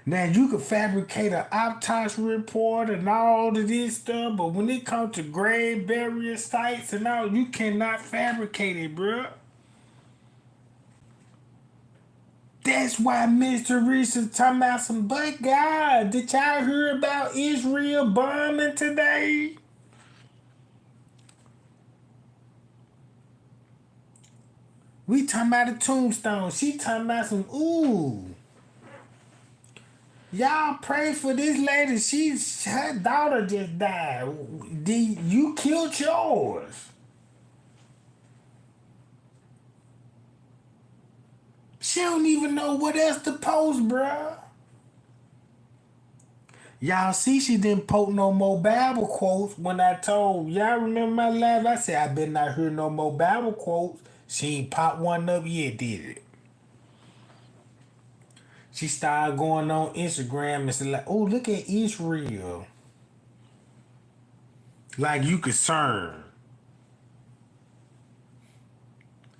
Now, you can fabricate an autopsy report and all of this stuff, but when it comes to grave burial sites and all, you cannot fabricate it, bruh. That's why Miss Teresa talking about some, but God, did y'all hear about Israel bombing today? We talking about a tombstone. She talking about some, ooh. Y'all pray for this lady. Her daughter just died. You killed yours. She don't even know what else to post, bruh. Y'all see she didn't post no more Bible quotes when I told. Y'all remember my live? I said I better not hear no more Bible quotes. She ain't popped one up yet, did it? She started going on Instagram and said like, oh, look at Israel. Like you concerned.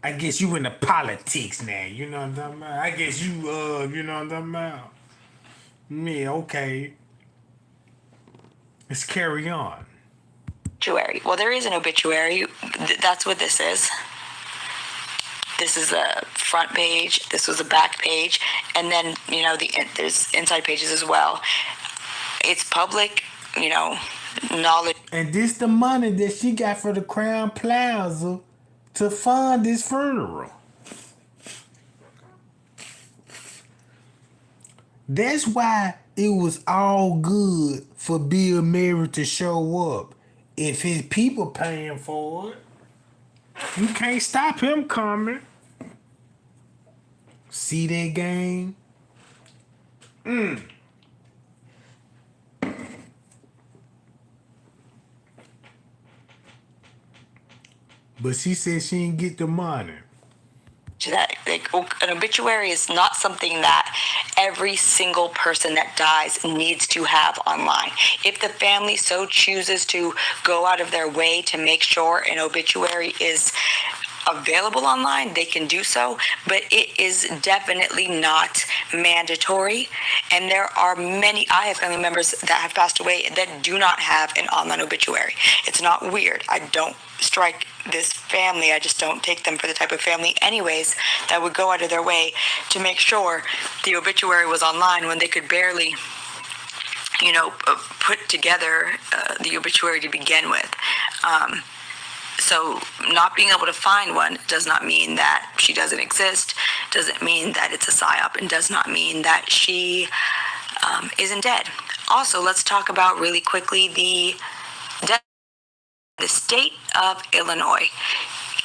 I guess you into politics now. You know what I'm talking about? I guess you you know what I'm talking about? Yeah, okay. Let's carry on. Obituary. Well, there is an obituary. That's what this is. This is a front page. This was a back page, and then there's inside pages as well. It's public, knowledge. And this the money that she got for the Crown Plaza to fund this funeral. That's why it was all good for Bill Murray to show up. If his people paying for it, you can't stop him coming. See that game? But she said she didn't get the money. That an obituary is not something that every single person that dies needs to have online. If the family so chooses to go out of their way to make sure an obituary is available online, they can do so, but it is definitely not mandatory. And there are I have family members that have passed away that do not have an online obituary. It's not weird. I don't strike this family. I just don't take them for the type of family anyways that would go out of their way to make sure the obituary was online when they could barely put together the obituary to begin with. So not being able to find one does not mean that she doesn't exist, doesn't mean that it's a psyop, and does not mean that she isn't dead. Also, let's talk about really quickly the state of Illinois.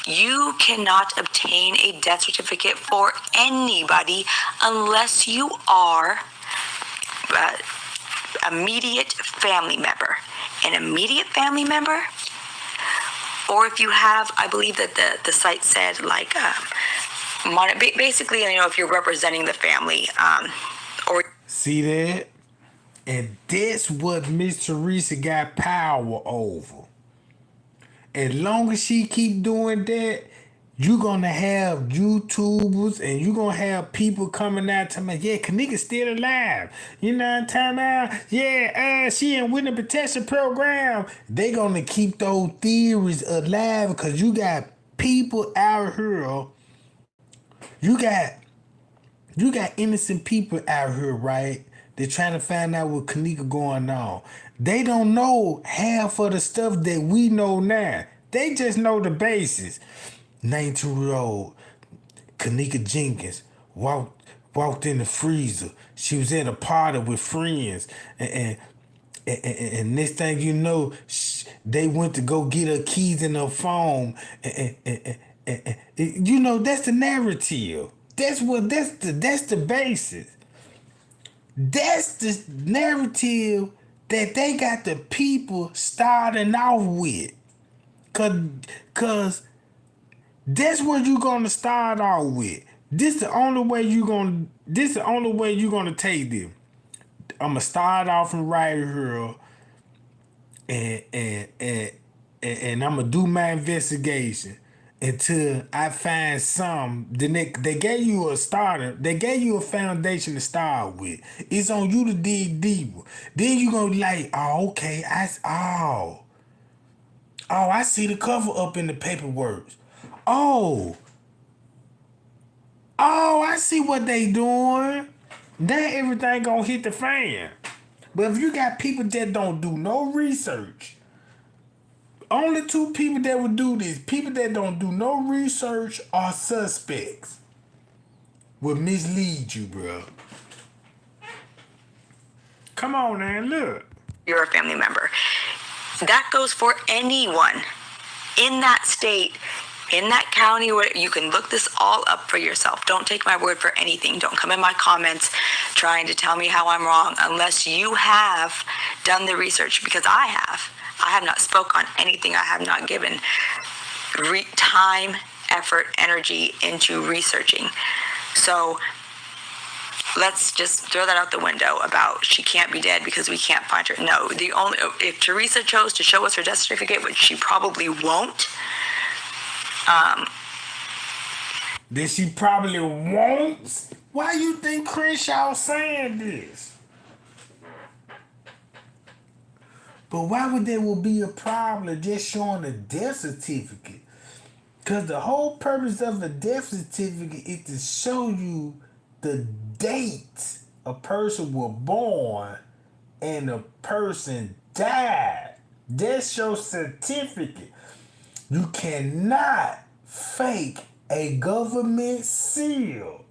You cannot obtain a death certificate for anybody unless you are an immediate family member. An immediate family member, or if you have, I believe that the site said basically, if you're representing the family, or see that? And that's what Miss Teresa got power over. As long as she keep doing that, you're gonna have YouTubers and you're gonna have people coming out to me, yeah, Kenneka's still alive. You know what I'm talking about? Yeah, she in witness protection program. They gonna keep those theories alive because you got people out here. You got innocent people out here, right? They're trying to find out what Kenneka going on. They don't know half of the stuff that we know now. They just know the basis. 92-year-old Kenneka Jenkins walked in the freezer. She was at a party with friends, and next thing you know, they went to go get her keys and her phone. And that's the narrative. That's the basis. That's the narrative that they got the people starting off with. Cause that's what you're gonna start off with. This the only way you're gonna take them. I'ma start off and right here and I'ma do my investigation until I find some. Then they gave you a starter. They gave you a foundation to start with. It's on you to dig deeper. Then you gonna be like, oh, okay, I see the cover up in the paperwork. Oh, I see what they doing. Then everything gonna hit the fan. But if you got people that don't do no research, only two people that would do this, people that don't do no research are suspects, will mislead you, bro. Come on, man, look. you're a family member. That goes for anyone in that state, in that county. Where you can look this all up for yourself. Don't take my word for anything. Don't come in my comments trying to tell me how I'm wrong unless you have done the research, because I have not spoke on anything. I have not given time, effort, energy into researching. So let's just throw that out the window about she can't be dead because we can't find her. No, if Teresa chose to show us her death certificate, which she probably won't, that she probably wants. Why you think Crenshaw saying this? But why would there be a problem just showing a death certificate? Because the whole purpose of a death certificate is to show you the date a person was born and a person died. That's your certificate. You cannot fake a government seal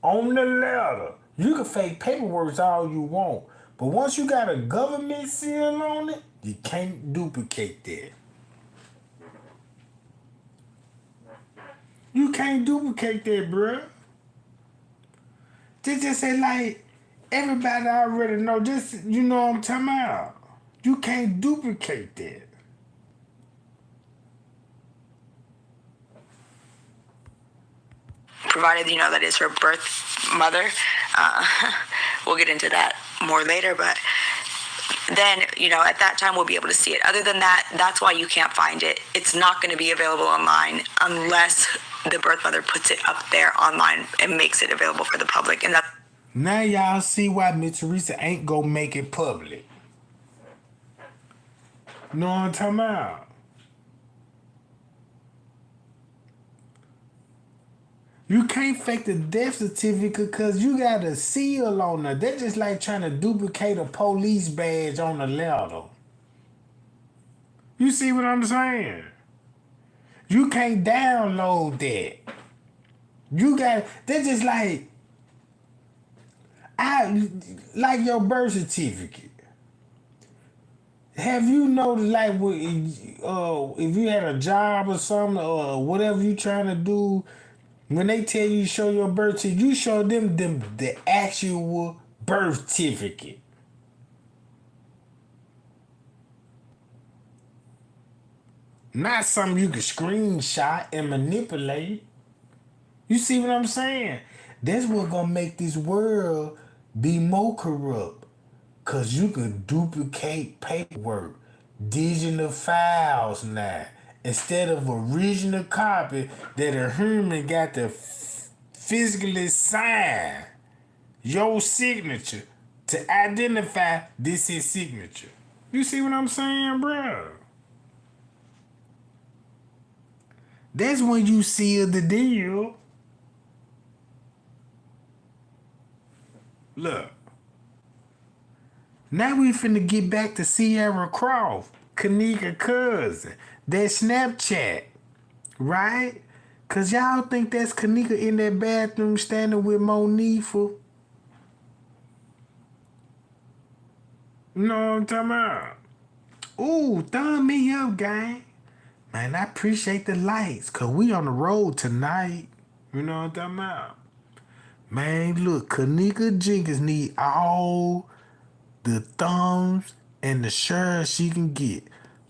on the letter. You can fake paperwork all you want, but once you got a government seal on it, you can't duplicate that. You can't duplicate that, bruh. They just say like, everybody already know this, you know what I'm talking about. You can't duplicate that. Provided you know that is her birth mother. We'll get into that more later, but then, you know, at that time we'll be able to see it. Other than that, that's why you can't find it. It's not going to be available online unless the birth mother puts it up there online and makes it available for the public. And that's now y'all see why Miss Teresa ain't gonna make it public. Know what I'm talking about? You can't fake the death certificate because you got a seal on it. They're just like trying to duplicate a police badge on a letter. You see what I'm saying? You can't download that. You got, they're just like your birth certificate. Have you noticed, like, if you had a job or something or whatever you trying to do, when they tell you show your birth certificate, you show them the actual birth certificate. Not something you can screenshot and manipulate. You see what I'm saying? That's what's gonna make this world be more corrupt. Cause you can duplicate paperwork, digital files now, instead of original copy that a human got to physically sign your signature to identify this is signature. You see what I'm saying, bro? That's when you seal the deal. Look. Now we finna get back to Sierra Croft, Kenneka cousin. That Snapchat, right? Cause y'all think that's Kenneka in that bathroom standing with Monifa. You know what I'm talking about? Ooh, thumb me up, gang. Man, I appreciate the likes, cause we on the road tonight. You know what I'm talking about? Man, look, Kenneka Jenkins need all the thumbs and the shares she can get.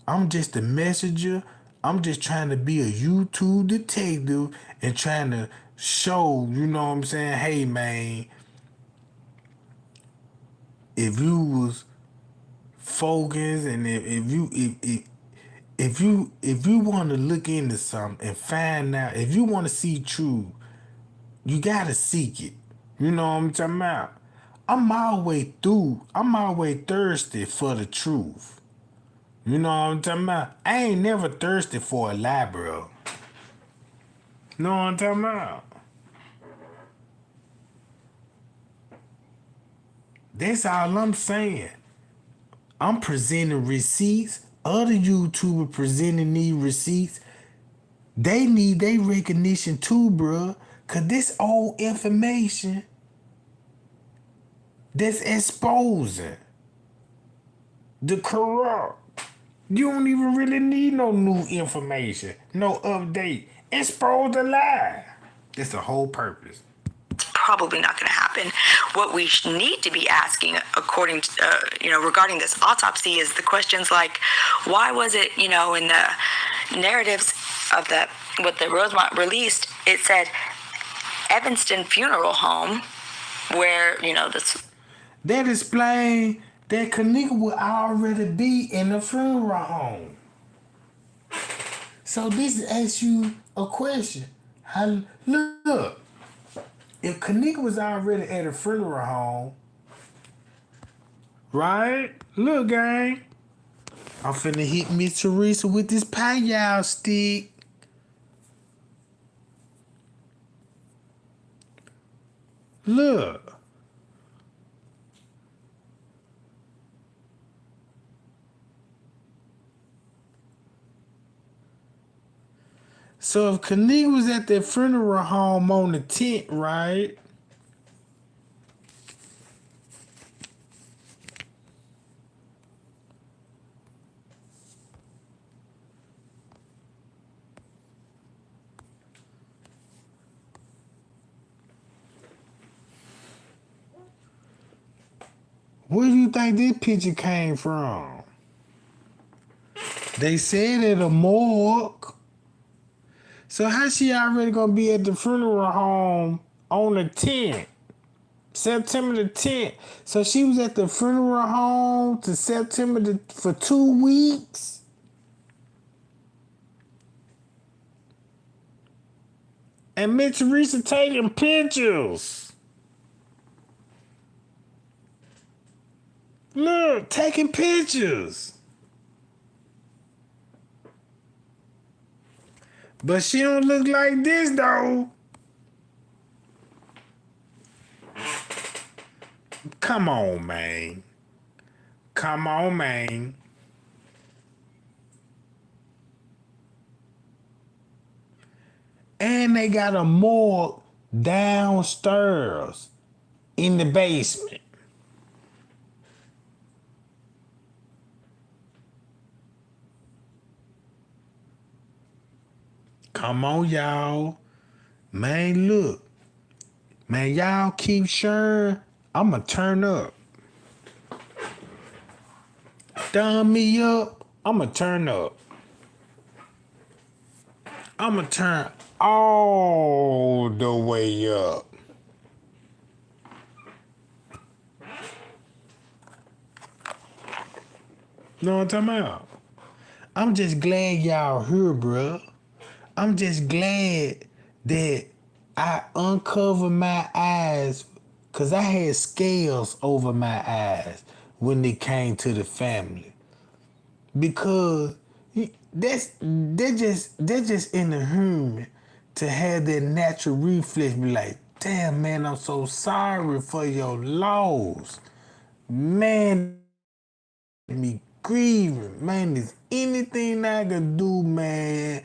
I'm just a messenger. I'm just trying to be a YouTube detective and trying to show, you know what I'm saying? Hey, man, if you was focused and if you want to look into something and find out, if you want to see truth, you gotta seek it. You know what I'm talking about? I'm always thirsty for the truth. You know what I'm talking about? I ain't never thirsty for a lie, bro. You know what I'm talking about? That's all I'm saying. I'm presenting receipts. Other YouTubers presenting these receipts. They need their recognition too, bro. Cause this old information that's exposing the corrupt. You don't even really need no new information, no update. Expose the lie. That's the whole purpose. probably not going to happen. What we need to be asking, according to, regarding this autopsy, is the questions like, why was it, in the narratives of what the Rosemont released, it said Evanston Funeral Home, where, this. That explained that Kenneka would already be in the funeral home. So this asks you a question. Look, if Kenneka was already at a funeral home, right? Look, gang, I'm finna hit Miss Teresa with this payout stick. Look. So if Kenneka was at that funeral home on the 10th, right? Where do you think this picture came from? They said at a morgue. So how she already gonna be at the funeral home on the 10th? September the 10th. So she was at the funeral home to for 2 weeks? And Miss Teresa taking pictures. Look, taking pictures. But she don't look like this though. Come on, man. Come on, man. And they got a morgue downstairs in the basement. Come on, y'all. Man, look. Man, y'all keep sharing. I'ma turn up. Thumb me up. I'ma turn up. I'ma turn all the way up. Know what I'm talking about? I'm just glad y'all here, bruh. I'm just glad that I uncovered my eyes, because I had scales over my eyes when it came to the family. Because they're just in the human to have that natural reflex, be like, damn, man, I'm so sorry for your loss. Man, me grieving. Man, there's anything I can do, man,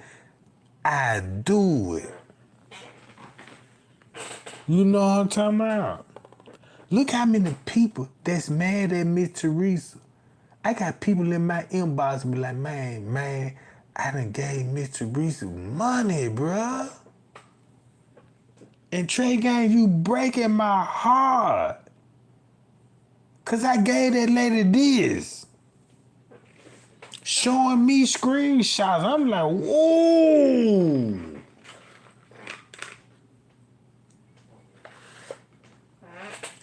I do it. You know what I'm talking about? Look how many people that's mad at Miss Teresa. I got people in my inbox be like, man, I done gave Miss Teresa money, bruh. And Trey Gang, you breaking my heart. Cause I gave that lady this. Showing me screenshots. I'm like, whoa.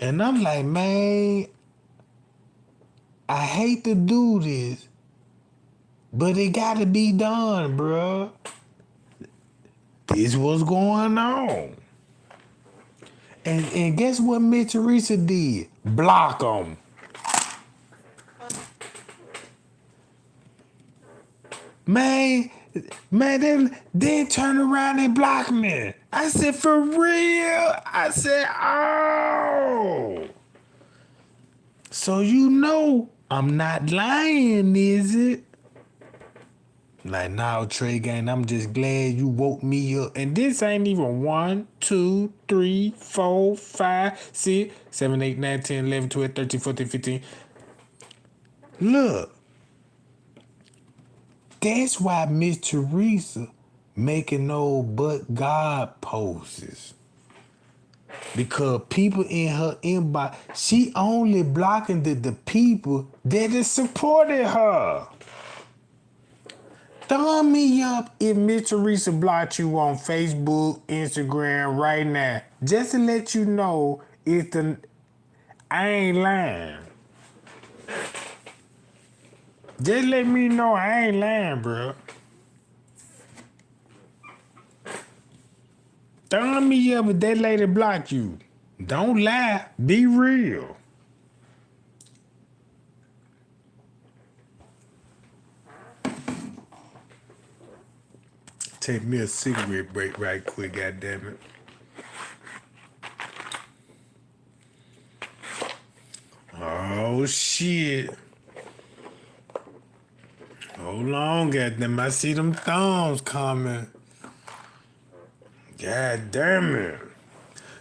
And I'm like, man, I hate to do this, but it gotta be done, bruh. This what's going on. And guess what Miss Teresa did? Block them. Man, then turn around and block me. I said, for real? I said, oh. So you know I'm not lying, is it? Like, now, Trey Gang, I'm just glad you woke me up. And this ain't even 1, 2, 3, 4, 5, 6, 7, 8, 9, 10, 11, 12, 13, 14, 15. Look. That's why Miss Teresa making no but God poses. Because people in her inbox, she only blocking the people that is supporting her. Thumb me up if Miss Teresa blocked you on Facebook, Instagram right now. Just to let you know, I ain't lying. Just let me know I ain't lying, bro. Thumb me up if that lady block you. Don't lie. Be real. Take me a cigarette break right quick, goddammit. Oh shit. Hold on, goddamn. I see them thumbs coming. God damn it.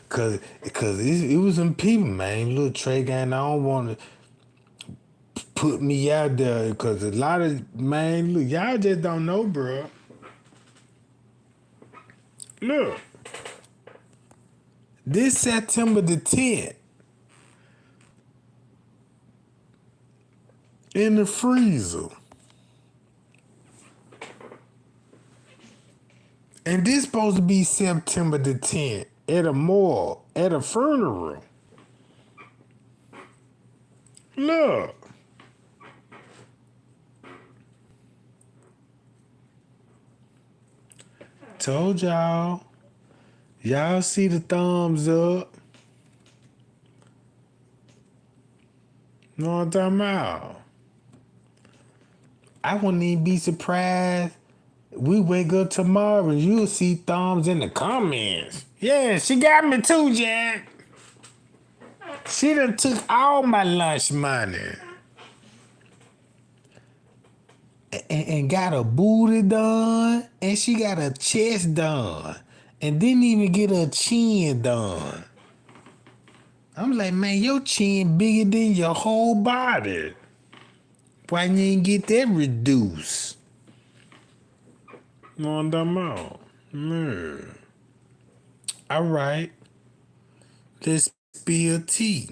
Cause it was some people, man. Little Trey gang, I don't wanna put me out there because a lot of, man, look, y'all just don't know, bro. Look. This September the 10th. In the freezer. And this supposed to be September the 10th at a mall, at a funeral. Look. Told y'all. Y'all see the thumbs up. Know what I'm talking about? I wouldn't even be surprised. We wake up tomorrow and you'll see thumbs in the comments. Yeah, she got me too, Jack. She done took all my lunch money. And got her booty done. And she got her chest done. And didn't even get her chin done. I'm like, man, your chin bigger than your whole body. Why you ain't get that reduced? No, I'm talking about. Man. All right. Let's spill tea.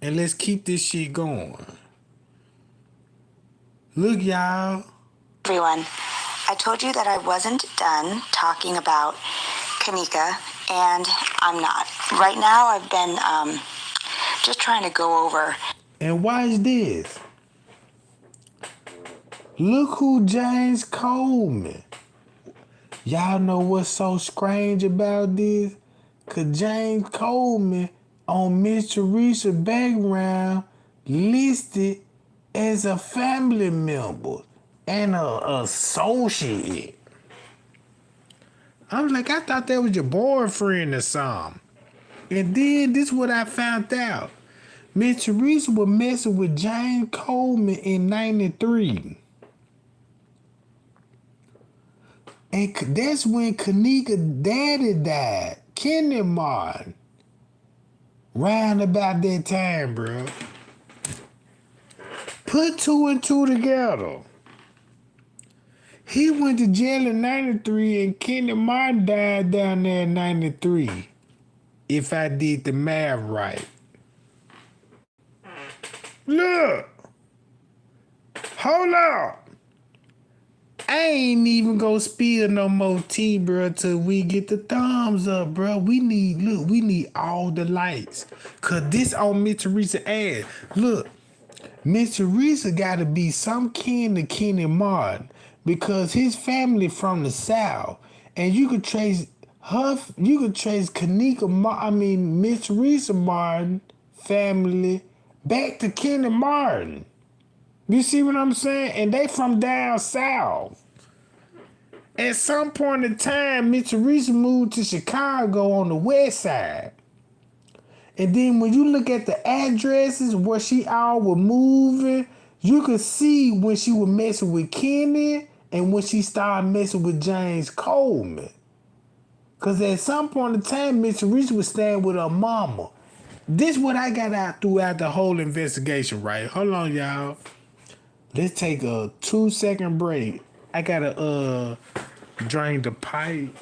And let's keep this shit going. Look, y'all. Everyone, I told you that I wasn't done talking about Kenneka, and I'm not. Right now, I've been just trying to go over. And watch this. Look who James Coleman. Y'all know what's so strange about this? Cause James Coleman on Miss Teresa background listed as a family member and a associate. I was like, I thought that was your boyfriend or something. And then this is what I found out. Miss Teresa was messing with James Coleman in 93. And that's when Kenneka daddy died. Kenny Martin. Round about that time, bro. Put two and two together. He went to jail in 93 and Kenny Martin died down there in 93. If I did the math right. Look. Hold on. I ain't even gonna spill no more tea, bro, till we get the thumbs up, bro. We need all the lights. Cause this on Miss Teresa ass. Look, Miss Teresa gotta be some kin to Kenny Martin because his family from the South. And you could trace Miss Teresa Martin family back to Kenny Martin. You see what I'm saying? And they from down south. At some point in time, Miss Teresa moved to Chicago on the west side. And then when you look at the addresses where she all was moving, you could see when she was messing with Kenny and when she started messing with James Coleman. Because at some point in time, Miss Teresa was staying with her mama. This what I got out throughout the whole investigation, right? Hold on, y'all. Let's take a 2-second break. I gotta drain the pipe.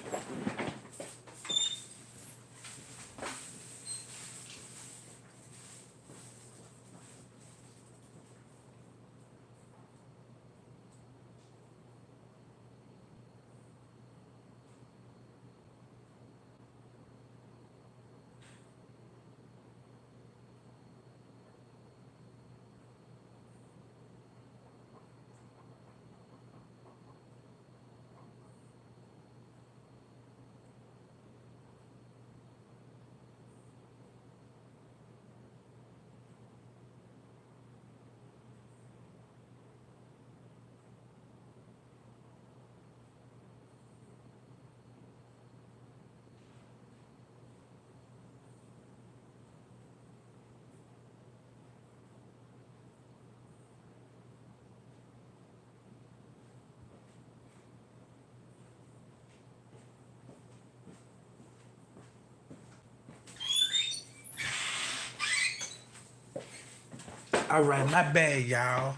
All right, my bad, y'all.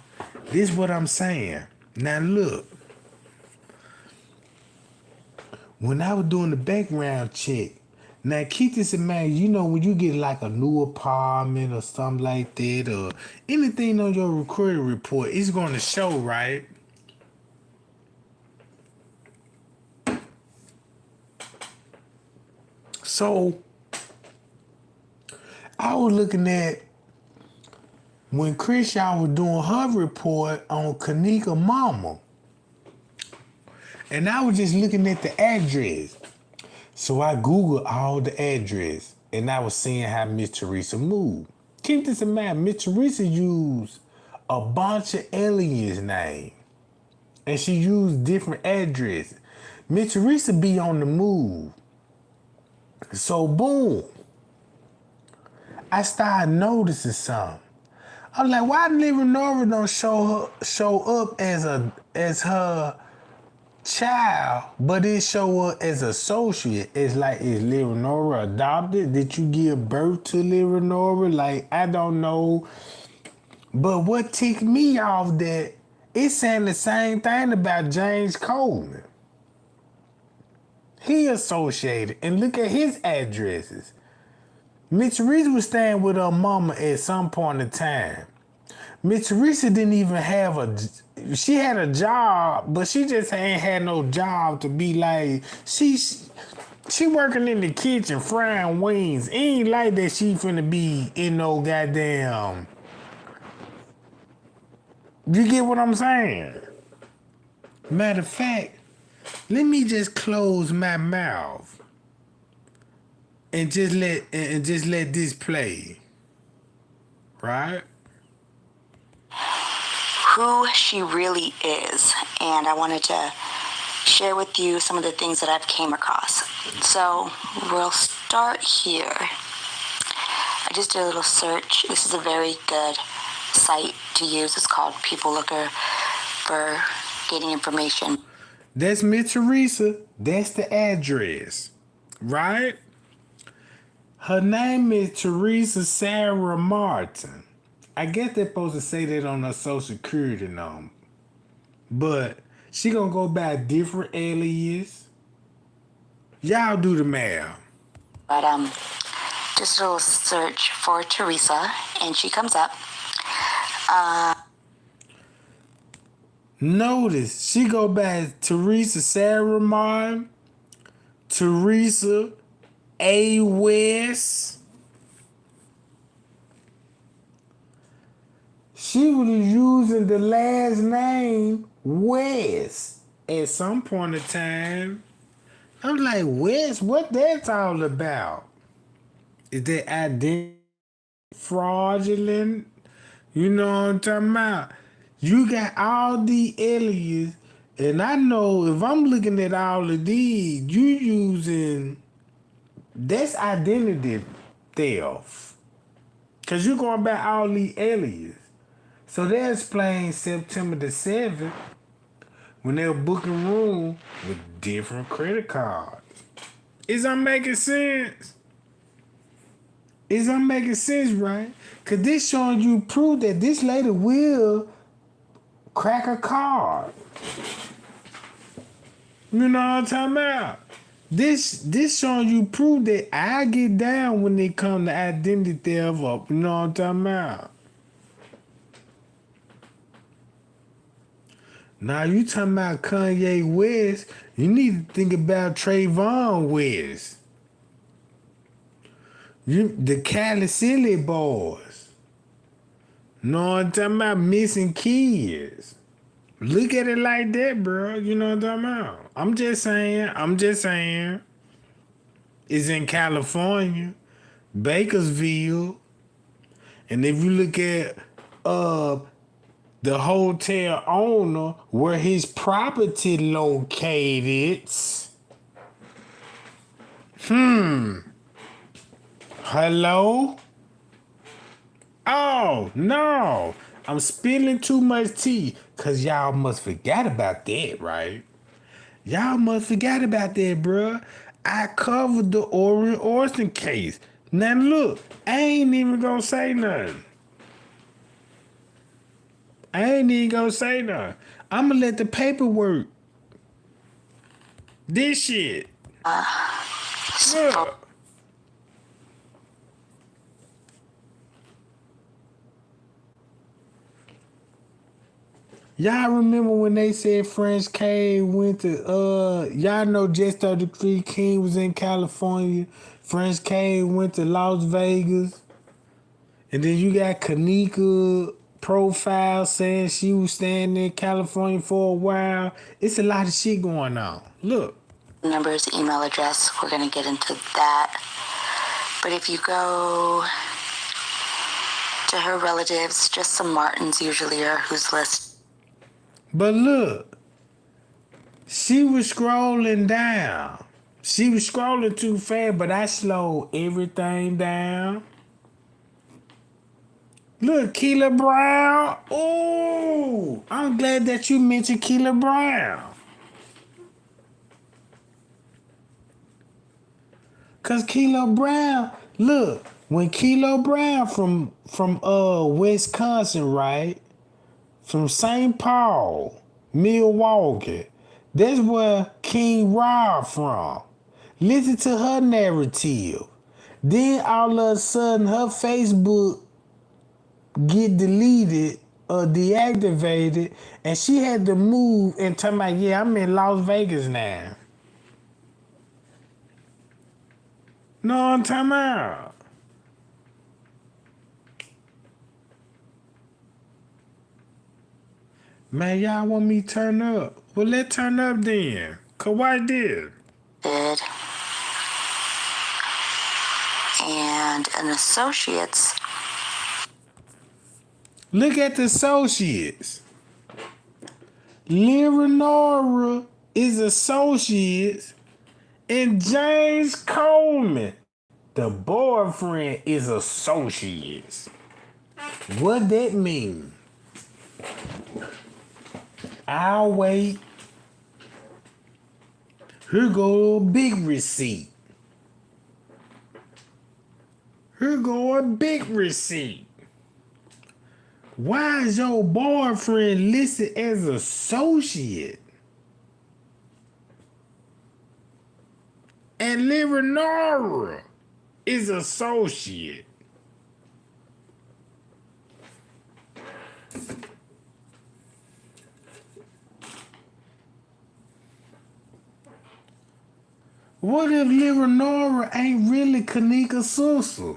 This is what I'm saying. Now look, when I was doing the background check, now keep this in mind, you know when you get like a new apartment or something like that, or anything on your credit report, it's gonna show, right? So I was looking at when Chris y'all was doing her report on Kenneka mama. And I was just looking at the address. So I Googled all the address and I was seeing how Miss Teresa moved. Keep this in mind, Miss Teresa used a bunch of aliens' names. And she used different addresses. Miss Teresa be on the move. So boom. I started noticing something. I was like, why Leonora don't show up as her child, but it show up as associate? It's like, is Leonora adopted? Did you give birth to Leonora? Like, I don't know. But what ticked me off that it's saying the same thing about James Coleman. He associated, and look at his addresses. Miss Teresa was staying with her mama at some point in time. Miss Teresa didn't even have she had a job, but she just ain't had no job to be like, she working in the kitchen frying wings. It ain't like that she finna be in no goddamn, you get what I'm saying? Matter of fact, let me just close my mouth and just let this play, right? Who she really is, and I wanted to share with you some of the things that I've came across. So we'll start here. I just did a little search. This is a very good site to use. It's called People Looker for getting information. That's Miss Teresa. That's the address, right? Her name is Teresa Sarah Martin. I guess they're supposed to say that on her social security number. But she gonna go by a different alias. Y'all do the math. But just a little search for Teresa, and she comes up. Notice she go by Teresa Sarah Martin, Teresa A. West. She was using the last name West at some point in time. I'm like, West, what that's all about? Is that identity fraudulent? You know what I'm talking about? You got all the alias, and I know if I'm looking at all of these, you using, that's identity theft. Because you're going by all the alias. So that explains September the 7th when they were booking room with different credit cards. Is that making sense? Is that making sense, right? Because this showing you proof that this lady will crack a card. You know what I'm talking about? This showing you proof that I get down when they come to identity theft up. You know what I'm talking about? Now you talking about Kanye West, you need to think about Trayvon West. The Cali Silly Boys. Know what I'm talking about? Missing kids. Look at it like that, bro. You know what I'm talking about? I'm just saying. It's in California, Bakersville. And if you look at the hotel owner where his property located. Hello? Oh, no. I'm spilling too much tea because y'all must forget about that, right? Y'all must forget about that, bruh. I covered the Orrin Orson case. Now look, I ain't even gonna say nothing. I ain't even gonna say nothing. I'm gonna let the paperwork. This shit. Look. Y'all remember when they said French K went to y'all know Just 33 King was in California. French K went to Las Vegas. And then you got Kenneka profile saying she was staying in California for a while. It's a lot of shit going on. Look. Numbers, email address, we're gonna get into that. But if you go to her relatives, just some Martins usually are who's listed. But look, she was scrolling down. She was scrolling too fast, but I slowed everything down. Look, Keela Brown. Oh, I'm glad that you mentioned Keela Brown. Cause Keela Brown, look, when Keela Brown from Wisconsin, right? From St. Paul, Milwaukee. That's where King Rob from. Listen to her narrative. Then all of a sudden her Facebook get deleted or deactivated and she had to move and tell me, yeah, I'm in Las Vegas now. No, I'm talking about. Man, y'all want me to turn up? Well, let's turn up then. Cause why this? And an associate's. Look at the associates. Leonora is associates and James Coleman, the boyfriend, is associates. What that mean? I'll wait. Here go a big receipt. Here go a big receipt. Why is your boyfriend listed as associate? And Leonora is associate. What if Leonora ain't really Kenneka's sister?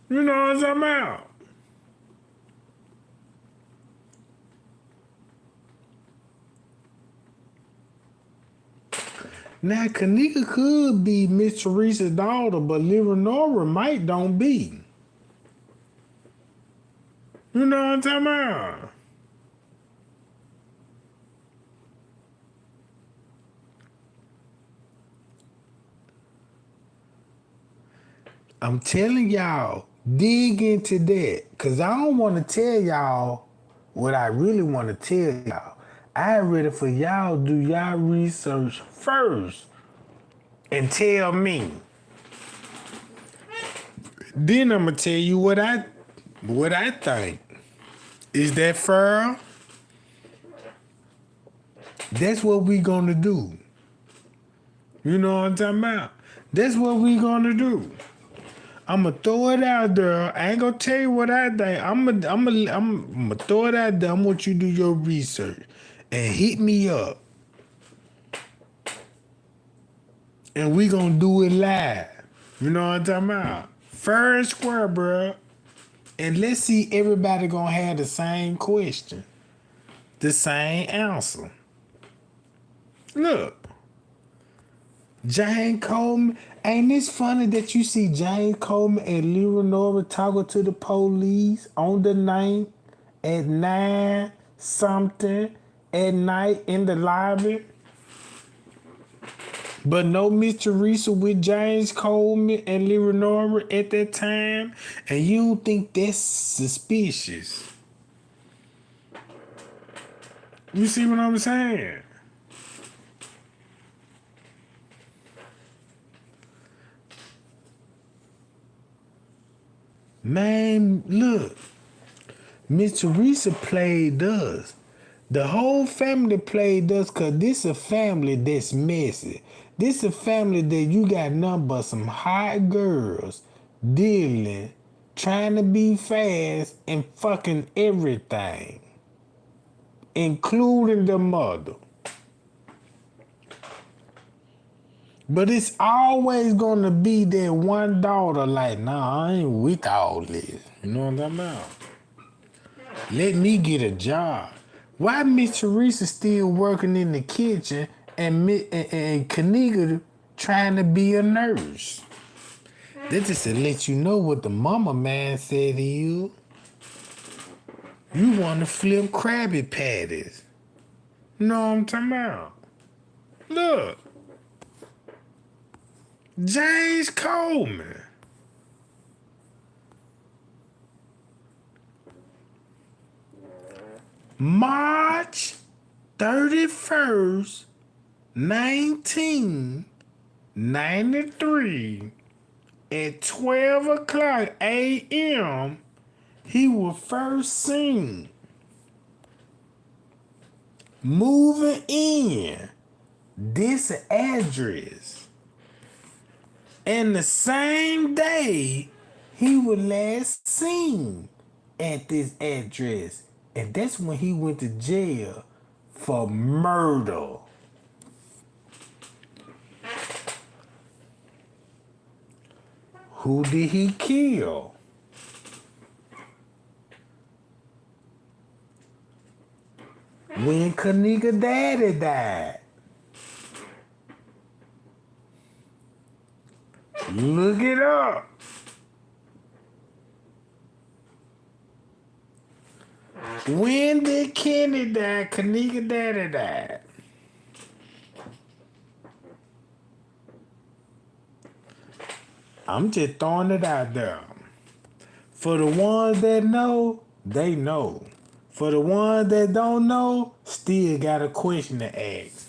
You know what I'm talking about? Now, Kenneka could be Miss Teresa's daughter, but Leonora might don't be. You know what I'm talking about? I'm telling y'all, dig into that. Because I don't want to tell y'all what I really want to tell y'all. I'm ready for y'all to do y'all research first and tell me. Then I'm going to tell you what I think. Is that fair? That's what we going to do. You know what I'm talking about? That's what we going to do. I'm gonna throw it out there. I ain't gonna tell you what I think. I'm gonna throw it out there. I want you to do your research and hit me up. And we gonna do it live. You know what I'm talking about? Fair and square, bro. And let's see everybody gonna have the same question. The same answer. Look. Jane Coleman. Ain't this funny that you see Jane Coleman and Leonora talking to the police on the night at 9 something at night in the lobby? But no Miss Teresa with James Coleman and Leonora at that time? And you don't think that's suspicious? You see what I'm saying? Man, look. Miss Teresa played us. The whole family played us because this a family that's messy. This a family that you got nothing but some hot girls dealing, trying to be fast and fucking everything, including the mother. But it's always gonna be that one daughter like, nah, I ain't with all this. You know what I'm talking about? Let me get a job. Why Miss Teresa still working in the kitchen and Kenneka trying to be a nurse? That just to let you know what the mama man said to you. You want to flip Krabby Patties. You know what I'm talking about? Look. James Coleman. March 31st, 1993 at 12 o'clock a.m. he was first seen moving in this address. And the same day he was last seen at this address. And that's when he went to jail for murder. Who did he kill? When Kenneka daddy died. Look it up. When did Kenny die? Kenneka daddy died. I'm just throwing it out there. For the ones that know, they know. For the ones that don't know, still got a question to ask.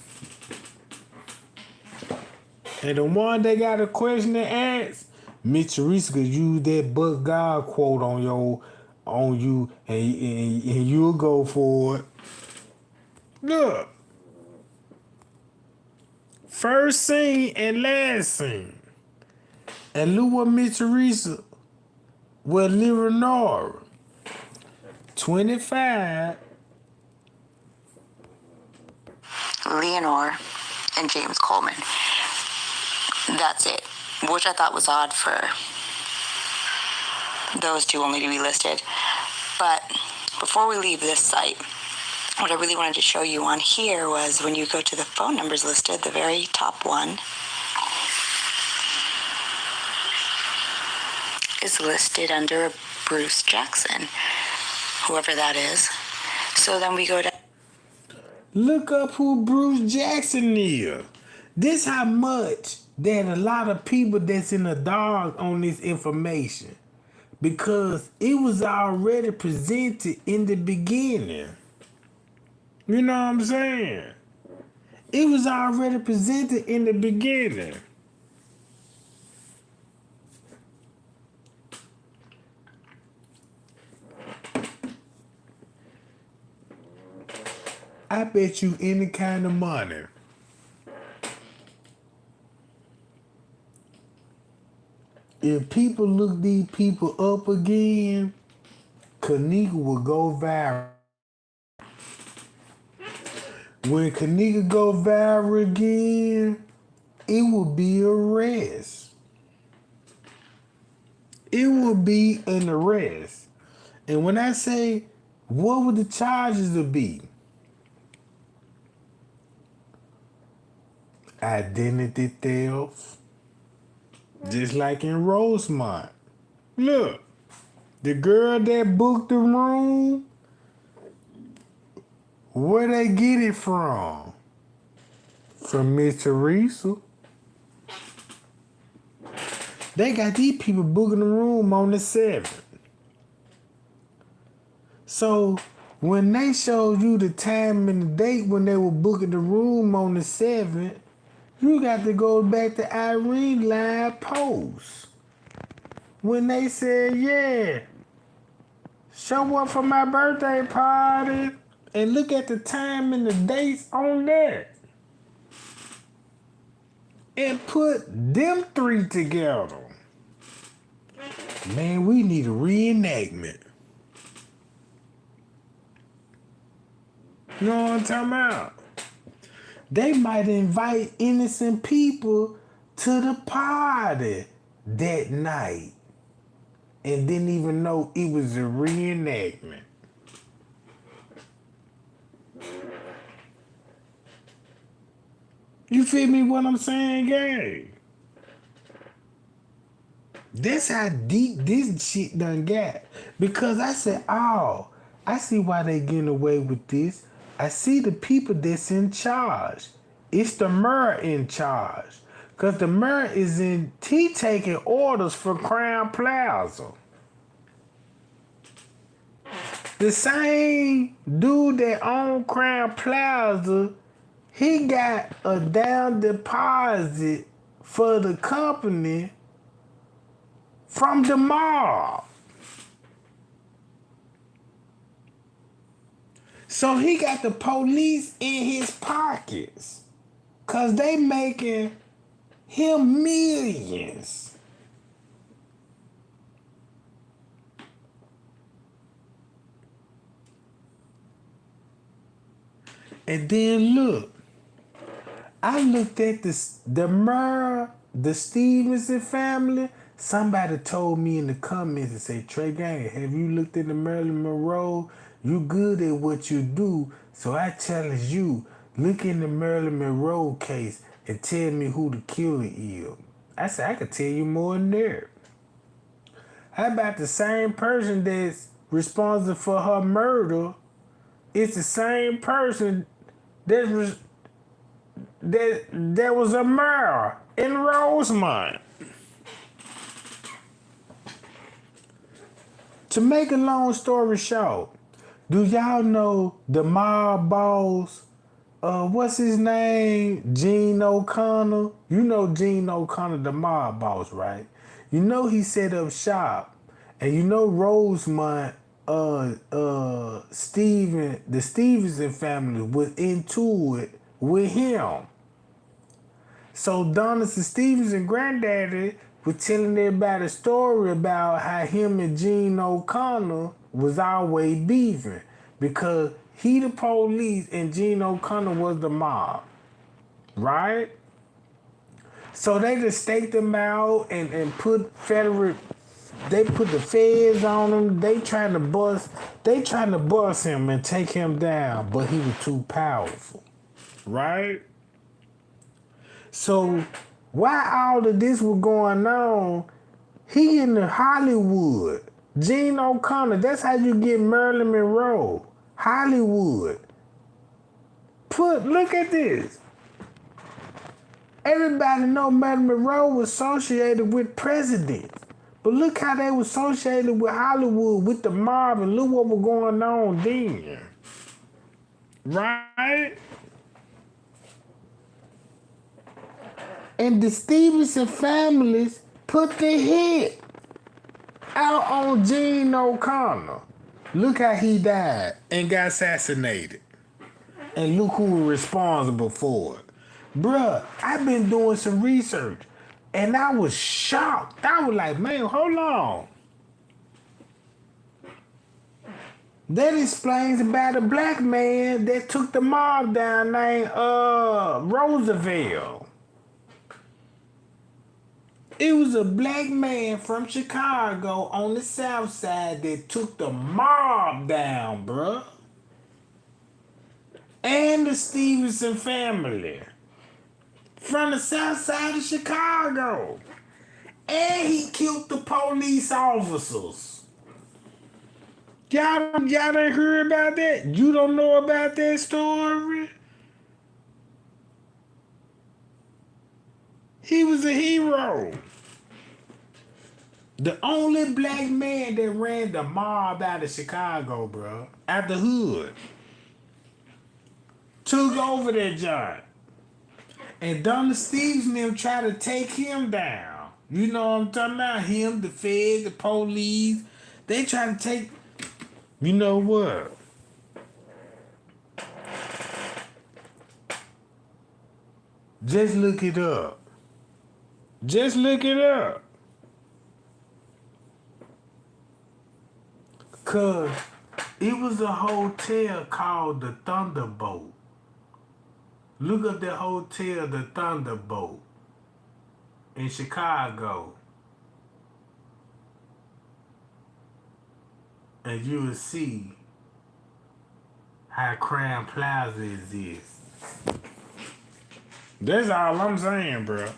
And the one that got a question to ask, Miss Teresa could use that "but God" quote on you, and you'll go for it. Look, first scene and last scene, and look what Miss Teresa was Leonora, 25. Leonore and James Coleman. That's it. Which I thought was odd for those two only to be listed. But before we leave this site, what I really wanted to show you on here was when you go to the phone numbers listed, the very top one is listed under Bruce Jackson, whoever that is. So then we go to... Look up who Bruce Jackson is. This how much that a lot of people that's in the dark on this information. Because it was already presented in the beginning. You know what I'm saying? It was already presented in the beginning. I bet you any kind of money. If people look these people up again, Kenneka will go viral. When Kenneka go viral again, it will be a arrest. It will be an arrest. And when I say, what would the charges be? Identity theft. Just like in Rosemont. Look, the girl that booked the room, where they get it from? From Miss Teresa. They got these people booking the room on the 7th. So when they showed you the time and the date when they were booking the room on the 7th, you got to go back to Irene live post. when they said, yeah, show up for my birthday party, and look at the time and the dates on that, and put them three together. Man, we need a reenactment. You know what I'm talking about? They might invite innocent people to the party that night and didn't even know it was a reenactment. You feel me what I'm saying, gang? That's how deep this shit done got. Because I said, oh, I see why they getting away with this. I see the people that's in charge. It's the mayor in charge. Because the mayor is he taking orders for Crown Plaza. The same dude that owned Crown Plaza, he got a down deposit for the company from the mob. So he got the police in his pockets. Cause they making him millions. And then look, I looked at the mayor, the Stevenson family. Somebody told me in the comments and say, Trey Gang, have you looked at the Marilyn Monroe? You good at what you do, so I challenge you, look in the Marilyn Monroe case and tell me who the killer is. I said, I could tell you more than that. How about the same person that's responsible for her murder? It's the same person that was a mayor in Rosemont. To make a long story short, do y'all know the mob boss? What's his name? Gene O'Connor. You know Gene O'Connor, the mob boss, right? You know he set up shop, and you know Rosemont. The Stevenson family was into it with him. So Donaldson Stevenson granddaddy was telling everybody a story about how him and Gene O'Connor was always beefing because he the police and Gene O'Connor was the mob, right? So they just staked him out and put they put the feds on him. They trying to bust him and take him down, but he was too powerful, right? So while all of this was going on, he in the Hollywood. Gene O'Connor, that's how you get Marilyn Monroe. Hollywood. Look at this. Everybody know Marilyn Monroe was associated with presidents. But look how they were associated with Hollywood, with the mob, and look what was going on then. Right? And the Stevenson families put the hit out on Gene O'Connor. Look how he died and got assassinated. And look who was responsible for it. Bruh, I've been doing some research and I was shocked. I was like, man, hold on. That explains about a black man that took the mob down named Roosevelt. It was a black man from Chicago on the south side that took the mob down, bruh. And the Stevenson family. From the south side of Chicago. And he killed the police officers. Y'all didn't hear about that? You don't know about that story? He was a hero. The only black man that ran the mob out of Chicago, bro. Out the hood. Took over that joint. And Donna Stevens and them tried to take him down. You know what I'm talking about? Him, the feds, the police. They try to take. You know what? Just look it up. Just look it up. Cause it was a hotel called the Thunderbolt. Look up the hotel, the Thunderbolt, in Chicago. And you will see how Crown Plaza exists. That's all I'm saying, bro.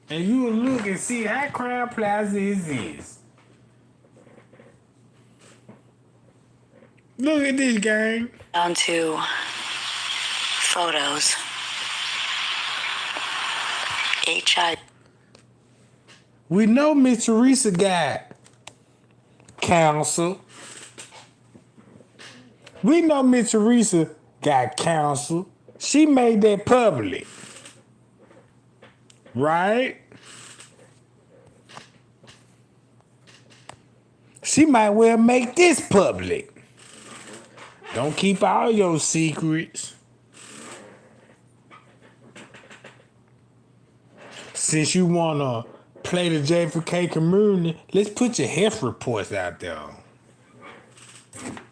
And you will look and see how Crown Plaza exists. Look at this, gang. Down to photos. HIV. We know Miss Teresa got counsel. We know Miss Teresa got counsel. She made that public. Right? She might well make this public. Don't keep all your secrets. Since you want to play the J4K community, let's put your health reports out there.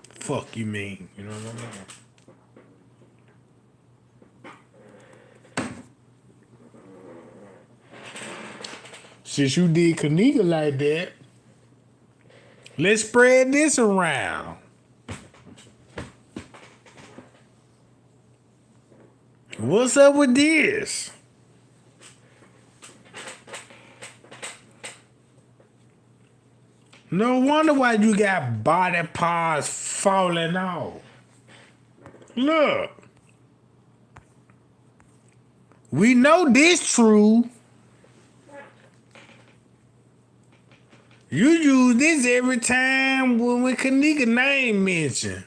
Fuck you mean, you know what I mean? Since you did Kenneka like that, let's spread this around. What's up with this? No wonder why you got body parts falling off. Look. We know this true. You use this every time when Kenneka name mentioned.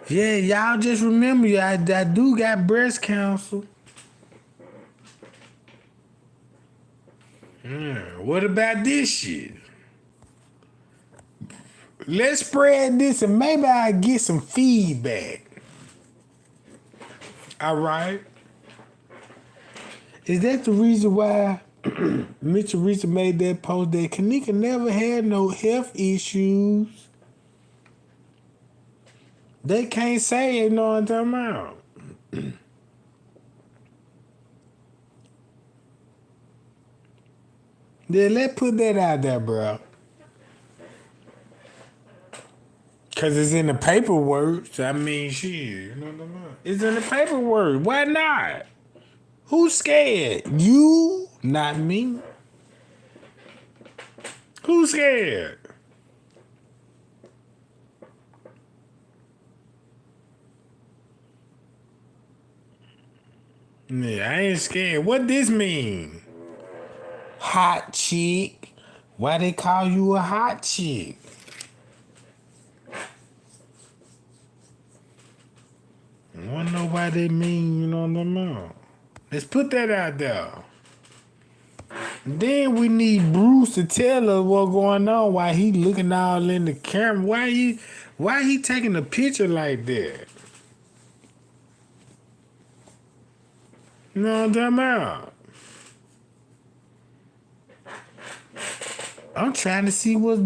Yeah, y'all just remember, I do got breast cancer. What about this shit? Let's spread this and maybe I get some feedback. All right. Is that the reason why Miss Teresa made that post that Kenneka never had no health issues? They can't say it, you know what I'm talking about. Yeah, let's put that out there, bro. Cause it's in the paperwork. So I mean, shit, you know what I'm talking about? It's in the paperwork. Why not? Who's scared? You, not me. Who's scared? Yeah, I ain't scared. What this mean? Hot chick. Why they call you a hot chick? I don't know why they mean, you know what I'm talking. Let's put that out there. Then we need Bruce to tell us what's going on. Why he looking all in the camera? Why he taking a picture like that? You know what I'm talking about? I'm trying to see what's...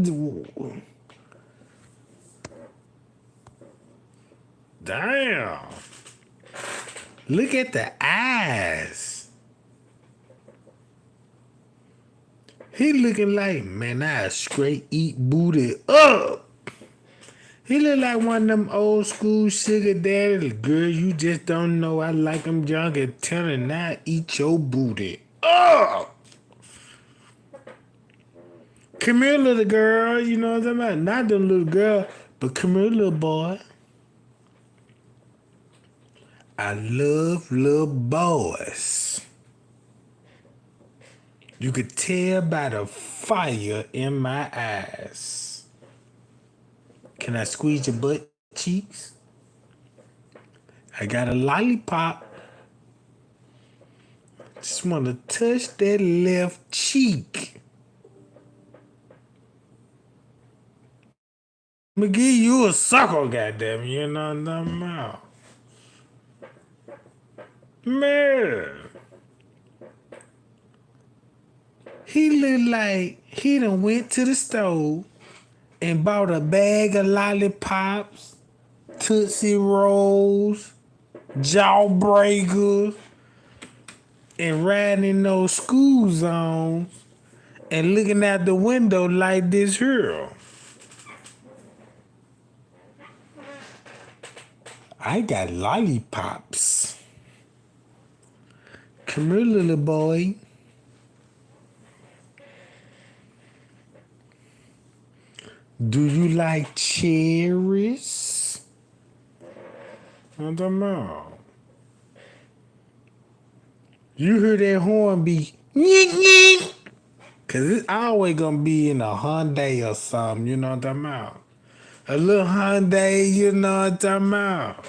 Damn. Look at the eyes. He looking like, man, I straight eat booty up. He look like one of them old school sugar daddy. Girl, you just don't know I like them junkie telling now eat your booty up. Come here, little girl. You know what I'm talking about? Not the little girl, but come here, little boy. I love little boys. You could tell by the fire in my eyes. Can I squeeze your butt cheeks? I got a lollipop. Just want to touch that left cheek. I'ma give you a sucker, goddamn. You know what I'm about. Man. He looked like he done went to the store and bought a bag of lollipops, Tootsie Rolls, Jawbreakers, and riding in those school zones and looking out the window like this here. I got lollipops. Come here, little boy. Do you like cherries? I don't know. You hear that horn be yeet yeet? Cause it's always gonna be in a Hyundai or something, you know what I'm about? A little Hyundai, you know what I'm about?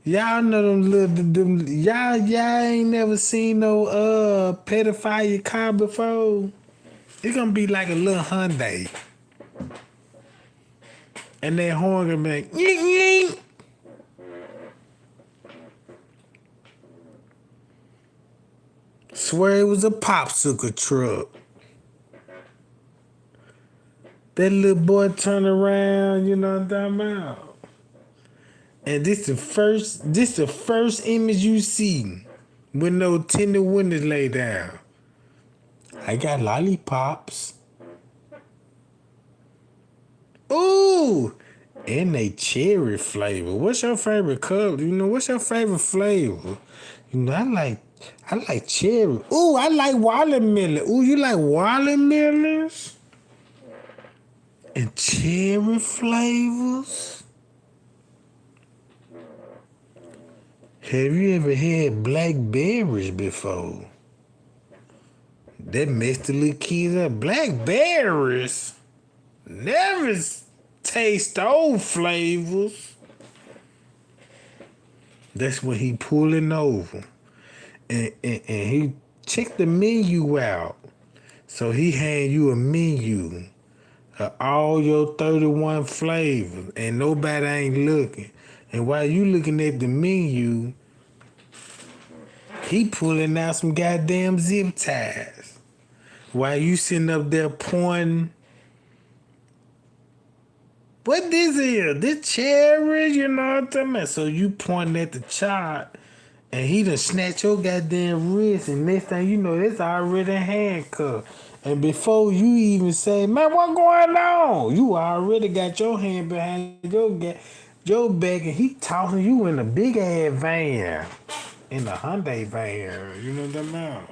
Y'all know y'all ain't never seen no pedophile car before. It's gonna be like a little Hyundai. And that horn gonna be like, yeet yeet. Swear it was a popsicle truck. That little boy turned around, you know what I'm talking about? And this the first image you see with no tinted windows laid down. I got lollipops. Ooh! And they cherry flavor. What's your favorite color? You know, what's your favorite flavor? You know, I like cherry. Ooh, I like watermelon. Ooh, you like watermelons? And cherry flavors? Have you ever had blackberries before? That messed the little kids up. Blackberries? Never taste those flavors. That's when he pulling over. And he check the menu out. So he hand you a menu of all your 31 flavors. And nobody ain't looking. And while you looking at the menu, he pulling out some goddamn zip ties. While you sitting up there pointing. What this is? This cherry, you know what I'm talking about? So you pointing at the chart, and he done snatch your goddamn wrist, and next thing you know, it's already handcuffed. And before you even say, man, what going on? You already got your hand behind your back, and he tossing you in a big ass van. In a Hyundai van, you know what I'm about?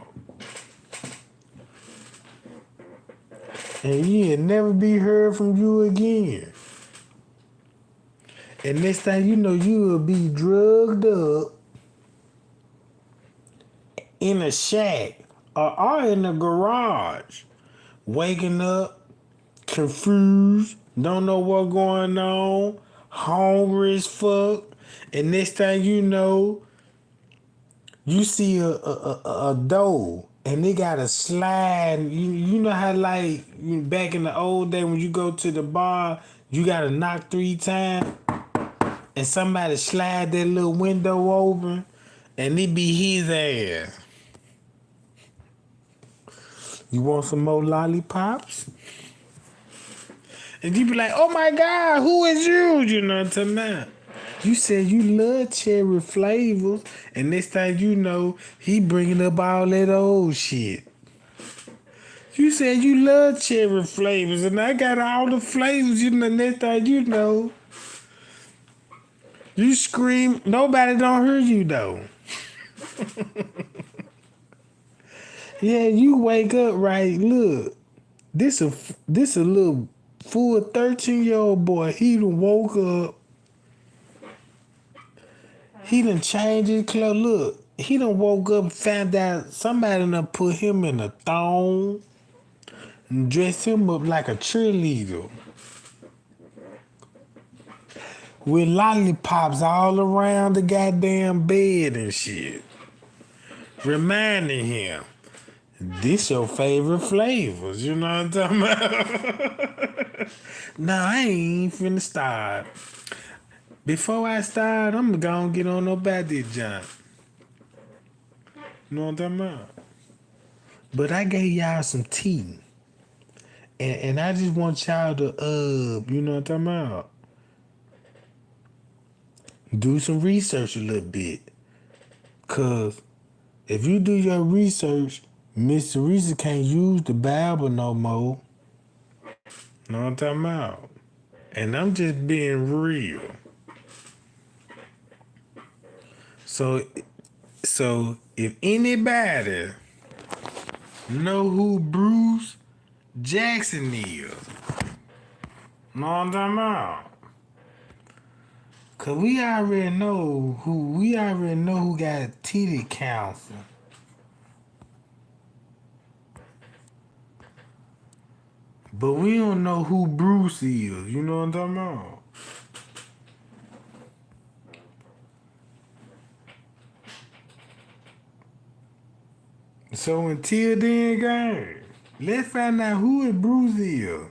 And he'll never be heard from you again. And next thing you know, you will be drugged up in a shack or in a garage, waking up, confused, don't know what's going on, hungry as fuck. And next thing you know, you see a door and they got a slide. You know how like back in the old day when you go to the bar, you got to knock 3 times. And somebody slide that little window open, and it be his ass. You want some more lollipops? And you be like, oh my God, who is you? You know what I'm talking about? You said you love cherry flavors, and next thing you know, he bringing up all that old shit. You said you love cherry flavors, and I got all the flavors. You know, next thing you know, you scream, nobody don't hear you though. Yeah, you wake up right. Look, this a little full 13-year-old boy. He done woke up. He done changed his clothes. Look, he done woke up and found out somebody done put him in a thong and dressed him up like a cheerleader. With lollipops all around the goddamn bed and shit. Reminding him, this your favorite flavors. You know what I'm talking about? No, I ain't finna start. Before I start, I'm gonna get on about this junk. You know what I'm talking about? But I gave y'all some tea. And I just want y'all to, you know what I'm talking about? Do some research a little bit. Because if you do your research, Miss Teresa can't use the Bible no more. Know what I'm talking about? And I'm just being real. So if anybody know who Bruce Jackson is, know what I'm talking about? Cause we already know who got titty cancer. But we don't know who Bruce is, you know what I'm talking about? So until then, guys, let's find out who Bruce is.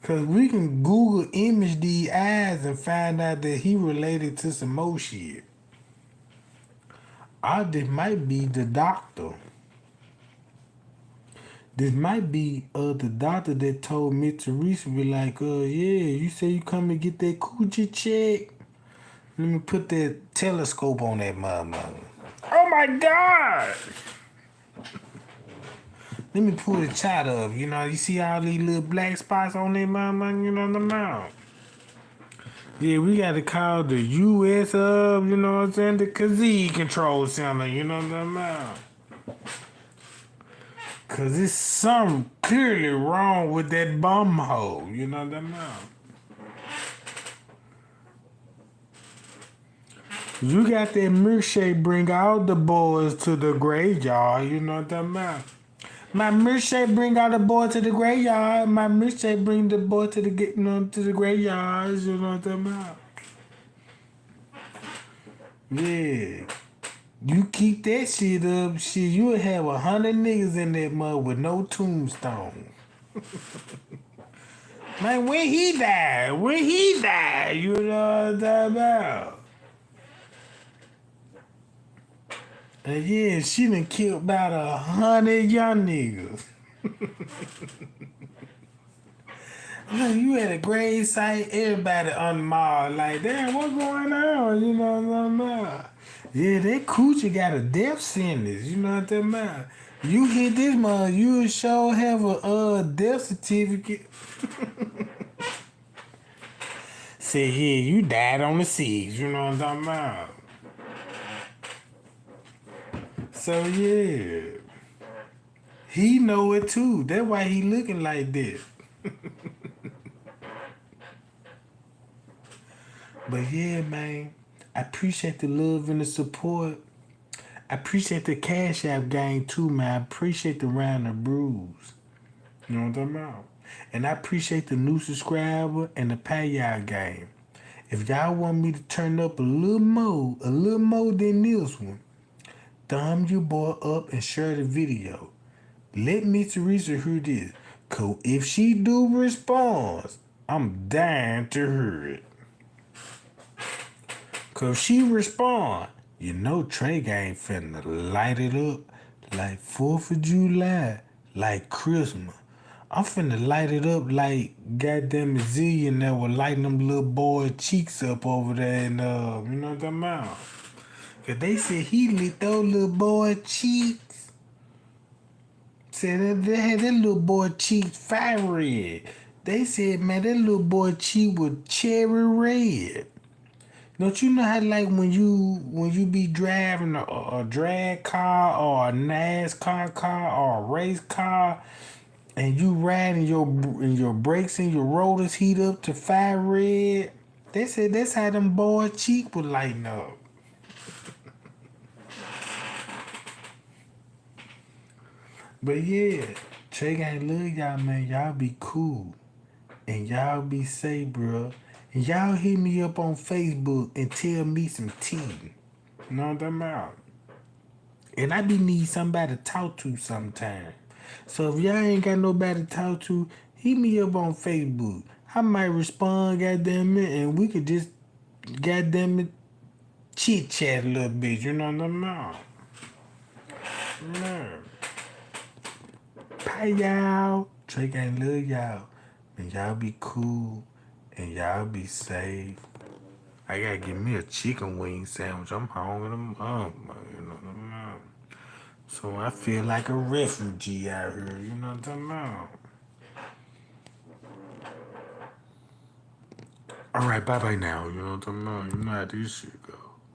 Cause we can Google image these eyes and find out that he related to some more shit. This might be the doctor. This might be the doctor that told Miss Teresa, be like, yeah, you say you come and get that coochie check. Let me put that telescope on that motherfucker. Oh my God! Let me pull the chat up. You know, you see all these little black spots on that motherfucker, you know what I'm about? Yeah, we got to call the U.S. you know what I'm saying, the Kazee Control Center, you know what I'm about? Cause it's something clearly wrong with that bum hole, you know what I'm about? You got that milkshake bring all the boys to the graveyard, you know what I'm about? My milkshake bring all the boys to the graveyard. My milkshake bring the boy to the to the graveyards, you know what I'm about? Yeah. You keep that shit up, shit, you'll have 100 niggas in that mud with no tombstone. Man, when he died, you know what I'm talking about? And yeah, she done killed about 100 young niggas. Look, you at a grave site, everybody unmarred, like, damn, what's going on? You know what I'm talking about? Yeah, that coochie got a death sentence, you know what I'm talking about? You hit this mother, you sure have a death certificate. Say, yeah, you died on the seas, you know what I'm talking about? So yeah, he know it too. That's why he looking like this. But yeah, man, I appreciate the love and the support. I appreciate the Cash App game too, man. I appreciate the round of brews. You know what I'm talking about? And I appreciate the new subscriber and the payout game. If y'all want me to turn up a little more than this one, thumb your boy up and share the video. Let Miss Teresa hear this. Cause if she do respond, I'm dying to hear it. Cause if she respond, you know Trey Gang finna light it up like 4th of July, like Christmas. I'm finna light it up like goddamn Zillion that was lighting them little boy cheeks up over there and you know what I'm talking about? Cause they said he lit those little boy cheeks. Said that they had that little boy cheeks fire red. They said, man, that little boy cheek was cherry red. Don't you know how like when you be driving a drag car or a NASCAR car or a race car and you ride and your brakes and your rotors heat up to fire red? They said that's how them boy cheek would lighten up. But yeah, Trey Gang love y'all, man. Y'all be cool. And y'all be safe, bro. And y'all hit me up on Facebook and tell me some tea. You know what I'm talking about? And I be need somebody to talk to sometime. So if y'all ain't got nobody to talk to, hit me up on Facebook. I might respond, goddamn it, and we could just, goddamn it, chit chat a little bit. You know what I'm saying? Yeah. Bye, y'all. Drake ain't love y'all. And y'all be cool. And y'all be safe. I gotta get me a chicken wing sandwich. I'm hungry. You know what I'm saying? So I feel like a refugee out here. You know what I'm talking about? All right, bye-bye now. You know what I'm talking about? You know how this shit go.